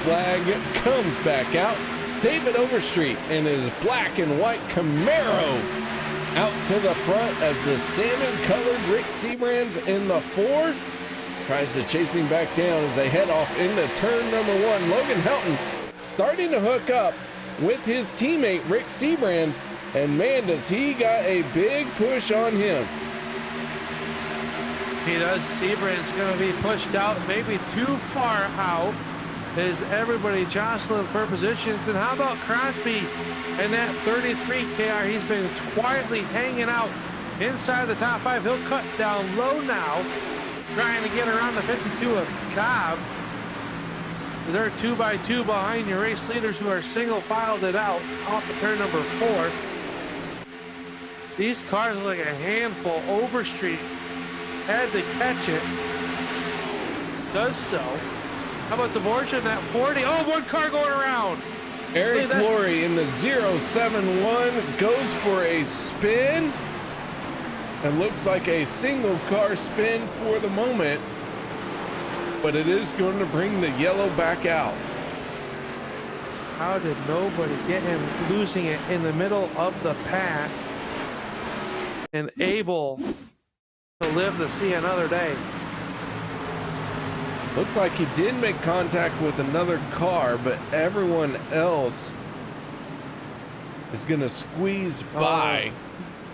flag comes back out. David Overstreet in his black and white Camaro out to the front as the salmon-colored Rick Seabrands in the 4 tries to chase him back down as they head off into turn number 1. Logan Helton starting to hook up with his teammate Rick Seabrands, and man, does he got a big push on him. He does. Seabrand's going to be pushed out, maybe too far out. Is everybody jostling for positions? And how about Crosby and that 33 KR? He's been quietly hanging out inside the top 5. He'll cut down low now, trying to get around the 52 of Cobb. They're 2x2 behind your race leaders who are single filed it out off of turn number 4. These cars look like a handful. Overstreet had to catch it. Does so. How about the Borgia in that 40? Oh, one car going around. Eric Laurie in the 071 goes for a spin. It looks like a single car spin for the moment, but it is going to bring the yellow back out. How did nobody get him losing it in the middle of the pack and able to live to see another day? Looks like he did make contact with another car, but everyone else is going to squeeze by.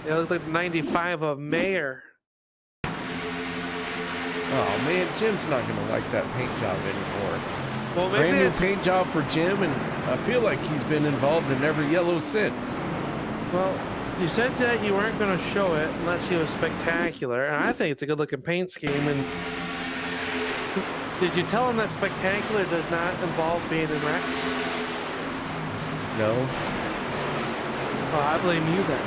It looks like 95 of Mayer. Oh man, Jim's not going to like that paint job anymore. Well, maybe Brand new it's, paint job for Jim, and I feel like he's been involved in every yellow since. well, you said that you weren't going to show it unless he was spectacular, and I think it's a good-looking paint scheme. And did you tell him that spectacular does not involve being in Rex? No. Well, I blame you then.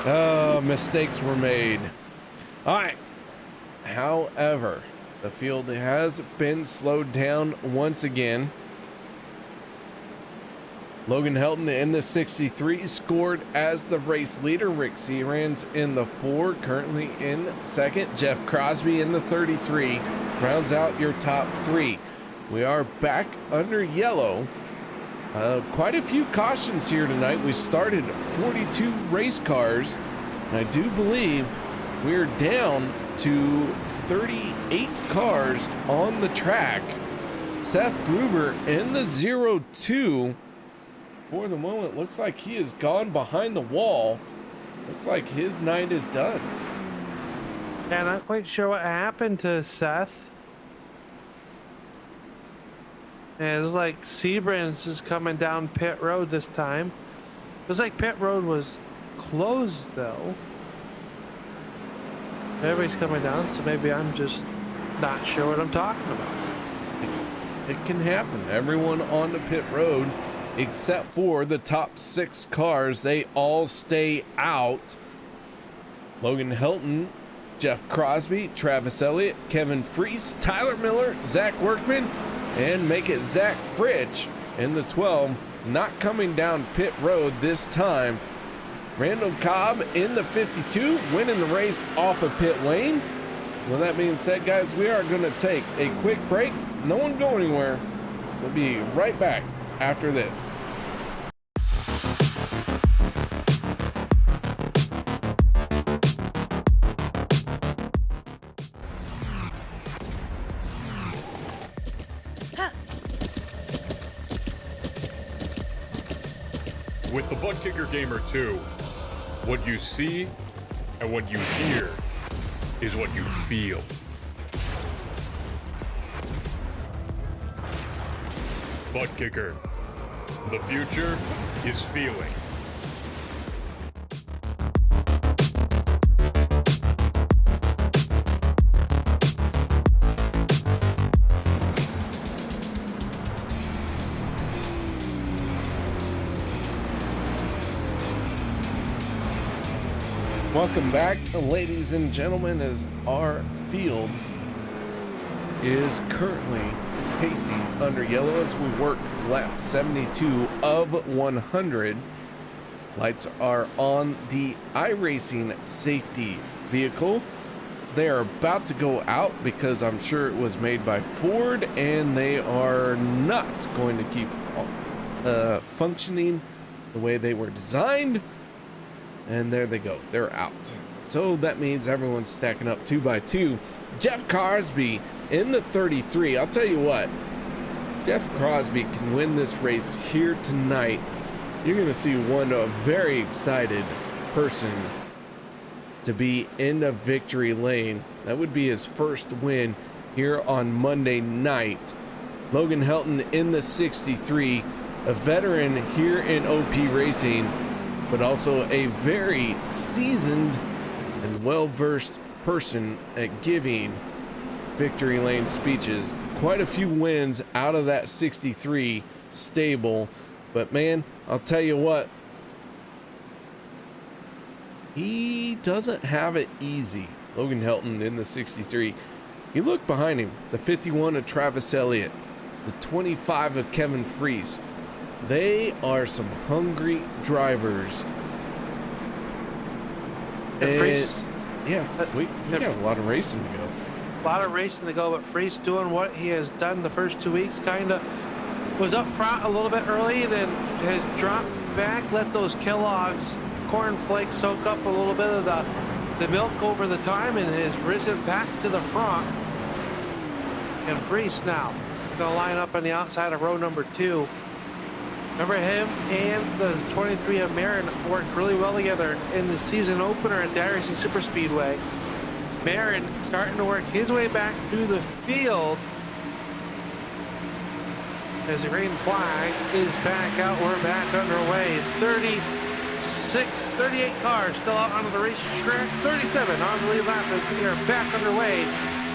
Oh, mistakes were made. All right. However, the field has been slowed down once again. Logan Helton in the 63 scored as the race leader. Rick Searans in the 4, currently in second. Jeff Crosby in the 33 rounds out your top 3. We are back under yellow. Quite a few cautions here tonight. We started 42 race cars, and I do believe we're down to 38 cars on the track. Seth Gruber in the 02. For the moment, looks like he has gone behind the wall. Looks like his night is done. Yeah, not quite sure what happened to Seth. And it's like Seabrands is coming down pit road this time. Looks like pit road was closed though. Everybody's coming down, so maybe I'm just not sure what I'm talking about. It can happen. Everyone on the pit road, except for the top 6 cars, they all stay out. Logan Helton, Jeff Crosby, Travis Elliott, Kevin Freese, Tyler Miller, Zach Workman, and make it Zach Fritsch in the 12, not coming down pit road this time. Randall Cobb in the 52, winning the race off of pit lane. Well, that being said, guys, we are going to take a quick break. No one go anywhere. We'll be right back after this. With the ButtKicker Gamer 2, what you see and what you hear is what you feel. ButtKicker, the future is feeling. Welcome back, ladies and gentlemen, as our field is currently pacing under yellow as we work lap 72 of 100. Lights are on the iRacing safety vehicle. They are about to go out because I'm sure it was made by Ford and they are not going to keep functioning the way they were designed. And there they go, they're out. So that means everyone's stacking up 2 by 2. Jeff Crosby in the 33. I'll tell you what, Jeff Crosby can win this race here tonight. You're gonna see a very excited person to be in the victory lane. That would be his first win here on Monday night. Logan Helton in the 63, a veteran here in OP Racing, but also a very seasoned and well-versed person at giving victory lane speeches. Quite a few wins out of that 63 stable, but man, I'll tell you what, he doesn't have it easy. Logan Helton in the 63. You look behind him, the 51 of Travis Elliott, the 25 of Kevin Freese. They are some hungry drivers. Freese, yeah, we got a lot of racing to go. A lot of racing to go, but Freese doing what he has done the first 2 weeks, kind of was up front a little bit early, then has dropped back, let those Kellogg's corn flakes soak up a little bit of the milk over the time, and has risen back to the front. And Freese now gonna line up on the outside of row number 2. Remember, him and the 23 of Marin worked really well together in the season opener at the iRacing Superspeedway. Marin starting to work his way back through the field as the green flag is back out. We're back underway. 38 cars still out onto the racetrack. 37 on the lead lap as we are back underway.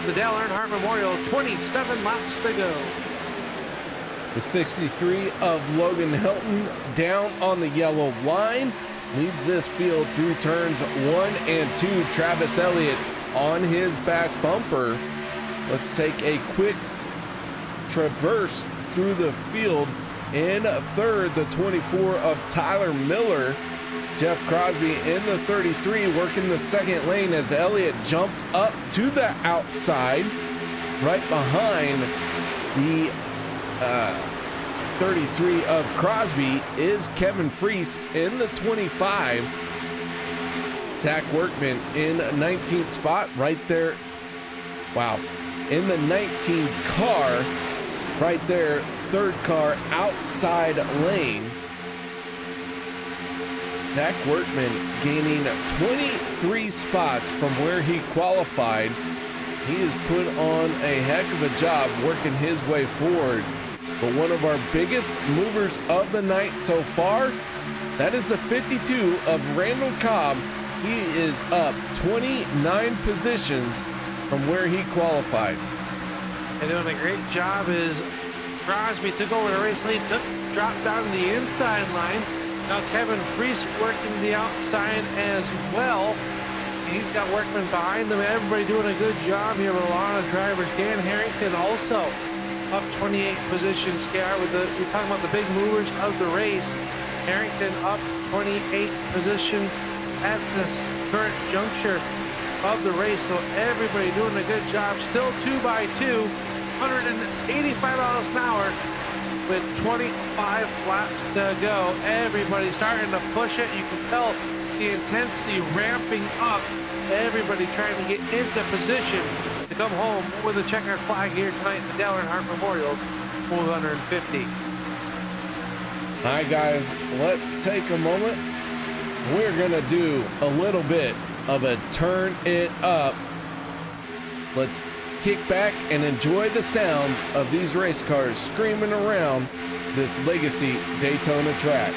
The Dale Earnhardt Memorial, 27 laps to go. The 63 of Logan Helton down on the yellow line leads this field through turns 1 and 2. Travis Elliott on his back bumper. Let's take a quick traverse through the field. In third, the 24 of Tyler Miller. Jeff Crosby in the 33 working the second lane as Elliott jumped up to the outside. Right behind the 33 of Crosby is Kevin Freese in the 25. Zach Workman in 19th spot right there. Wow. In the 19 car right there, third car outside lane. Zach Workman gaining 23 spots from where he qualified. He has put on a heck of a job working his way forward. But one of our biggest movers of the night so far, that is the 52 of Randall Cobb. He is up 29 positions from where he qualified. And doing a great job is Crosby took over the race lead, dropped down the inside line. Now Kevin Freese working the outside as well. He's got Workman behind them. Everybody doing a good job here with a lot of drivers. Dan Harrington also up 28 positions. We're talking about the big movers of the race. Harrington up 28 positions at this current juncture of the race. So everybody doing a good job. Still 2 by 2, 185 miles an hour with 25 laps to go. Everybody starting to push it. You can tell the intensity ramping up. Everybody trying to get into position to come home with a checkered flag here tonight at the Dale Earnhardt Memorial 450. All right, guys, let's take a moment. We're gonna do a little bit of a turn it up. Let's kick back and enjoy the sounds of these race cars screaming around this Legacy Daytona track.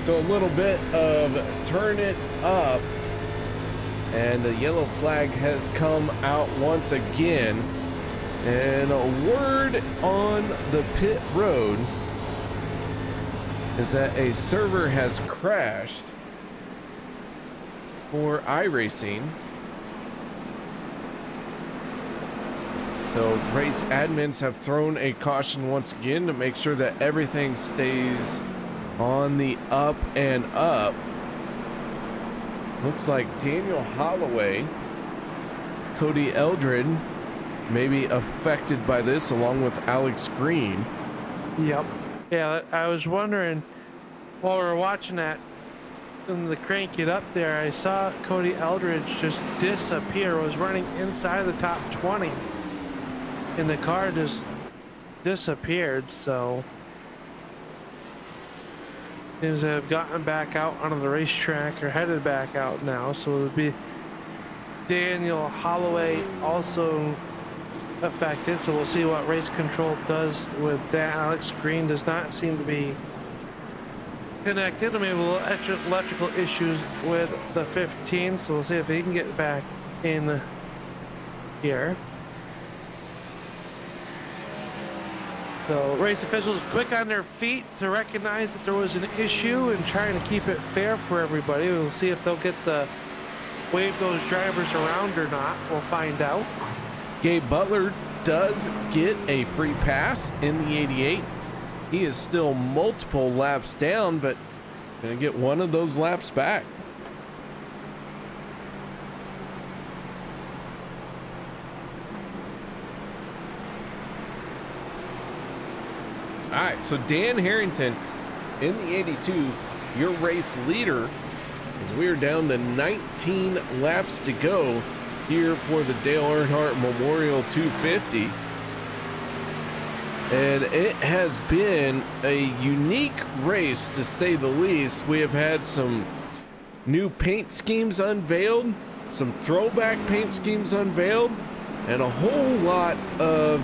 So a little bit of turn it up, and the yellow flag has come out once again. And a word on the pit road is that a server has crashed for iRacing. So race admins have thrown a caution once again to make sure that everything stays on the up and up. Looks like Daniel Holloway, Cody Eldred may be affected by this, along with Alex Green. Yep. Yeah, I was wondering while we were watching that, in the crank it up there, I saw Cody Eldridge just disappear. Was running inside the top 20, and the car just disappeared. So seems to have gotten back out onto the racetrack, or headed back out now. So it would be Daniel Holloway also affected. So we'll see what race control does with that. Alex Green does not seem to be connected. I mean, a little electrical issues with the 15. So we'll see if he can get back in here. So race officials quick on their feet to recognize that there was an issue and trying to keep it fair for everybody. We'll see if they'll get the wave those drivers around or not. We'll find out. Gabe Butler does get a free pass in the 88. He is still multiple laps down, but gonna get one of those laps back. All right, so Dan Harrington in the 82, your race leader, as we are down to 19 laps to go here for the Dale Earnhardt Memorial 250. And it has been a unique race, to say the least. We have had some new paint schemes unveiled, some throwback paint schemes unveiled, and a whole lot of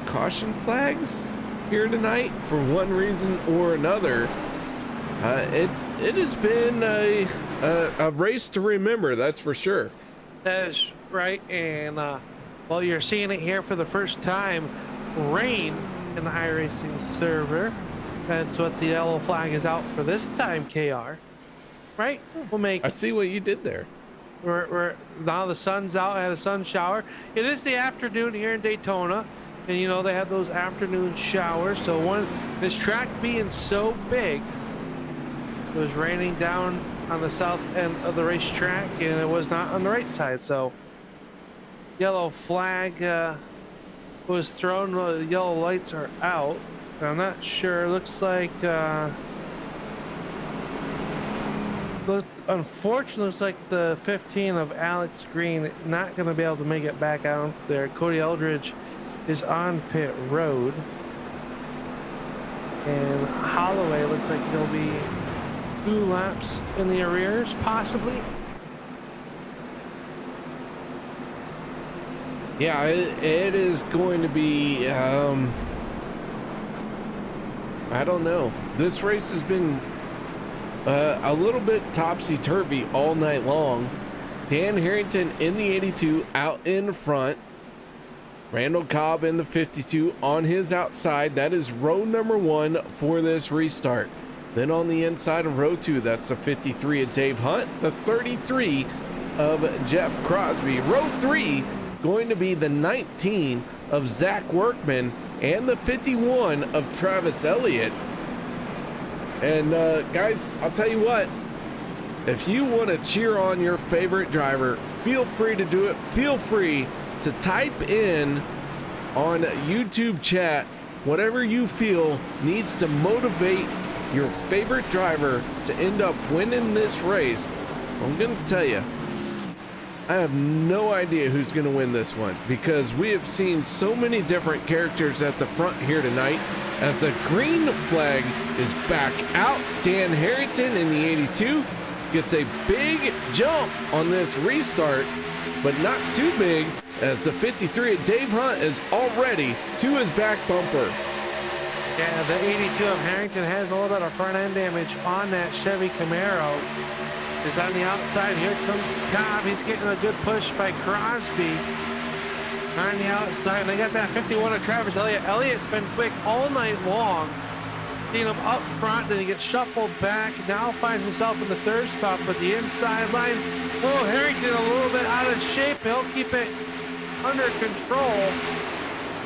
caution flags here tonight for one reason or another. It has been a race to remember, that's for sure. That is right. And well, you're seeing it here for the first time, rain in the iRacing server. That's what the yellow flag is out for this time, KR. Right? We'll make. I see what you did there. We're now the sun's out. I had a sun shower. It is the afternoon here in Daytona, and you know they had those afternoon showers. So this track being so big, it was raining down on the south end of the racetrack, and it was not on the right side. So yellow flag was thrown. The yellow lights are out. I'm not sure. Looks like unfortunately, looks like the 15 of Alex Green not going to be able to make it back out there. Cody Eldridge is on pit road, and Holloway looks like he'll be 2 laps in the arrears, possibly. Yeah, it is going to be, I don't know. This race has been a little bit topsy-turvy all night long. Dan Harrington in the 82 out in front. Randall Cobb in the 52 on his outside. That is row number 1 for this restart. Then on the inside of row 2, that's the 53 of Dave Hunt, the 33 of Jeff Crosby. Row 3 going to be the 19 of Zach Workman and the 51 of Travis Elliott. And guys, I'll tell you what, if you want to cheer on your favorite driver, feel free to do it. Feel free to type in on YouTube chat whatever you feel needs to motivate your favorite driver to end up winning this race. I'm going to tell you, I have no idea who's going to win this one, because we have seen so many different characters at the front here tonight. As the green flag is back out, Dan Harrington in the 82 gets a big jump on this restart, but not too big, as the 53 of Dave Hunt is already to his back bumper. Yeah, the 82 of Harrington has a little bit of front end damage on that Chevy Camaro. Is on the outside. Here comes Cobb. He's getting a good push by Crosby on the outside. And they got that 51 of Travis Elliott. Elliott's been quick all night long. Seen him up front, then he gets shuffled back. Now finds himself in the third spot, but the inside line. Oh, Harrington a little bit out of shape. He'll keep it under control.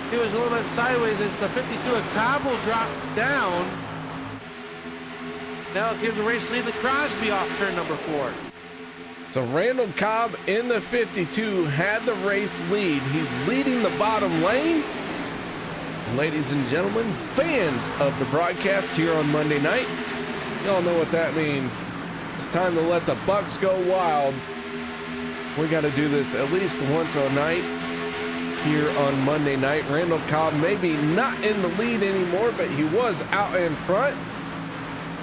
He was a little bit sideways. It's the 52 of Cobb will drop down. That'll give the race lead to Crosby off turn number 4. So Randall Cobb in the 52 had the race lead. He's leading the bottom lane. And ladies and gentlemen, fans of the broadcast here on Monday night, y'all know what that means. It's time to let the Bucks go wild. We got to do this at least once a night here on Monday night. Randall Cobb maybe not in the lead anymore, but he was out in front.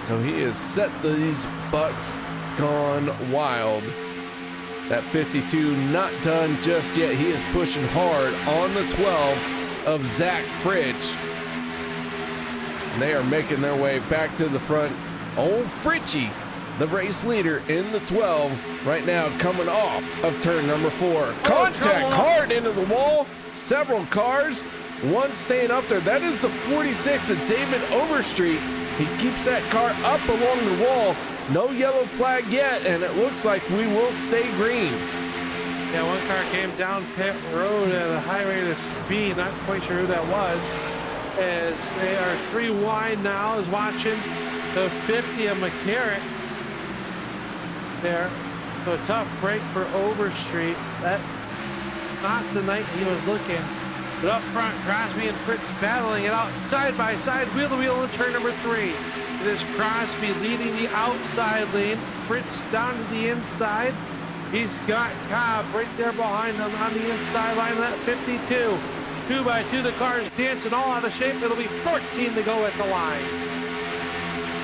So he has set these Bucks gone wild. That 52 not done just yet. He is pushing hard on the 12 of Zach Fritsch. And they are making their way back to the front. Old Fritchie, the race leader in the 12 right now, coming off of turn number 4. Contact hard into the wall. Several cars, one staying up there. That is the 46 of David Overstreet. He keeps that car up along the wall. No yellow flag yet, and it looks like we will stay green. Yeah, one car came down pit road at a high rate of speed. Not quite sure who that was. As they are 3 wide now, is watching the 50 of McCarrick there. So a tough break for Overstreet. That not the night he was looking. But up front, Crosby and Fritz battling it out side by side, wheel to wheel in turn number 3. It is Crosby leading the outside lane. Fritz down to the inside. He's got Cobb right there behind him on the inside line of that 52. 2 by 2, the cars dancing all out of shape. It'll be 14 to go at the line.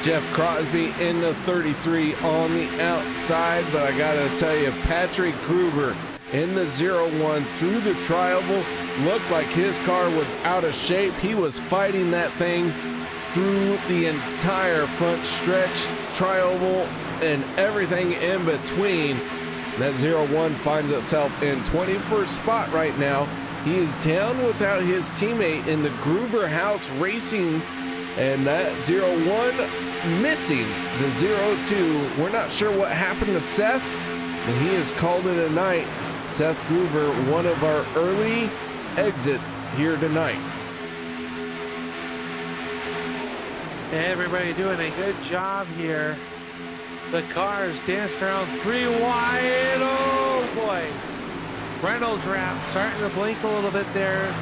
Jeff Crosby in the 33 on the outside, but I gotta tell you, Patrick Gruber in the 01 through the tri-oval. Looked like his car was out of shape. He was fighting that thing through the entire front stretch, tri-oval, and everything in between. That 01 finds itself in 21st spot right now. He is down without his teammate in the Gruber House Racing, and that 01 missing the 02. We're not sure what happened to Seth, but he has called it a night. Seth Gruber, one of our early exits here tonight. Everybody doing a good job here. The cars danced around 3 wide. Oh boy. Reynolds wrap starting to blink a little bit there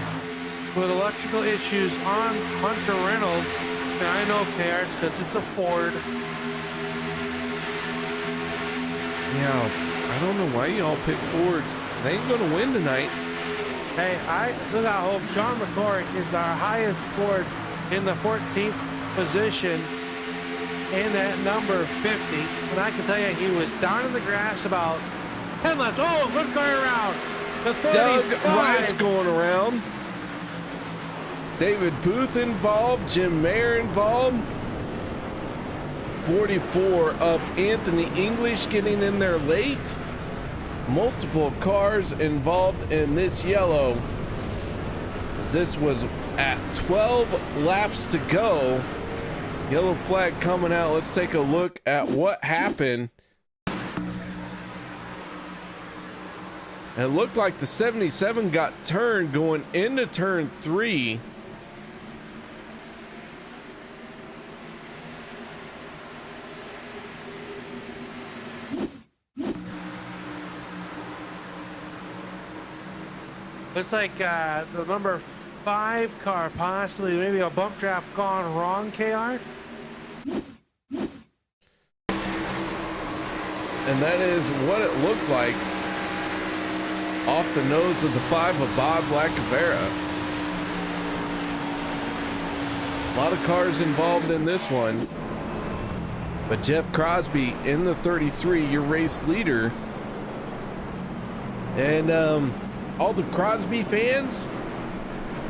with electrical issues on Hunter Reynolds. And I know KR because it's a Ford. Yeah, I don't know why y'all pick Fords. They ain't gonna win tonight. Hey, I still got hope. Sean McCorrick is our highest Ford in the 14th position in that number 50. And I can tell you, he was down in the grass about 10 laps. Oh, good car around. The 35. Doug Rice going around. David Booth involved. Jim Mayer involved. 44 of Anthony English getting in there late. Multiple cars involved in this yellow. This was at 12 laps to go. Yellow flag coming out. Let's take a look at what happened. It looked like the 77 got turned going into turn 3. Looks like the number 5 car, possibly maybe a bump draft gone wrong, KR. And that is what it looked like off the nose of the 5 of Bob Lacavera. A lot of cars involved in this one. But Jeff Crosby in the 33, your race leader. And all the Crosby fans,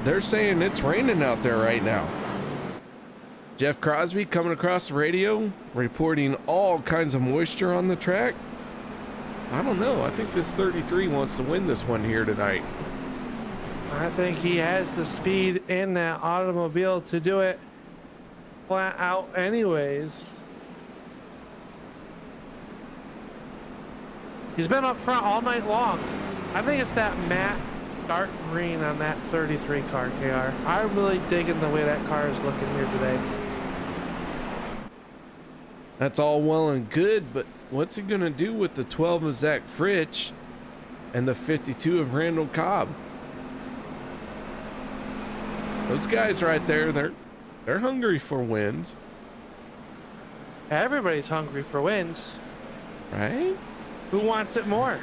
they're saying it's raining out there right now. Jeff Crosby coming across the radio, reporting all kinds of moisture on the track. I don't know. I think this 33 wants to win this one here tonight. I think he has the speed in that automobile to do it flat out anyways. He's been up front all night long. I think it's that matte dark green on that 33 car, KR. I'm really digging the way that car is looking here today. That's all well and good, but what's he going to do with the 12 of Zach Fritsch and the 52 of Randall Cobb? Those guys right there, they're hungry for wins. Everybody's hungry for wins. Right? Who wants it more?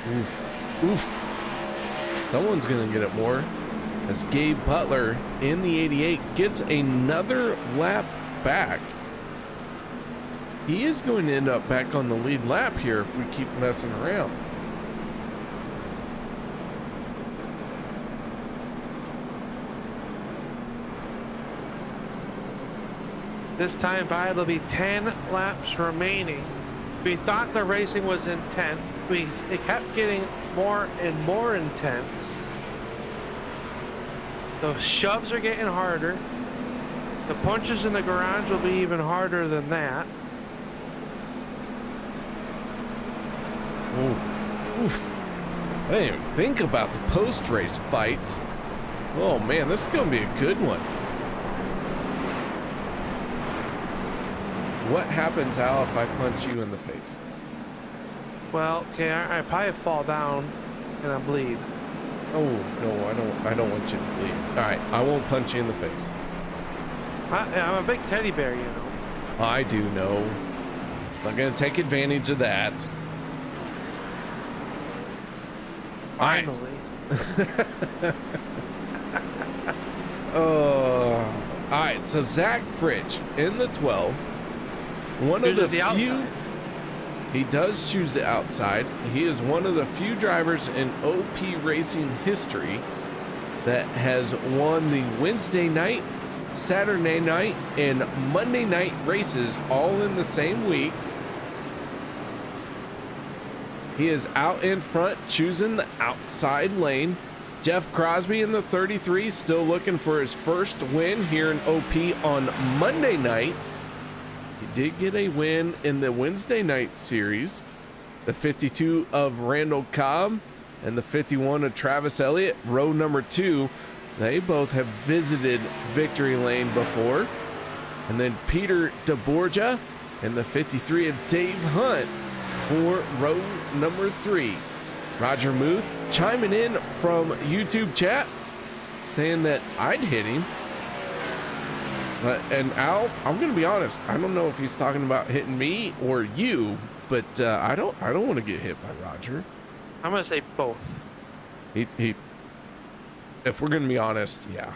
Oof. Oof. Someone's going to get it more. As Gabe Butler in the 88 gets another lap back. He is going to end up back on the lead lap here if we keep messing around. This time by, there'll be 10 laps remaining. We thought the racing was intense. It kept getting more and more intense. The shoves are getting harder. The punches in the garage will be even harder than that. Oh, oof. I didn't even think about the post-race fights. Oh man, this is going to be a good one. What happens, Al, if I punch you in the face? Well, okay, I probably fall down and I bleed. Oh no, I don't want you to bleed. All right, I won't punch you in the face. I'm a big teddy bear, you know. I do know. I'm gonna take advantage of that. Finally. All right, so Zach Fritsch in the 12. One of the few. Outside. He does choose the outside. He is one of the few drivers in OP racing history that has won the Wednesday night, Saturday night, and Monday night races all in the same week. He is out in front, choosing the outside lane. Jeff Crosby in the 33, still looking for his first win here in OP on Monday night. He did get a win in the Wednesday night series. The 52 of Randall Cobb and the 51 of Travis Elliott, row number 2. They both have visited victory lane before. And then Peter DeBorgia and the 53 of Dave Hunt for row number 3. Roger Muth chiming in from YouTube chat saying that I'd hit him. And Al, I'm going to be honest. I don't know if he's talking about hitting me or you, but I don't want to get hit by Roger. I'm going to say both. He if we're going to be honest, yeah.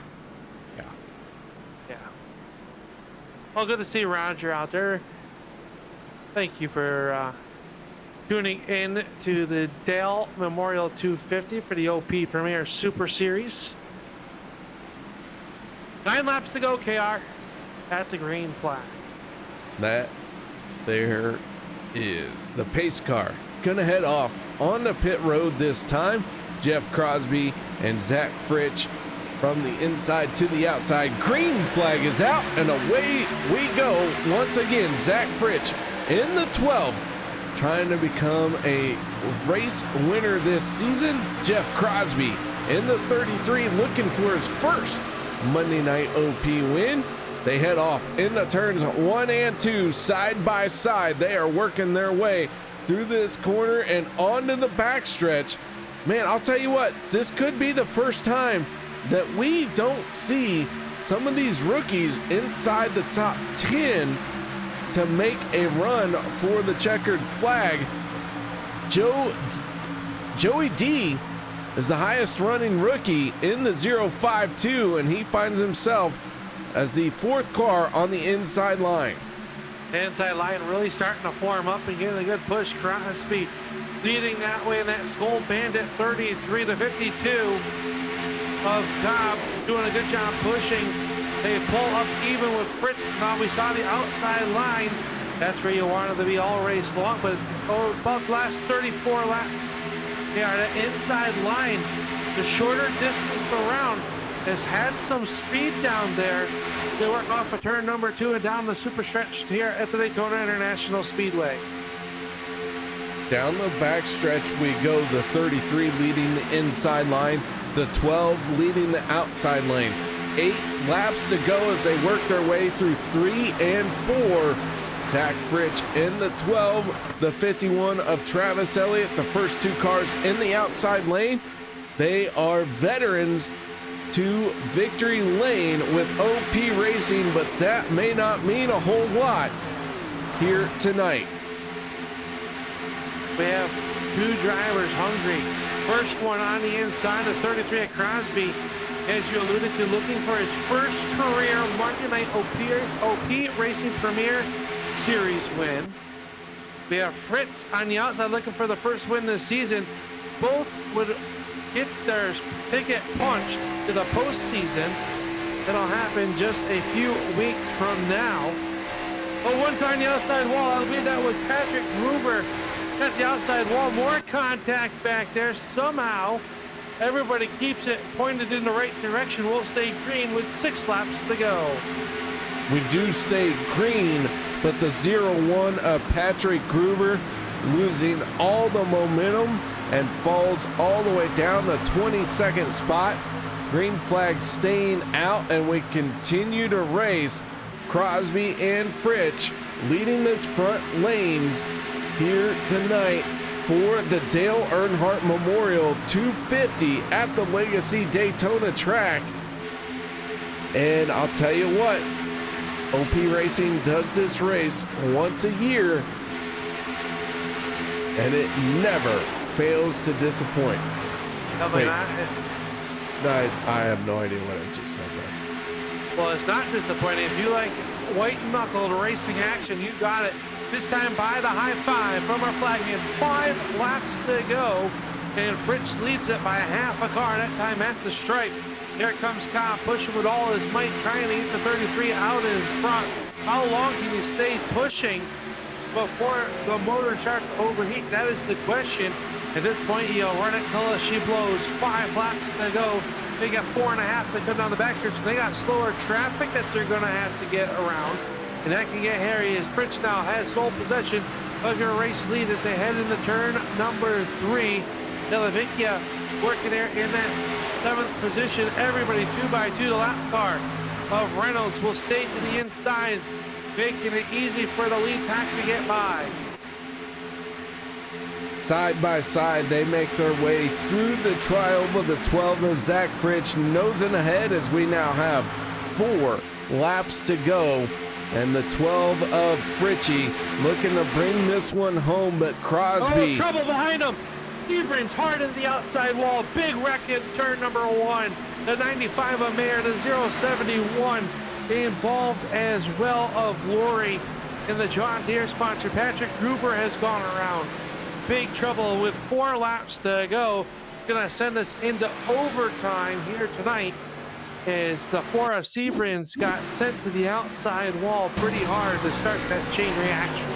Well, good to see Roger out there. Thank you for tuning in to the Dale Memorial 250 for the OP Premier Super Series. 9 laps to go, KR, at the green flag. That there is the pace car gonna head off on the pit road this time. Jeff Crosby and Zach Fritsch from the inside to the outside. Green flag is out and away we go. Once again, Zach Fritsch in the 12 trying to become a race winner this season. Jeff Crosby in the 33 looking for his first Monday night OP win. They head off in the turns 1 and 2 side by side. They are working their way through this corner and onto the backstretch. Man, I'll tell you what, this could be the first time that we don't see some of these rookies inside the top 10 to make a run for the checkered flag. Joey D is the highest running rookie in the 052, and he finds himself as the 4th car on the inside line. The inside line really starting to form up and getting a good push. Crosby leading that way in that Skull Bandit 33, the 52 of Cobb doing a good job pushing They pull up even with Fritz. Now we saw the outside line. That's where you wanted to be all race long, but about the last 34 laps, they are the inside line. The shorter distance around has had some speed down there. They work off of turn number 2 and down the super stretch here at the Daytona International Speedway. Down the backstretch we go, the 33 leading the inside line, the 12 leading the outside lane. 8 laps to go as they work their way through 3 and 4. Zach Fritch in the 12, the 51 of Travis Elliott, the first 2 cars in the outside lane. They are veterans to victory lane with OP Racing, but that may not mean a whole lot here tonight. We have 2 drivers hungry. First one on the inside of 33 at Crosby, as you alluded to, looking for his first career Monday Night OP Racing Premier Series win. We have Fritz on the outside looking for the first win this season. Both would get their ticket punched to the postseason. That'll happen just a few weeks from now. Oh, one car on the outside wall. I believe that was Patrick Gruber at the outside wall. More contact back there. Somehow, everybody keeps it pointed in the right direction. We'll stay green with 6 laps to go. We do stay green, but the 0-1 of Patrick Gruber losing all the momentum and falls all the way down the 22nd spot. Green flag staying out, and we continue to race. Crosby and Fritch leading this front lanes here tonight for the Dale Earnhardt Memorial 250 at the Legacy Daytona track. And I'll tell you what, OP Racing does this race once a year, and it never fails to disappoint. Wait, I have no idea what I just said there. Well, it's not disappointing. If you like white knuckled racing action, you got it. This time by the high five from our flagman. 5 laps to go, and Fritz leads it by half a car, that time at the stripe. Here comes Cobb, pushing with all his might, trying to get the 33 out in front. How long can you stay pushing before the motor starts to overheat? That is the question. At this point, he'll run it till she blows. 5 laps to go. They got 4.5 to come down the backstretch. They got slower traffic that they're going to have to get around, and that can get hairy as Fritz now has sole possession of your race lead as they head into turn number 3. Delavicchia working there in that 7th position. Everybody 2x2. The lap car of Reynolds will stay to the inside, making it easy for the lead pack to get by. Side by side, they make their way through the trial with the 12 of Zach Fritch nosing ahead as we now have 4 laps to go. And the 12 of Fritchie looking to bring this one home, but Crosby. Oh, trouble behind him. He brings hard into the outside wall. Big wreck in turn number 1. The 95 of Mayer, the 071 involved as well of Lori in the John Deere sponsor. Patrick Gruber has gone around. Big trouble with 4 laps to go. Gonna send us into overtime here tonight as the 4 of Seabrins got sent to the outside wall pretty hard to start that chain reaction.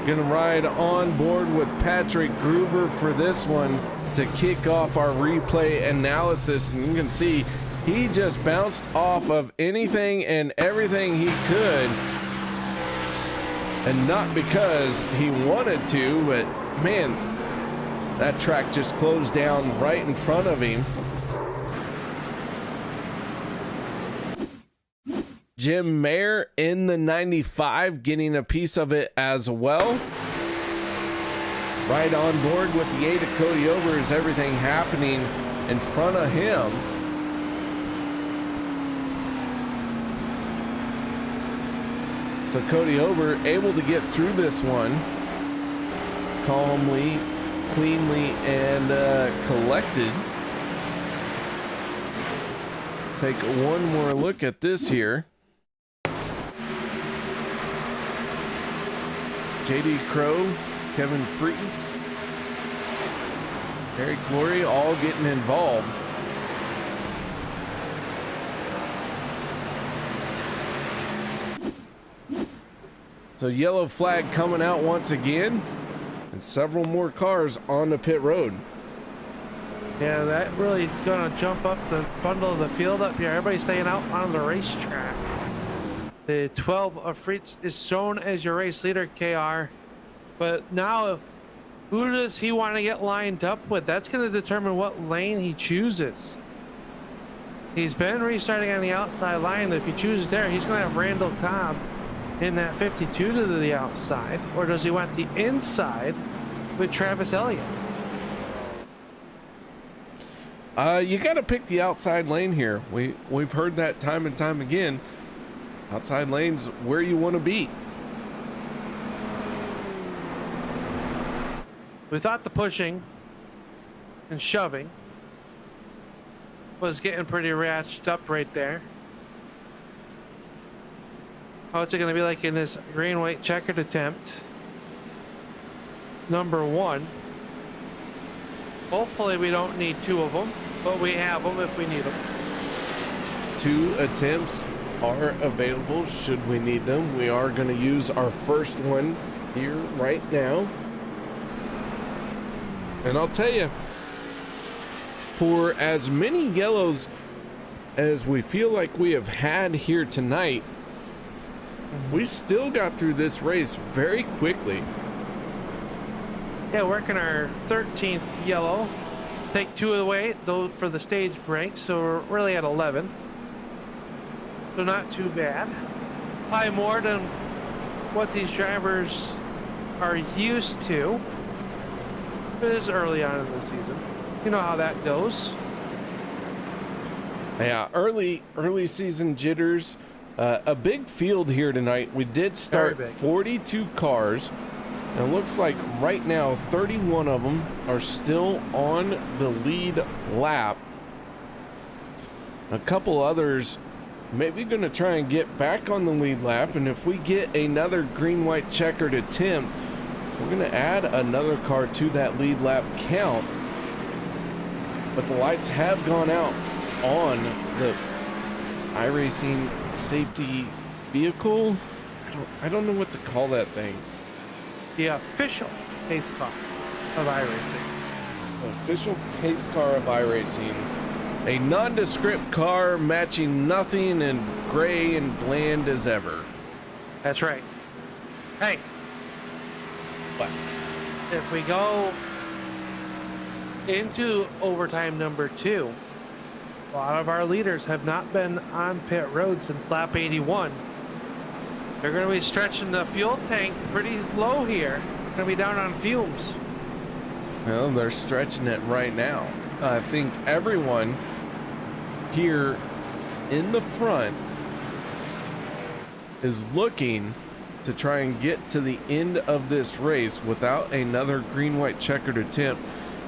Gonna ride on board with Patrick Gruber for this one to kick off our replay analysis, and you can see he just bounced off of anything and everything he could, and not because he wanted to, but man, that track just closed down right in front of him. Jim Mayer in the 95 getting a piece of it as well. Right on board with the 8 of Cody Ober as everything happening in front of him. So Cody Ober able to get through this one calmly, cleanly, and collected. Take one more look at this here. JD Crow, Kevin Freeze, Eric Glory all getting involved. So yellow flag coming out once again, and several more cars on the pit road. Yeah, that really gonna jump up the bundle of the field up here. Everybody's staying out on the racetrack. The 12 of Fritz is shown as your race leader, KR. But now, who does he want to get lined up with? That's going to determine what lane he chooses. He's been restarting on the outside line. If he chooses there, he's going to have Randall Cobb in that 52 to the outside. Or does he want the inside with Travis Elliott? You got to pick the outside lane here. We've heard that time and time again. Outside lane's where you want to be. We thought the pushing and shoving was getting pretty ratcheted up right there. What's it going to be like in this green-white checkered attempt? Number 1. Hopefully we don't need 2 of them, but we have them if we need them. 2 attempts are available should we need them. We are going to use our first one here right now. And I'll tell you, for as many yellows as we feel like we have had here tonight, we still got through this race very quickly. Yeah, working our 13th yellow. Take 2 away, those for the stage break, so we're really at 11. So not too bad. Probably more than what these drivers are used to. It is early on in the season. You know how that goes. Yeah, early season jitters. A big field here tonight. We did start 42 cars. And it looks like right now 31 of them are still on the lead lap. A couple others maybe going to try and get back on the lead lap. And if we get another green-white checkered attempt, we're going to add another car to that lead lap count. But the lights have gone out on the iRacing safety vehicle. I don't know what to call that thing. The official pace car of iRacing. Official pace car of iRacing. A nondescript car matching nothing and gray and bland as ever. That's right. Hey. What? If we go into overtime number 2, a lot of our leaders have not been on pit road since lap 81. They're going to be stretching the fuel tank pretty low here. Going to be down on fumes. Well, they're stretching it right now. I think everyone here in the front is looking to try and get to the end of this race without another green-white checkered attempt.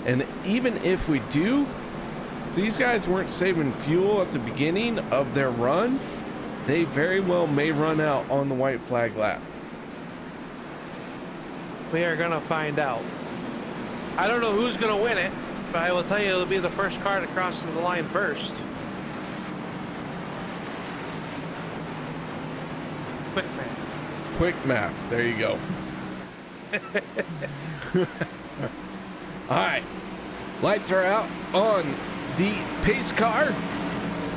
And even if we do, if these guys weren't saving fuel at the beginning of their run, they very well may run out on the white flag lap. We are going to find out. I don't know who's going to win it, but I will tell you it'll be the first car that crosses the line first. Quick math. Quick math. There you go. All right. Lights are out on the pace car.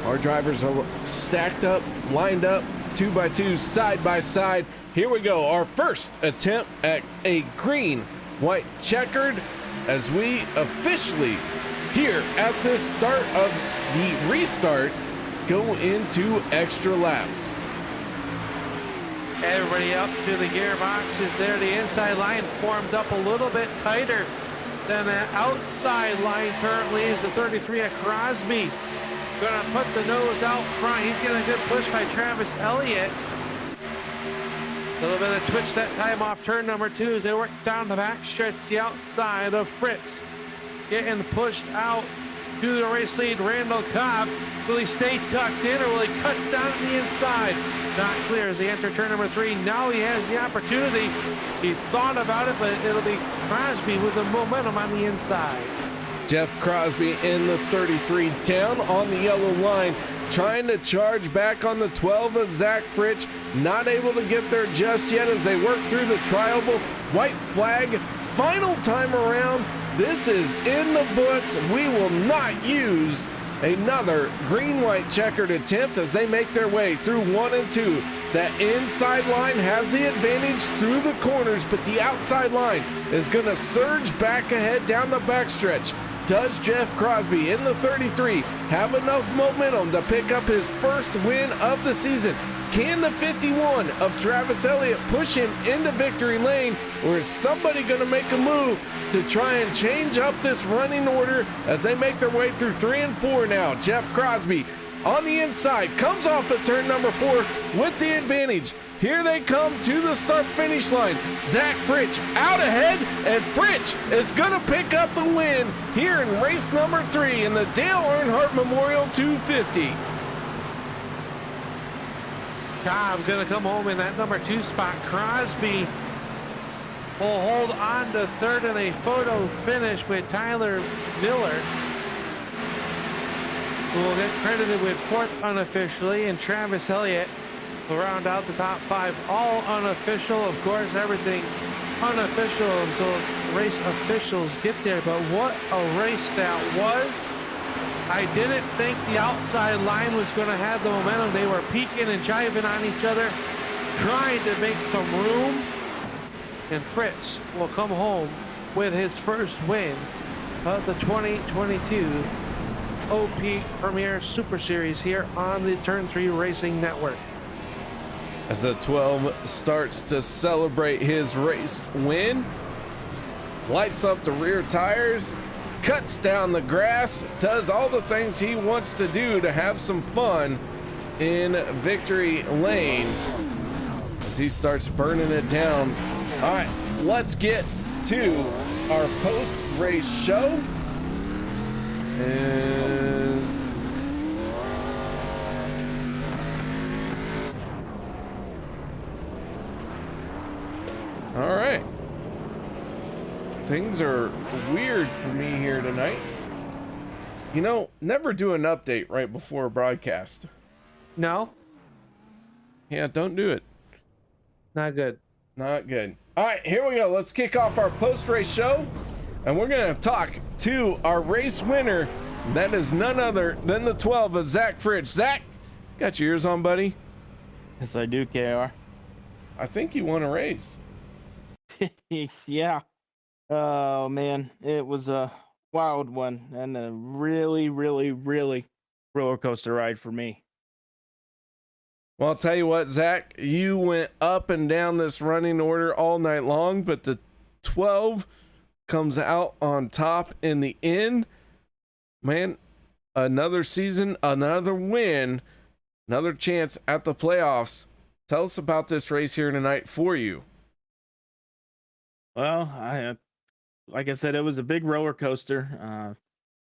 Our drivers are stacked up, lined up, 2 by 2, side by side. Here we go. Our first attempt at a green, white checkered as we officially here at the start of the restart go into extra laps. Everybody up to the gearboxes there. The inside line formed up a little bit tighter than the outside line currently is the 33 at Crosby. Gonna put the nose out front. He's getting a good push by Travis Elliott. A little bit of twitch that time off turn number 2 as they work down the back stretch, the outside of Fritz. Getting pushed out to the race lead, Randall Cobb. Will he stay tucked in or will he cut down to the inside? Not clear as they enter turn number 3. Now he has the opportunity. He thought about it, but it'll be Crosby with the momentum on the inside. Jeff Crosby in the 33 down on the yellow line. trying to charge back on the 12 of Zach Fritsch. Not able to get there just yet as they work through the triable. White flag, final time around. This is in the books. We will not use another green-white checkered attempt as they make their way through 1 and 2. That inside line has the advantage through the corners, but the outside line is going to surge back ahead down the backstretch. Does Jeff Crosby in the 33 have enough momentum to pick up his first win of the season? Can the 51 of Travis Elliott push him into victory lane, or is somebody going to make a move to try and change up this running order as they make their way through 3 and 4 now? Jeff Crosby on the inside comes off the turn number 4 with the advantage. Here they come to the start-finish line. Zach Fritsch out ahead, and Fritsch is going to pick up the win here in race number 3 in the Dale Earnhardt Memorial 250. Cobb going to come home in that number 2 spot. Crosby will hold on to third in a photo finish with Tyler Miller, who will get credited with 4th unofficially, and Travis Elliott will round out the top 5, all unofficial. Of course, everything unofficial until race officials get there, but what a race that was. I didn't think the outside line was going to have the momentum. They were peeking and jiving on each other, trying to make some room. And Fritz will come home with his first win of the 2022 OP Premier Super Series here on the Turn 3 Racing Network. As the 12 starts to celebrate his race win, lights up the rear tires, cuts down the grass, does all the things he wants to do to have some fun in victory lane as he starts burning it down. All right, let's get to our post-race show. And all right. Things are weird for me here tonight. You know, never do an update right before a broadcast. No? Yeah, don't do it. Not good. Not good. All right, here we go. Let's kick off our post-race show. And we're going to talk to our race winner. That is none other than the 12 of Zach Fritsch. Zach, got your ears on, buddy? Yes, I do, KR. I think you won a race. Yeah. Oh, man. It was a wild one and a really, really, really roller coaster ride for me. Well, I'll tell you what, Zach, you went up and down this running order all night long, but the 12 comes out on top in the end. Man, another season, another win, another chance at the playoffs. Tell us about this race here tonight for you. Well, like I said, it was a big roller coaster.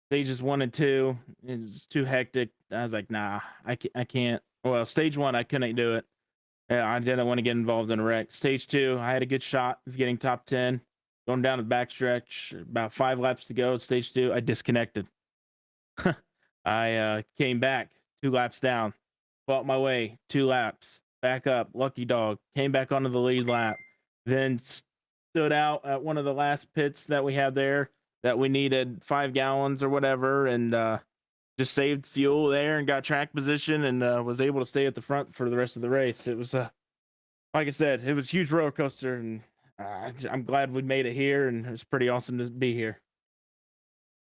Stages 1 and 2, it was too hectic. I was like, nah, I can't. Well, stage 1, I couldn't do it. I didn't want to get involved in a wreck. Stage 2, I had a good shot of getting top 10. Going down the backstretch, about 5 laps to go. Stage 2, I disconnected. I came back 2 laps down, fought my way 2 laps, back up, lucky dog, came back onto the lead lap, then stood out at one of the last pits that we had there that we needed 5 gallons or whatever, and just saved fuel there and got track position and was able to stay at the front for the rest of the race. It was like I said, it was a huge roller coaster, and I'm glad we made it here, and it was pretty awesome to be here.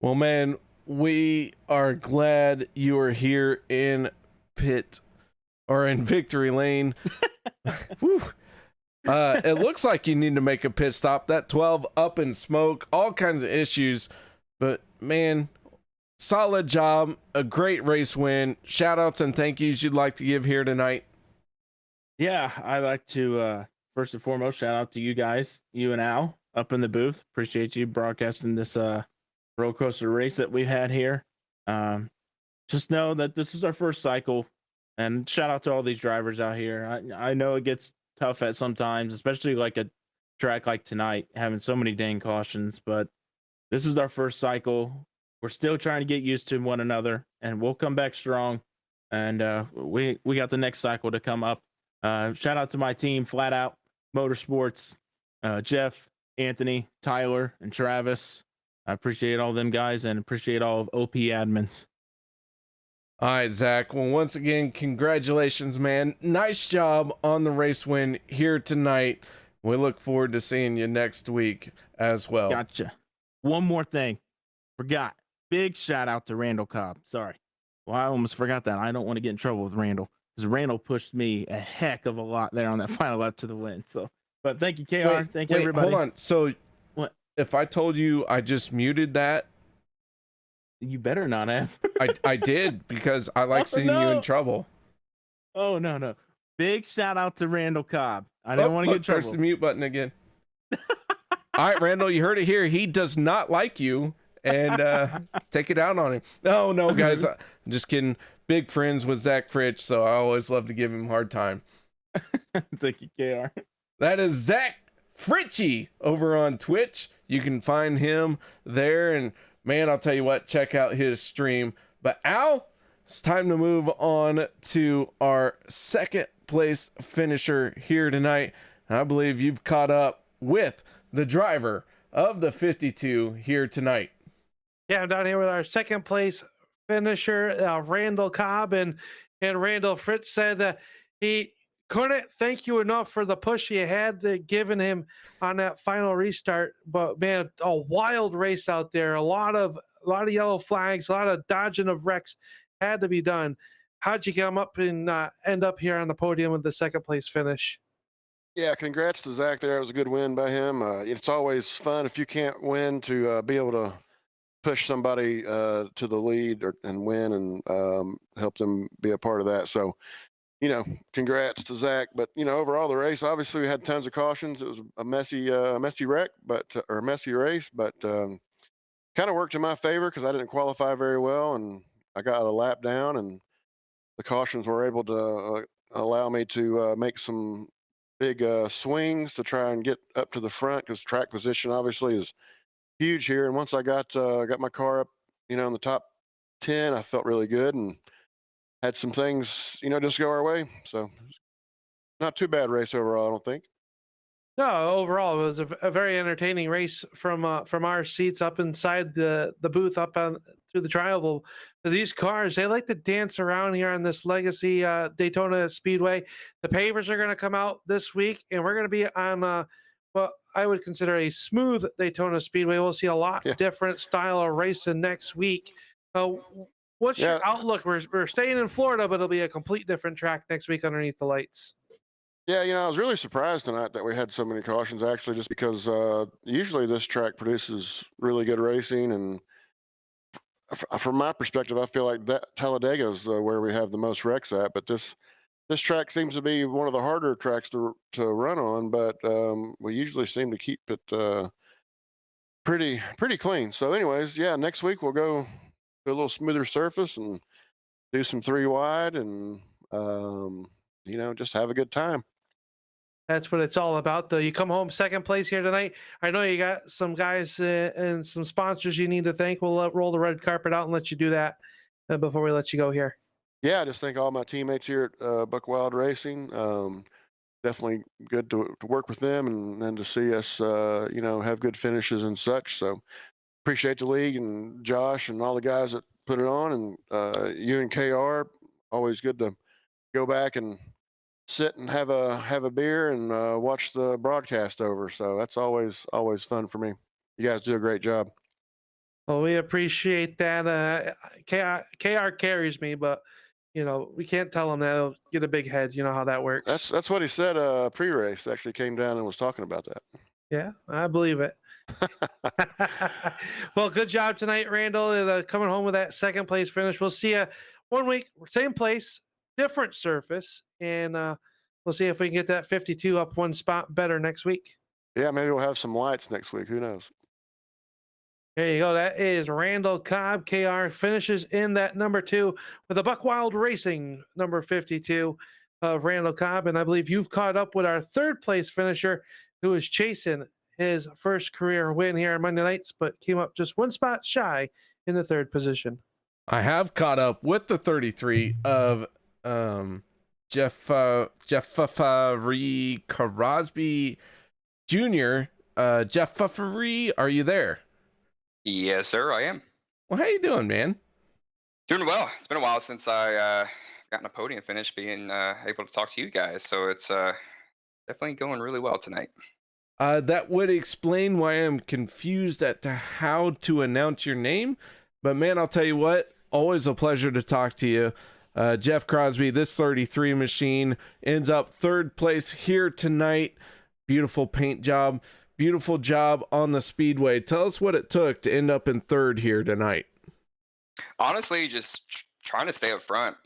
Well, man, we are glad you are here in pit or in victory lane. Whew. It looks like you need to make a pit stop. That 12 up in smoke, all kinds of issues, but man, solid job, a great race win. Shout outs and thank yous you'd like to give here tonight. Yeah, I'd like to first and foremost shout out to you guys, you and Al up in the booth. Appreciate you broadcasting this roller coaster race that we've had here. Just know that this is our first cycle, and shout out to all these drivers out here. I know it gets tough at sometimes, especially like a track like tonight, having so many dang cautions, but this is our first cycle. We're still trying to get used to one another, and we'll come back strong. and we got the next cycle to come up. Shout out to my team, Flat Out Motorsports, Jeff, Anthony, Tyler, and Travis. I appreciate all them guys and appreciate all of OP admins. All right, Zach. Well, once again, congratulations, man. Nice job on the race win here tonight. We look forward to seeing you next week as well. Gotcha. One more thing. Forgot. Big shout out to Randall Cobb. Sorry. Well, I almost forgot that. I don't want to get in trouble with Randall because Randall pushed me a heck of a lot there on that final lap to the win. So, but thank you, KR. Thank you, everybody. Hold on. So, what? If I told you I just muted that, you better not have. I did because I like seeing you in trouble. Oh, no. Big shout out to Randall Cobb. I didn't want to get in trouble. There's the mute button again. All right, Randall, you heard it here. He does not like you, and take it out on him. No, guys, I'm just kidding. Big friends with Zach Fritch, so I always love to give him a hard time. Thank you, KR. That is Zach Fritchie over on Twitch. You can find him there, and man, I'll tell you what, check out his stream. But Al, it's time to move on to our second place finisher here tonight. And I believe you've caught up with the driver of the 52 here tonight. Yeah, I'm down here with our second place finisher, Randall Cobb, and Randall Fritz said that he couldn't thank you enough for the push you had given him on that final restart. But man, a wild race out there, a lot of yellow flags, a lot of dodging of wrecks had to be done. How'd you come up and end up here on the podium with the second place finish? Yeah, congrats to Zach there. It was a good win by him. It's always fun if you can't win to be able to push somebody to the lead and win and help them be a part of that. So, congrats to Zach. But, overall the race, obviously we had tons of cautions. It was a messy wreck, or a messy race, but kind of worked in my favor because I didn't qualify very well and I got a lap down, and the cautions were able to allow me to make some big swings to try and get up to the front because track position obviously is huge here. And once I got my car up, in the top 10, I felt really good and had some things, just go our way. So not too bad race overall, I don't think. No, overall it was a very entertaining race from our seats up inside the booth up on through the tri-oval. These cars, they like to dance around here on this Legacy Daytona Speedway. The pavers are going to come out this week, and we're going to be on what I would consider a smooth Daytona Speedway. We'll see a lot different style of racing next week. What's your outlook? We're staying in Florida, but it'll be a complete different track next week underneath the lights. Yeah, I was really surprised tonight that we had so many cautions, actually, just because usually this track produces really good racing. And from my perspective, I feel like that Talladega is where we have the most wrecks at. But this track seems to be one of the harder tracks to run on, but we usually seem to keep it pretty clean. So anyways, yeah, next week we'll go to a little smoother surface and do some 3 wide and, just have a good time. That's what it's all about, though. You come home second place here tonight. I know you got some guys and some sponsors you need to thank. We'll roll the red carpet out and let you do that before we let you go here. Yeah, I just thank all my teammates here at Buck Wild Racing. Definitely good to work with them and to see us, have good finishes and such. So appreciate the league and Josh and all the guys that put it on, and you and KR. Always good to go back and sit and have a beer and watch the broadcast over. So that's always fun for me. You guys do a great job. Well, we appreciate that. KR carries me, but we can't tell him that he'll get a big head. You know how that works. That's what he said. Pre-race actually came down and was talking about that. Yeah, I believe it. Well, good job tonight, Randall, coming home with that second place finish. We'll see you 1 week, same place, different surface, and we'll see if we can get that 52 up one spot better next week. Yeah, maybe we'll have some lights next week. Who knows? There you go. That is Randall Cobb. KR finishes in that number 2 with the Buck Wild Racing number 52 of Randall Cobb. And I believe you've caught up with our third place finisher, who is chasing his first career win here on Monday nights, but came up just one spot shy in the third position. I have caught up with the 33 of Jeffrey Crosby Jr. Jeffrey, are you there? Yes, sir, I am. Well, how you doing, man? Doing well. It's been a while since I gotten a podium finish, being able to talk to you guys. So it's definitely going really well tonight. That would explain why I'm confused as to how to announce your name. But man, I'll tell you what, always a pleasure to talk to you. Jeff Crosby, this 33 machine ends up third place here tonight. Beautiful paint job, beautiful job on the speedway. Tell us what it took to end up in third here tonight. Honestly, just trying to stay up front.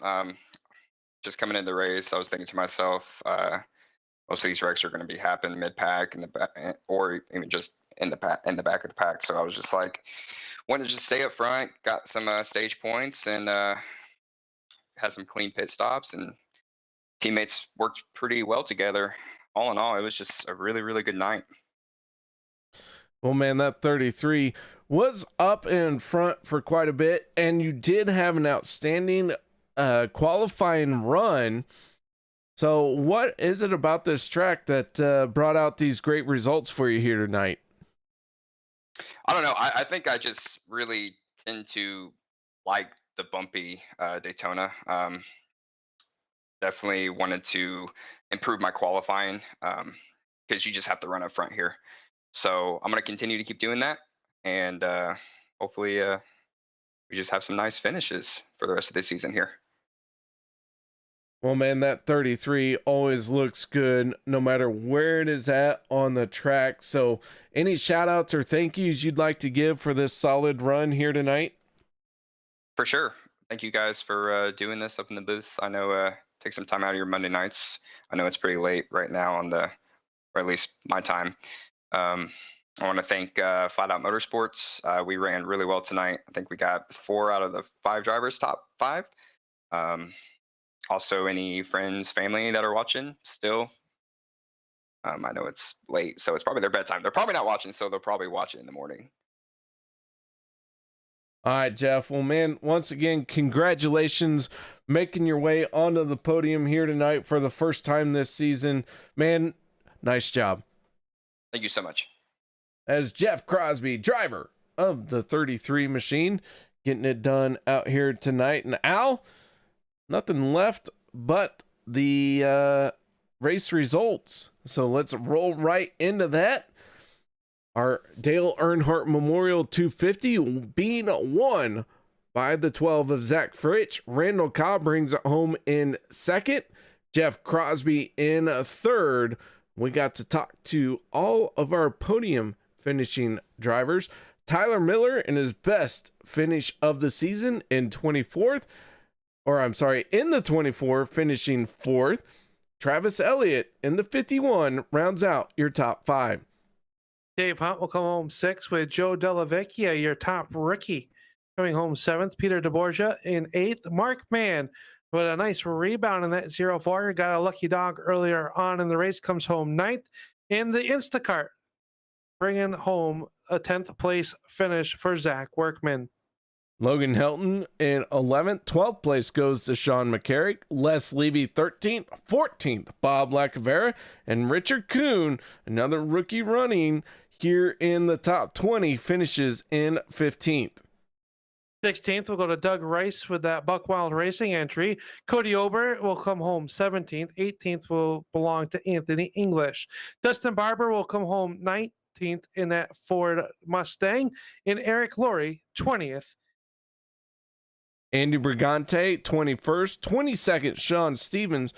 Just coming into the race, I was thinking to myself, most of these wrecks are going to be happening mid-pack in the back, or even just in the back of the pack. So I was just like, wanted to just stay up front, got some stage points, and had some clean pit stops, and teammates worked pretty well together. All in all, it was just a really, really good night. Well, man, that 33 was up in front for quite a bit, and you did have an outstanding qualifying run. So what is it about this track that brought out these great results for you here tonight? I don't know. I think I just really tend to like the bumpy Daytona. Definitely wanted to improve my qualifying because you just have to run up front here. So I'm going to continue to keep doing that. And hopefully we just have some nice finishes for the rest of this season here. Well, man, that 33 always looks good no matter where it is at on the track. So any shout outs or thank yous you'd like to give for this solid run here tonight? For sure. Thank you guys for doing this up in the booth. I know take some time out of your Monday nights. I know it's pretty late right now on the, or at least my time. I want to thank Flat Out Motorsports. We ran really well tonight. I think we got 4 out of the 5 drivers top 5. Also, any friends, family that are watching still. I know it's late, so it's probably their bedtime. They're probably not watching, so they'll probably watch it in the morning. All right, Jeff. Well, man, once again, congratulations making your way onto the podium here tonight for the first time this season. Man, nice job. Thank you so much. As Jeff Crosby, driver of the 33 machine, getting it done out here tonight. And Al, nothing left but the race results. So let's roll right into that. Our Dale Earnhardt Memorial 250 being won by the 12 of Zach Fritsch. Randall Cobb brings it home in second. Jeff Crosby in third. We got to talk to all of our podium finishing drivers. Tyler Miller in his best finish of the season in 24th. Or I'm sorry, in the 24, finishing 4th. Travis Elliott in the 51 rounds out your top 5. Dave Hunt will come home 6th with Joe Delavecchia, your top rookie. Coming home 7th, Peter DeBorgia in 8th. Mark Mann with a nice rebound in that 0-4. Got a lucky dog earlier on in the race. Comes home 9th in the Instacart, bringing home a 10th place finish for Zach Workman. Logan Helton in 11th. 12th place goes to Sean McCarrick. Les Levy 13th. 14th, Bob Lacavera. And Richard Kuhn, another rookie running here in the top 20, finishes in 15th. 16th will go to Doug Rice with that Buckwild Racing entry. Cody Ober will come home 17th. 18th will belong to Anthony English. Dustin Barber will come home 19th in that Ford Mustang. And Eric Laurie 20th. Andy Brigante 21st. 22nd, Sean Stevens.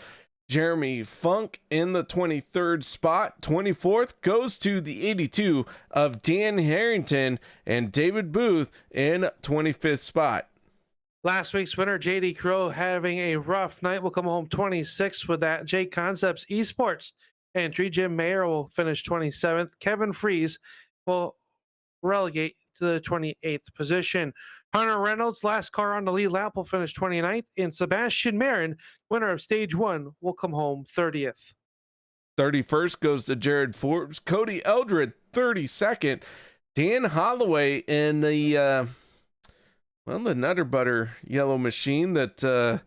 Jeremy Funk in the 23rd spot. 24th goes to the 82 of Dan Harrington, and David Booth in 25th spot. Last week's winner, JD Crow, having a rough night, will come home 26th with that J Concepts Esports entry. Jim Mayer will finish 27th. Kevin Fries will relegate to the 28th position. Hunter Reynolds, last car on the lead lap, will finish 29th. And Sebastian Marin, winner of stage 1, will come home 30th. 31st goes to Jared Forbes. Cody Eldred, 32nd. Dan Holloway in the Well, the Nutter Butter yellow machine that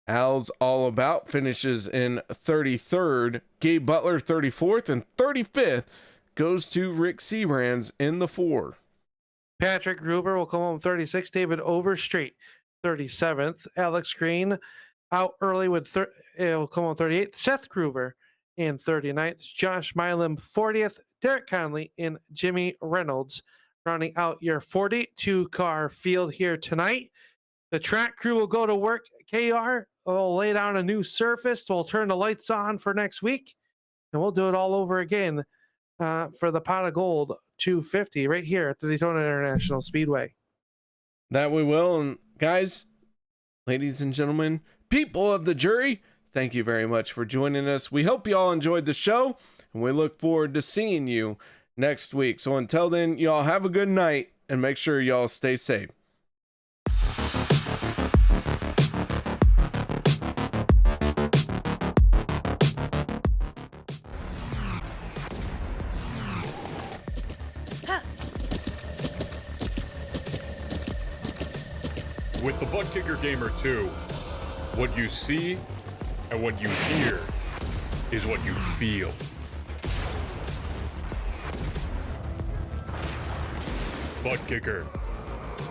Al's all about finishes in 33rd. Gabe Butler 34th, and 35th goes to Rick Seabrands in the 4. Patrick Gruber will come home 36th. David Overstreet 37th. Alex Green out early with will come home 38th. Seth Gruber in 39th. Josh Milam 40th. Derek Conley and Jimmy Reynolds rounding out your 42-car field here tonight. The track crew will go to work. KR will lay down a new surface. We'll turn the lights on for next week, and we'll do it all over again for the Pot of Gold 250 right here at the Daytona International Speedway. That we will. And guys, ladies and gentlemen, people of the jury, thank you very much for joining us. We hope you all enjoyed the show, and we look forward to seeing you next week. So until then, y'all have a good night, and make sure y'all stay safe. With the ButtKicker Gamer 2, what you see and what you hear is what you feel. ButtKicker,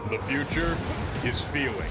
the future is feeling.